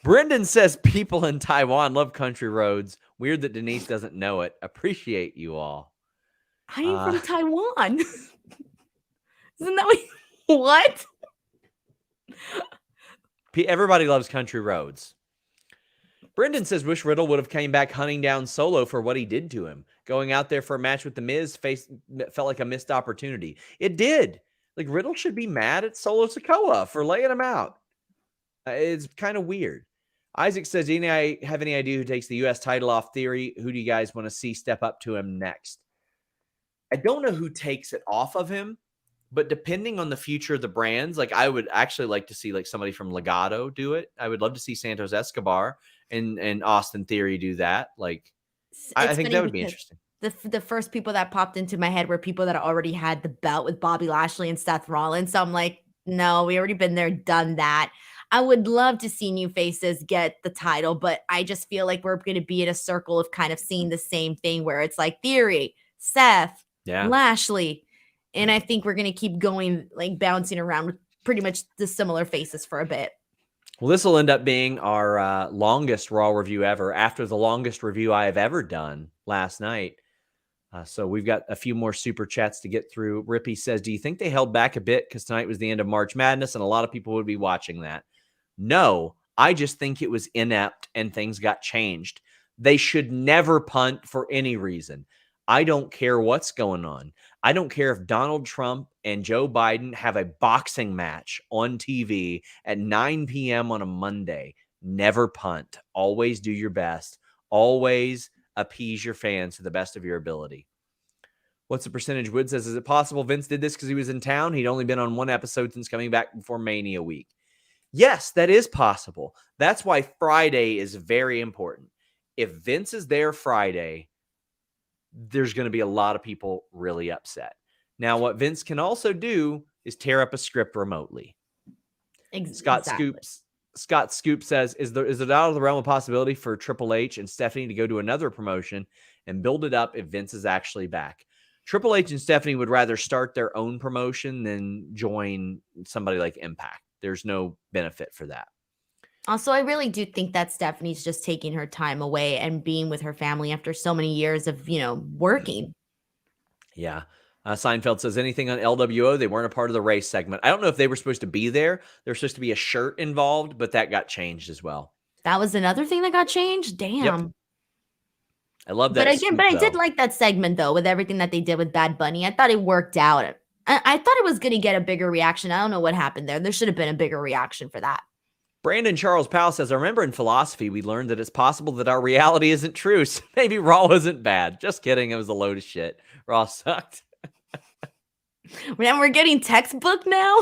Brendan says, people in Taiwan love country roads. Weird that Denise doesn't know it. Appreciate you all. I am from Taiwan. Isn't that what? Everybody loves country roads. Brendan says, wish Riddle would have came back hunting down Solo for what he did to him. Going out there for a match with The Miz felt like a missed opportunity. It did. Like, Riddle should be mad at Solo Sikoa for laying him out. It's kind of weird. Isaac says, do you have any idea who takes the U.S. title off Theory? Who do you guys want to see step up to him next? I don't know who takes it off of him, but depending on the future of the brands, like I would actually like to see like somebody from Legado do it. I would love to see Santos Escobar and Austin Theory do that. Like, I think that would be interesting. The first people that popped into my head were people that already had the belt with Bobby Lashley and Seth Rollins. So I'm like, no, we already been there, done that. I would love to see new faces get the title, but I just feel like we're going to be in a circle of kind of seeing the same thing where it's like Theory, Seth, Lashley. And I think we're going to keep going, like bouncing around with pretty much the similar faces for a bit. Well, this will end up being our longest Raw review ever, after the longest review I have ever done last night. So we've got a few more super chats to get through. Rippy says, do you think they held back a bit because tonight was the end of March Madness and a lot of people would be watching that? No, I just think it was inept and things got changed. They should never punt for any reason. I don't care what's going on. I don't care if Donald Trump and Joe Biden have a boxing match on TV at 9 p.m. on a Monday. Never punt. Always do your best. Always appease your fans to the best of your ability. What's the percentage? Wood says, is it possible Vince did this because he was in town? He'd only been on one episode since coming back before Mania week. Yes, that is possible. That's why Friday is very important. If Vince is there Friday, there's going to be a lot of people really upset. Now, what Vince can also do is tear up a script remotely. Scott Scoop says, is it out of the realm of possibility for Triple H and Stephanie to go to another promotion and build it up if Vince is actually back? Triple H and Stephanie would rather start their own promotion than join somebody like Impact. There's no benefit for that. Also, I really do think that Stephanie's just taking her time away and being with her family after so many years of, working. Yeah. Seinfeld says anything on LWO, they weren't a part of the race segment. I don't know if they were supposed to be there. There's supposed to be a shirt involved, but that got changed as well. That was another thing that got changed? Damn. Yep. I love that. But I did like that segment, though, with everything that they did with Bad Bunny. I thought it worked out. I thought it was going to get a bigger reaction. I don't know what happened there. There should have been a bigger reaction for that. Brandon Charles Powell says, I remember in philosophy, we learned that it's possible that our reality isn't true. So maybe Raw wasn't bad. Just kidding. It was a load of shit. Raw sucked. Man, we're getting textbook now?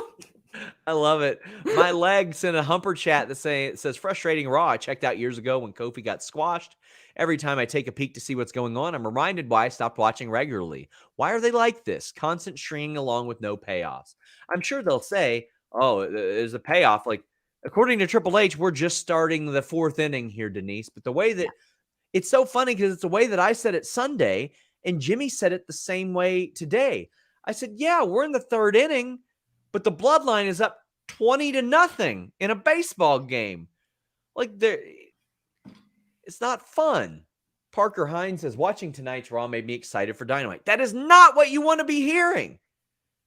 I love it. My leg sent a humper chat that says, frustrating Raw. I checked out years ago when Kofi got squashed. Every time I take a peek to see what's going on, I'm reminded why I stopped watching regularly. Why are they like this? Constant stringing along with no payoffs. I'm sure they'll say, oh, there's a payoff. Like, according to Triple H, we're just starting the fourth inning here, Denise. But the way that it's so funny because it's the way that I said it Sunday, and Jimmy said it the same way today. I said, yeah, we're in the third inning, but the bloodline is up 20-0 in a baseball game. Like, it's not fun. Parker Hines says, watching tonight's Raw made me excited for Dynamite. That is not what you want to be hearing.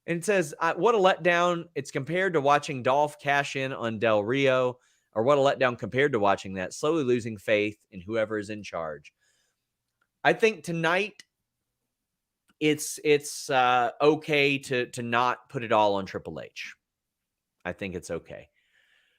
And it says, what a letdown. It's compared to watching Dolph cash in on Del Rio, or what a letdown compared to watching that, slowly losing faith in whoever is in charge. I think tonight it's okay to not put it all on Triple H. I think it's okay.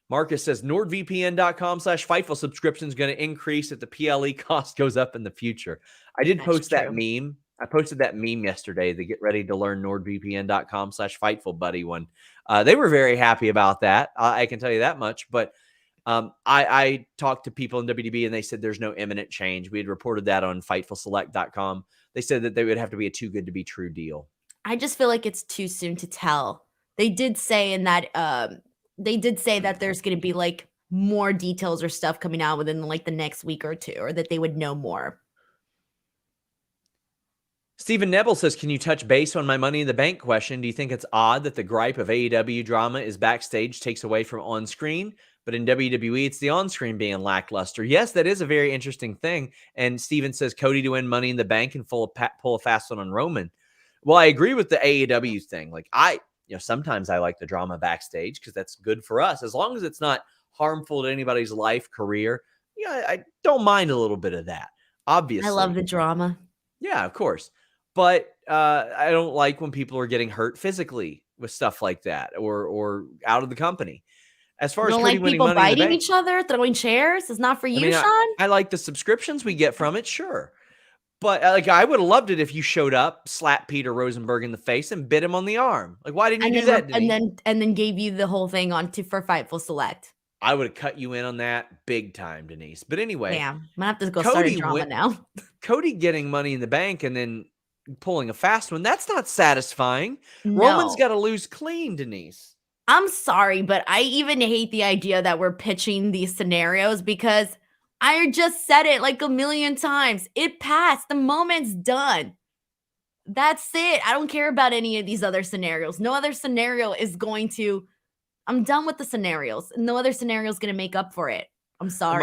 Marcus says, NordVPN.com/Fightful subscription is going to increase if the PLE cost goes up in the future. I did post that meme. I posted that meme yesterday, the get ready to learn NordVPN.com/Fightful buddy one. They were very happy about that. I can tell you that much. But I talked to people in WDB and they said there's no imminent change. We had reported that on FightfulSelect.com. They said that they would have to be a too good to be true deal. I just feel like it's too soon to tell. They did say in that that there's going to be like more details or stuff coming out within like the next week or two, or that they would know more. Stephen Nebel says, can you touch base on my Money in the Bank question? Do you think it's odd that the gripe of AEW drama is backstage takes away from on-screen, but in WWE, it's the on-screen being lackluster? Yes, that is a very interesting thing. And Stephen says, Cody to win Money in the Bank and pull a fast one on Roman. Well, I agree with the AEW thing. Like, sometimes I like the drama backstage because that's good for us. As long as it's not harmful to anybody's life, career, I don't mind a little bit of that. Obviously. I love the drama. Yeah, of course. But I don't like when people are getting hurt physically with stuff like that or out of the company. As far as Cody winning Money in the Bank, biting each other, throwing chairs is not for you, Sean? I like the subscriptions we get from it, sure. But I would have loved it if you showed up, slapped Peter Rosenberg in the face, and bit him on the arm. Like, why didn't you do that? And then gave you the whole thing for Fightful Select. I would have cut you in on that big time, Denise. But anyway, damn, I'm gonna have to go start a drama now. Cody getting Money in the Bank and then pulling a fast one, that's not satisfying. No. Roman's got to lose clean, Denise. I'm sorry, but I even hate the idea that we're pitching these scenarios because I just said it like a million times. It passed. The moment's done. That's it. I don't care about any of these other scenarios. No other scenario is going to. I'm done with the scenarios. No other scenario is going to make up for it. I'm sorry.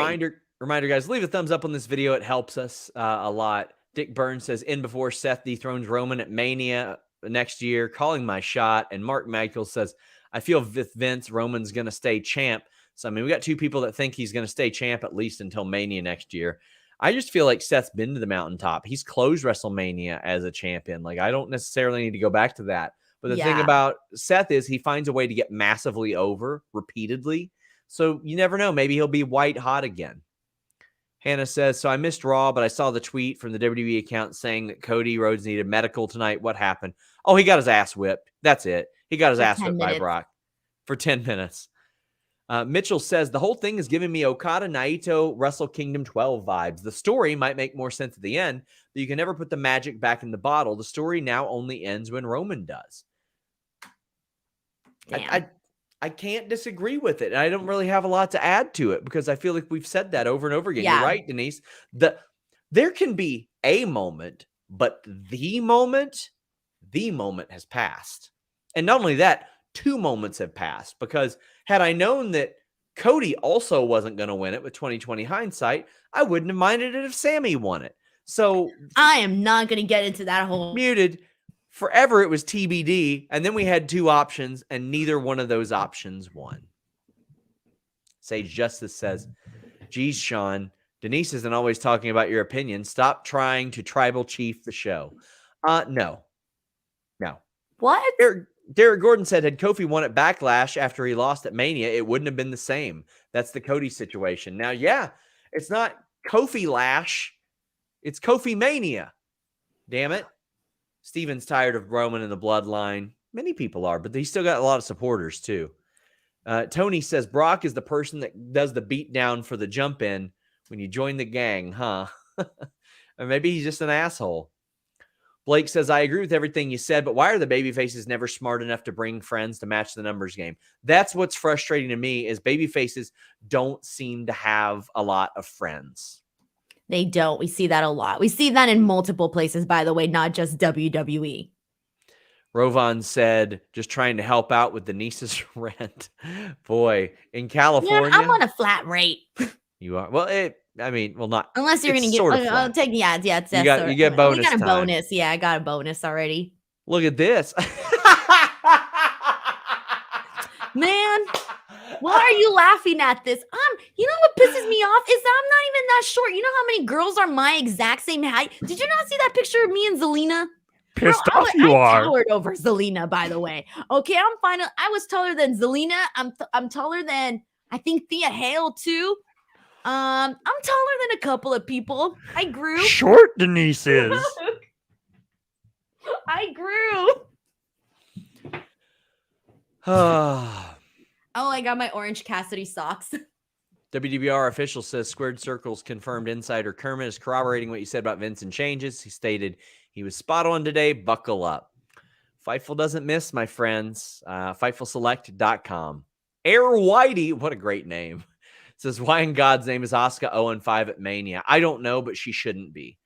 Reminder, guys, leave a thumbs up on this video. It helps us a lot. Dick Burns says, in before Seth dethrones Roman at Mania next year, calling my shot. And Mark Michael says, I feel with Vince, Roman's going to stay champ. So, we got two people that think he's going to stay champ at least until Mania next year. I just feel like Seth's been to the mountaintop. He's closed WrestleMania as a champion. Like, I don't necessarily need to go back to that. But the thing about Seth is he finds a way to get massively over repeatedly. So you never know. Maybe he'll be white hot again. Hannah says, so I missed Raw, but I saw the tweet from the WWE account saying that Cody Rhodes needed medical tonight. What happened? Oh, he got his ass whipped. That's it. He got his ass whipped by Brock for 10 minutes. Mitchell says, the whole thing is giving me Okada, Naito, Wrestle Kingdom 12 vibes. The story might make more sense at the end, but you can never put the magic back in the bottle. The story now only ends when Roman does. I can't disagree with it. And I don't really have a lot to add to it because I feel like we've said that over and over again. Yeah. You're right, Denise. There can be a moment, but the moment, the moment has passed. And not only that, 2 moments have passed, because had I known that Cody also wasn't going to win it with 2020 hindsight, I wouldn't have minded it if Sammy won it. So I am not going to get into that whole muted. Forever it was TBD, and then we had 2 options, and neither one of those options won. Sage Justice says, geez, Sean, Denise isn't always talking about your opinion. Stop trying to tribal chief the show. No. What? Derek Gordon said, had Kofi won at Backlash after he lost at Mania, it wouldn't have been the same. That's the Cody situation. Now, yeah, it's not Kofi Lash. It's Kofi Mania. Damn it. Steven's tired of Roman and the Bloodline. Many people are, but he's still got a lot of supporters too. Tony says, Brock is the person that does the beat down for the jump in when you join the gang, huh? Or maybe he's just an asshole. Blake says, I agree with everything you said, but why are the babyfaces never smart enough to bring friends to match the numbers game? That's what's frustrating to me, is babyfaces don't seem to have a lot of friends. They don't. We see that a lot. We see that in multiple places, by the way, not just WWE. Rovan said, just trying to help out with Denise's rent. Boy, in California. Yeah, I'm on a flat rate. You are. Well, not. Unless you're going to get, I'll take, yeah. You get bonus. We got a time. bonus. Yeah, I got a bonus already. Look at this. Man, why are you laughing at this? You know what pisses me off is that I'm not even that short. You know how many girls are my exact same height? Did you not see that picture of me and Zelina? Pissed off you are. I towered over Zelina, by the way. Okay, I'm fine. I was taller than Zelina. I'm taller than, I think, Thea Hale too. I'm taller than a couple of people. I grew. Short Denise is. I grew. Oh, I got my Orange Cassidy socks. WDBR official says Squared Circle's confirmed insider Kermit is corroborating what you said about Vincent changes. He stated he was spot on today. Buckle up. Fightful doesn't miss, my friends. FightfulSelect.com. Air Whitey, what a great name. Says, why in God's name is Asuka 0-5 at Mania? I don't know, but she shouldn't be.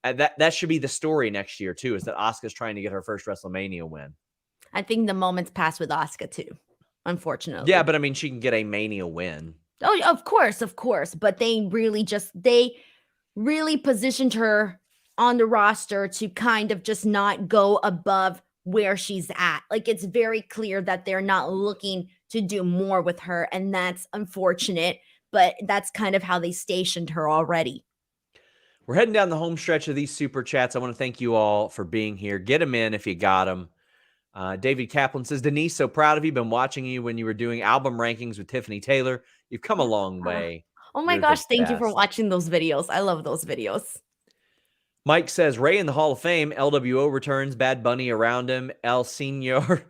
That should be the story next year, too, is that Asuka's trying to get her first WrestleMania win. I think the moment's passed with Asuka, too, unfortunately. Yeah, but I mean, she can get a Mania win. Oh, of course. But they really positioned her on the roster to kind of just not go above where she's at. Like, it's very clear that they're not looking to do more with her, and that's unfortunate. But that's kind of how they stationed her already. We're heading down the home stretch of these super chats. I want to thank you all for being here. Get them in if you got them. David Kaplan says, Denise, so proud of you. Been watching you when you were doing album rankings with Tiffany Taylor. You've come a long way. Oh my gosh, thank you for watching those videos. I love those videos. Mike says, Ray in the Hall of Fame. LWO returns. Bad Bunny around him. El Señor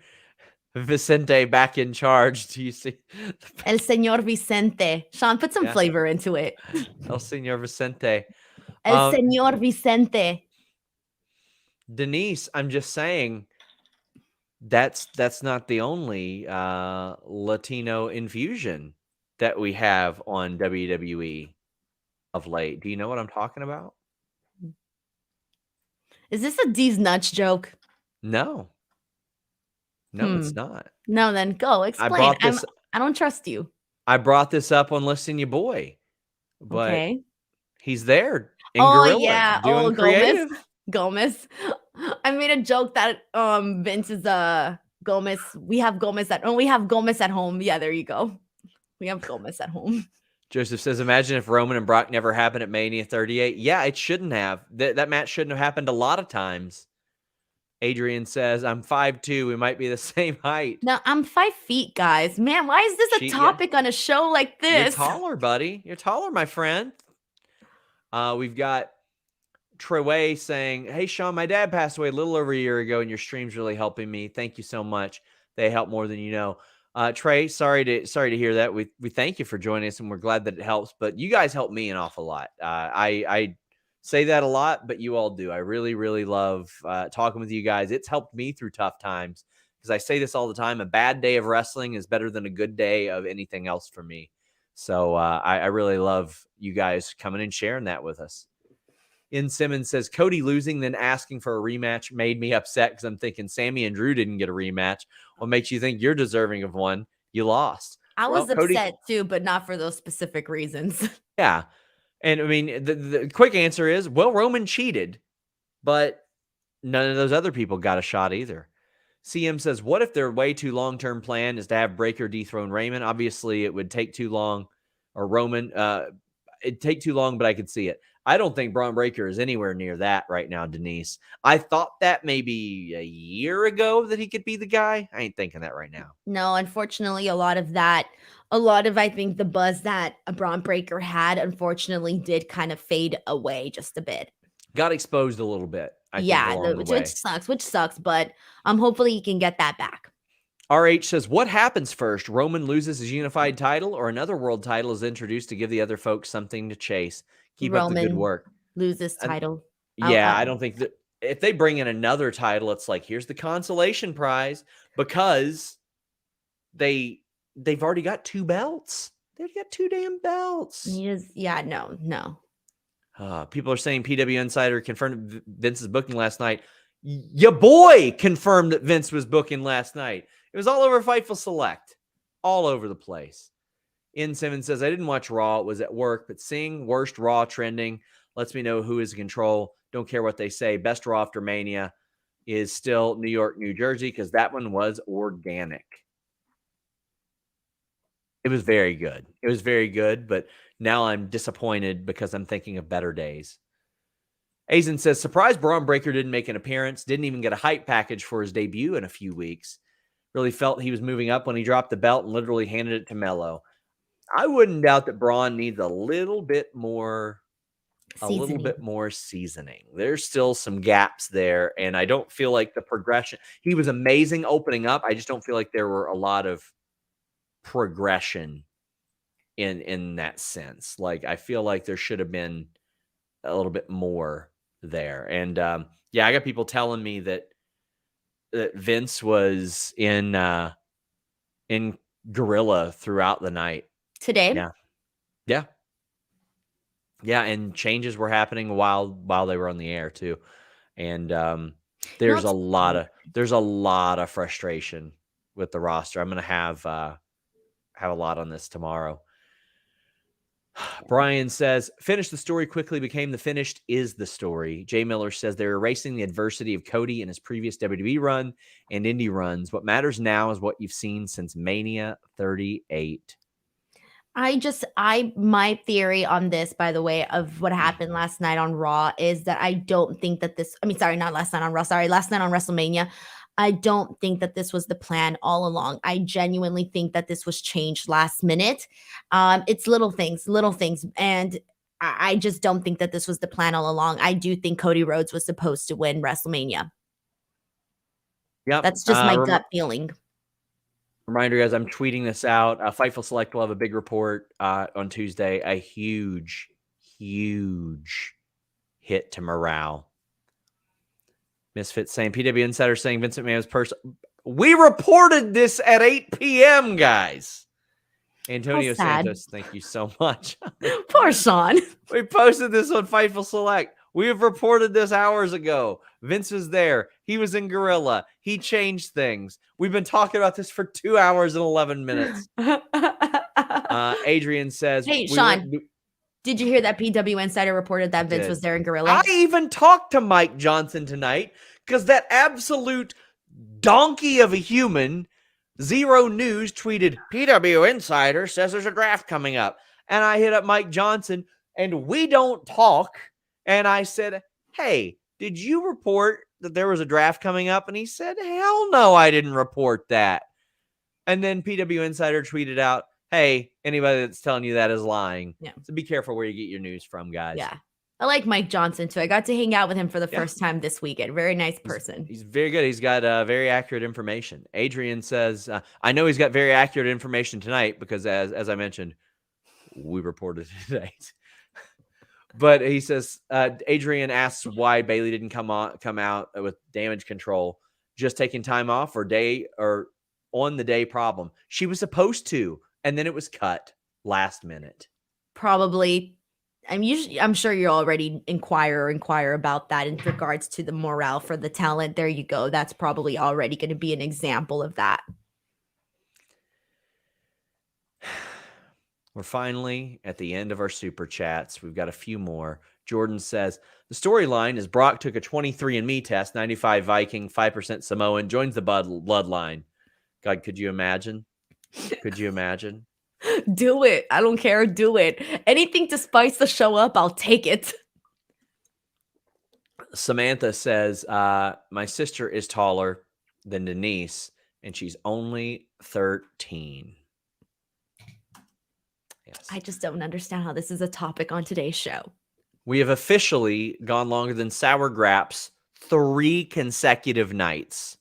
Vicente back in charge. Do you see? El Señor Vicente. Sean, put some flavor into it. El Señor Vicente. El Señor Vicente. Denise, I'm just saying, that's not the only Latino infusion that we have on WWE of late. Do you know what I'm talking about? Is this a D's nuts joke? No, it's not. No, then go explain. I don't trust you. I brought this up on Listing Your Boy, but he's there. In Gorilla, yeah. Doing creative. Gomez. I made a joke that Vince is Gomez. We have Gomez at home. Yeah, there you go. We have Gomez at home. Joseph says, imagine if Roman and Brock never happened at Mania 38. Yeah, it shouldn't have. That match shouldn't have happened a lot of times. Adrian says, I'm 5'2". We might be the same height. No, I'm 5 feet, guys. Man, why is this a topic on a show like this? You're taller, buddy. You're taller, my friend. We've got Treway saying, hey, Sean, my dad passed away a little over a year ago, and your stream's really helping me. Thank you so much. They help more than you know. Trey, sorry to hear that. We thank you for joining us, and we're glad that it helps. But you guys help me an awful lot. I say that a lot, but you all do. I really, really love talking with you guys. It's helped me through tough times, because I say this all the time. A bad day of wrestling is better than a good day of anything else for me. So I really love you guys coming and sharing that with us. In Simmons says, Cody losing, then asking for a rematch made me upset because I'm thinking Sammy and Drew didn't get a rematch. What makes you think you're deserving of one? You lost. I was Cody, upset too, but not for those specific reasons. yeah. And I mean, the quick answer is, well, Roman cheated, but none of those other people got a shot either. CM says, what if their way too long-term plan is to have Breakker dethrone Raymond? Obviously, it would take too long, or Roman, it'd take too long, but I could see it. I don't think Braun Breakker is anywhere near that right now, Denise. I thought that maybe a year ago that he could be the guy. I ain't thinking that right now. No, unfortunately, I think the buzz that Braun Breakker had, unfortunately, did kind of fade away just a bit. Got exposed a little bit, I think, along the way. Which sucks, but hopefully he can get that back. RH says, what happens first? Roman loses his unified title or another world title is introduced to give the other folks something to chase? Keep up the good work. Loses title. Yeah, I don't think that if they bring in another title, it's like, here's the consolation prize, because they've already got 2 belts. They've got 2 damn belts. No. People are saying PW Insider confirmed Vince's booking last night. Your boy confirmed that Vince was booking last night. It was all over Fightful Select. All over the place. In Simmons says, I didn't watch Raw. It was at work, but seeing worst Raw trending lets me know who is in control. Don't care what they say. Best Raw After Mania is still New York, New Jersey, because that one was organic. It was very good. It was very good, but now I'm disappointed because I'm thinking of better days. Azen says, surprised Braun Breakker didn't make an appearance, didn't even get a hype package for his debut in a few weeks. Really felt he was moving up when he dropped the belt and literally handed it to Mello. I wouldn't doubt that Braun needs a little bit more seasoning. There's still some gaps there, and I don't feel like the progression. He was amazing opening up. I just don't feel like there were a lot of progression in that sense. Like, I feel like there should have been a little bit more there. And I got people telling me that Vince was in Gorilla throughout the night today. Yeah, and changes were happening while they were on the air too. And there's a lot of frustration with the roster. I'm going to have a lot on this tomorrow. Brian says, finish the story quickly became the finished is the story. Jay Miller says they're erasing the adversity of Cody in his previous WWE run and indie runs. What matters now is what you've seen since Mania 38. My theory on this, by the way, of what happened last night on Raw is that I don't think that not last night on Raw, last night on WrestleMania. I don't think that this was the plan all along. I genuinely think that this was changed last minute. It's little things. And I just don't think that this was the plan all along. I do think Cody Rhodes was supposed to win WrestleMania. Yep. That's just my gut feeling. Reminder, guys, I'm tweeting this out. Fightful Select will have a big report on Tuesday. A huge hit to morale. Misfit saying, PW Insider saying Vince McMahon's person. We reported this at 8 p.m., guys. Antonio Santos, thank you so much. Poor Sean. We posted this on Fightful Select. We have reported this hours ago. Vince was there. He was in Gorilla. He changed things. We've been talking about this for 2 hours and 11 minutes. Adrian says, hey, Sean, did you hear that PW Insider reported that Vince was there in Gorilla? I even talked to Mike Johnson tonight because that absolute donkey of a human, Zero News, tweeted, PW Insider says there's a draft coming up. And I hit up Mike Johnson, and we don't talk. And I said, hey, did you report that there was a draft coming up? And he said, hell no, I didn't report that. And then PW Insider tweeted out, hey, anybody that's telling you that is lying. Yeah. So be careful where you get your news from, guys. Yeah. I like Mike Johnson, too. I got to hang out with him for the first time this weekend. Very nice person. He's very good. He's got very accurate information. Adrian says, I know he's got very accurate information tonight because, as I mentioned, we reported it tonight. But he says, Adrian asks why Bayley didn't come out with damage control, just taking time off or on the day problem. She was supposed to, and then it was cut last minute. Probably. I'm sure you already inquire about that in regards to the morale for the talent. There you go. That's probably already going to be an example of that. We're finally at the end of our super chats. We've got a few more. Jordan says, the storyline is Brock took a 23andMe test, 95 Viking, 5% Samoan, joins the bloodline. God, could you imagine? Could you imagine? Do it. I don't care. Do it. Anything to spice the show up, I'll take it. Samantha says, my sister is taller than Denise, and she's only 13. Yes. I just don't understand how this is a topic on today's show. We have officially gone longer than Sour Graps 3 consecutive nights.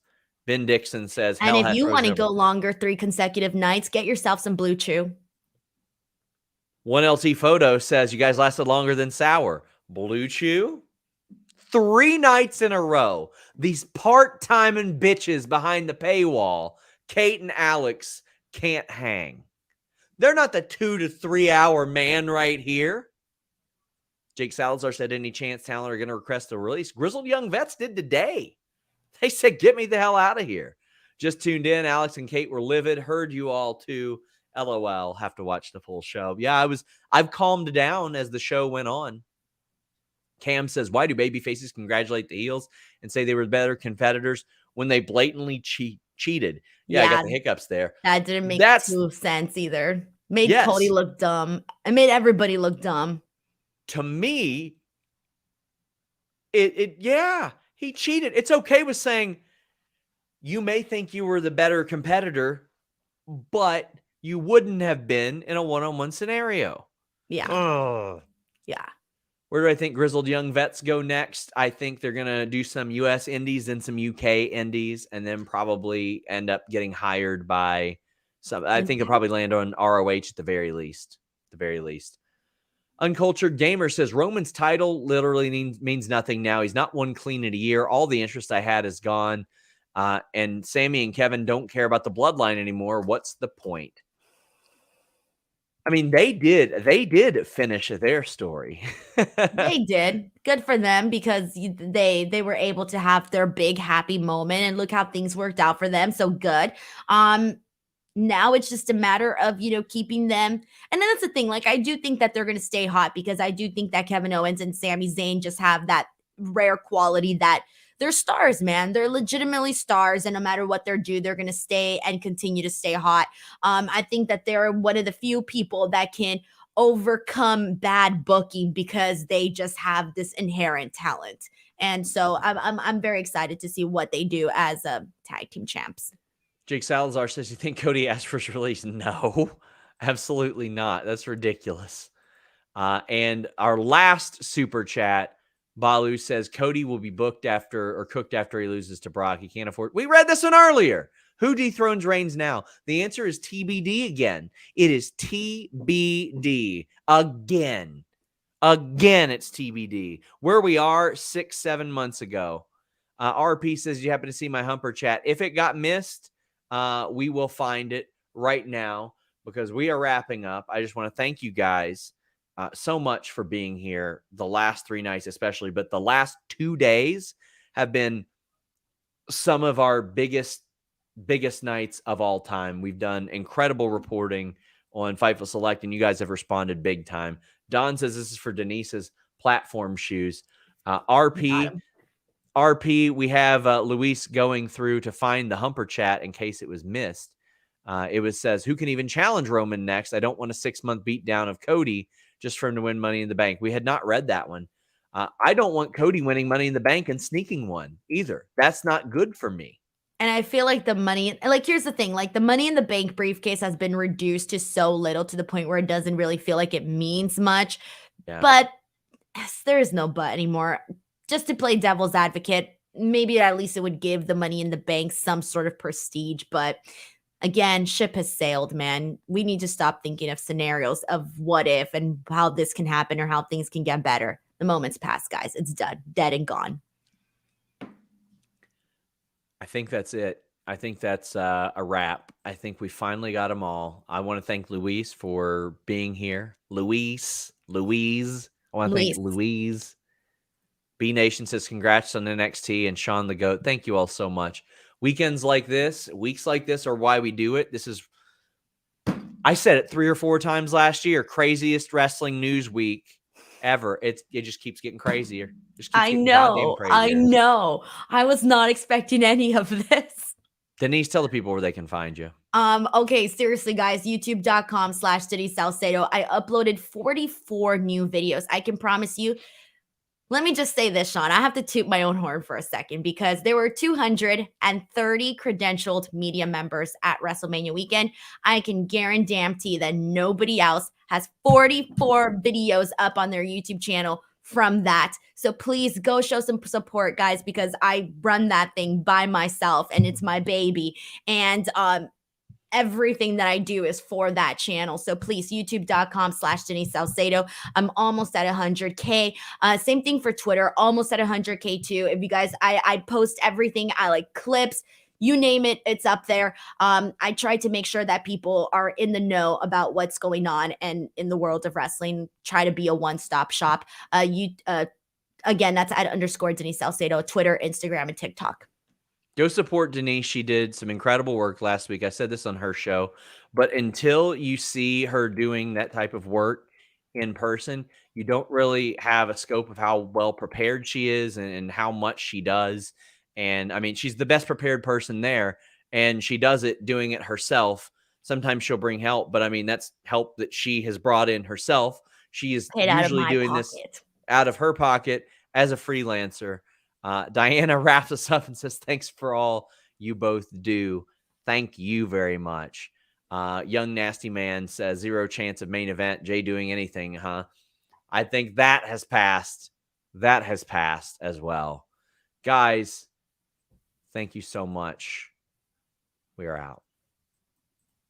Ben Dixon says, and if you want to go longer 3 consecutive nights, get yourself some Bluechew. One LT Photo says, you guys lasted longer than Sour. Bluechew? 3 nights in a row. These part-time and bitches behind the paywall, Kate and Alex, can't hang. They're not the 2 to 3 hour man right here. Jake Salazar said, any chance talent are going to request a release? Grizzled Young Vets did today. They said, get me the hell out of here. Just tuned in. Alex and Kate were livid. Heard you all too. LOL. Have to watch the full show. Yeah, I've calmed down as the show went on. Cam says, why do babyfaces congratulate the heels and say they were better competitors when they blatantly cheated? Yeah, I got the hiccups there. That didn't make too sense either. Made Cody look dumb. It made everybody look dumb. To me, he cheated. It's okay with saying you may think you were the better competitor, but you wouldn't have been in a one-on-one scenario. Yeah. Yeah. Where do I think Grizzled Young Vets go next? I think they're going to do some U.S. indies and some UK indies, and then probably end up getting hired by some. I think they'll probably land on ROH at the very least. Uncultured Gamer says, Roman's title literally means nothing now. He's not won clean in a year. All the interest I had is gone. And Sammy and Kevin don't care about the bloodline anymore. What's the point? I mean, they did finish their story. They did. Good for them, because they were able to have their big happy moment, and look how things worked out for them. So good. Now it's just a matter of, keeping them. And then that's the thing. Like, I do think that they're going to stay hot, because I do think that Kevin Owens and Sami Zayn just have that rare quality that they're stars, man. They're legitimately stars. And no matter what they're due, they're going to stay and continue to stay hot. I think that they're one of the few people that can overcome bad booking, because they just have this inherent talent. And so I'm very excited to see what they do as tag team champs. Jake Salazar says, you think Cody asked for his release? No, absolutely not. That's ridiculous. And our last super chat, Balu says, Cody will be cooked after he loses to Brock. He can't afford. We read this one earlier. Who dethrones Reigns now? The answer is TBD again. It is TBD again. Again, it's TBD. Where we are 6-7 months ago. RP says, you happen to see my Humper chat. If it got missed, we will find it right now, because we are wrapping up. I just want to thank you guys so much for being here the last 3 nights especially, but the last 2 days have been some of our biggest nights of all time. We've done incredible reporting on Fightful Select, and you guys have responded big time. Don says this is for Denise's platform shoes. RP, we have Luis going through to find the Humper chat in case it was missed. Says, who can even challenge Roman next? I don't want a 6-month beatdown of Cody just for him to win Money in the Bank. We had not read that one. I don't want Cody winning Money in the Bank and sneaking one either. That's not good for me. And I feel like here's the thing, like the Money in the Bank briefcase has been reduced to so little, to the point where it doesn't really feel like it means much. Yeah. But there is no but anymore. Just to play devil's advocate, maybe at least it would give the Money in the Bank some sort of prestige. But again, ship has sailed, man. We need to stop thinking of scenarios of what if and how this can happen or how things can get better. The moment's past, guys. It's done, dead and gone. I think that's it. I think that's a wrap. I think we finally got them all. I want to thank Luis for being here. Louise, I want to thank Louise. B Nation says congrats on NXT, and Sean the Goat. Thank you all so much. Weekends like this, weeks like this are why we do it. This is, I said it 3 or 4 times last year, craziest wrestling news week ever. It just keeps getting crazier. Just keeps getting goddamn crazier. I know. I was not expecting any of this. Denise, tell the people where they can find you. Okay, seriously, guys, youtube.com/Denise Salcedo. I uploaded 44 new videos. I can promise you. Let me just say this, Sean. I have to toot my own horn for a second because there were 230 credentialed media members at WrestleMania weekend. I can guarantee that nobody else has 44 videos up on their YouTube channel from that. So please go show some support, guys, because I run that thing by myself and it's my baby. And everything that I do is for that channel. So please, youtube.com/Denise Salcedo. I'm almost at 100K. Same thing for Twitter, almost at 100K too. If you guys, I post everything. I like clips, you name it, it's up there. I try to make sure that people are in the know about what's going on and in the world of wrestling, try to be a one-stop shop. Again, that's at _Denise Salcedo, Twitter, Instagram, and TikTok. Go support Denise. She did some incredible work last week. I said this on her show, but until you see her doing that type of work in person, you don't really have a scope of how well prepared she is and how much she does. And I mean, she's the best prepared person there, and she does it doing it herself. Sometimes she'll bring help, but I mean, that's help that she has brought in herself. She is usually doing this out of her pocket as a freelancer. Diana wraps us up and says, thanks for all you both do. Thank you very much. Young Nasty Man says, 0 chance of main event. Jay doing anything, huh? I think that has passed. That has passed as well. Guys, thank you so much. We are out.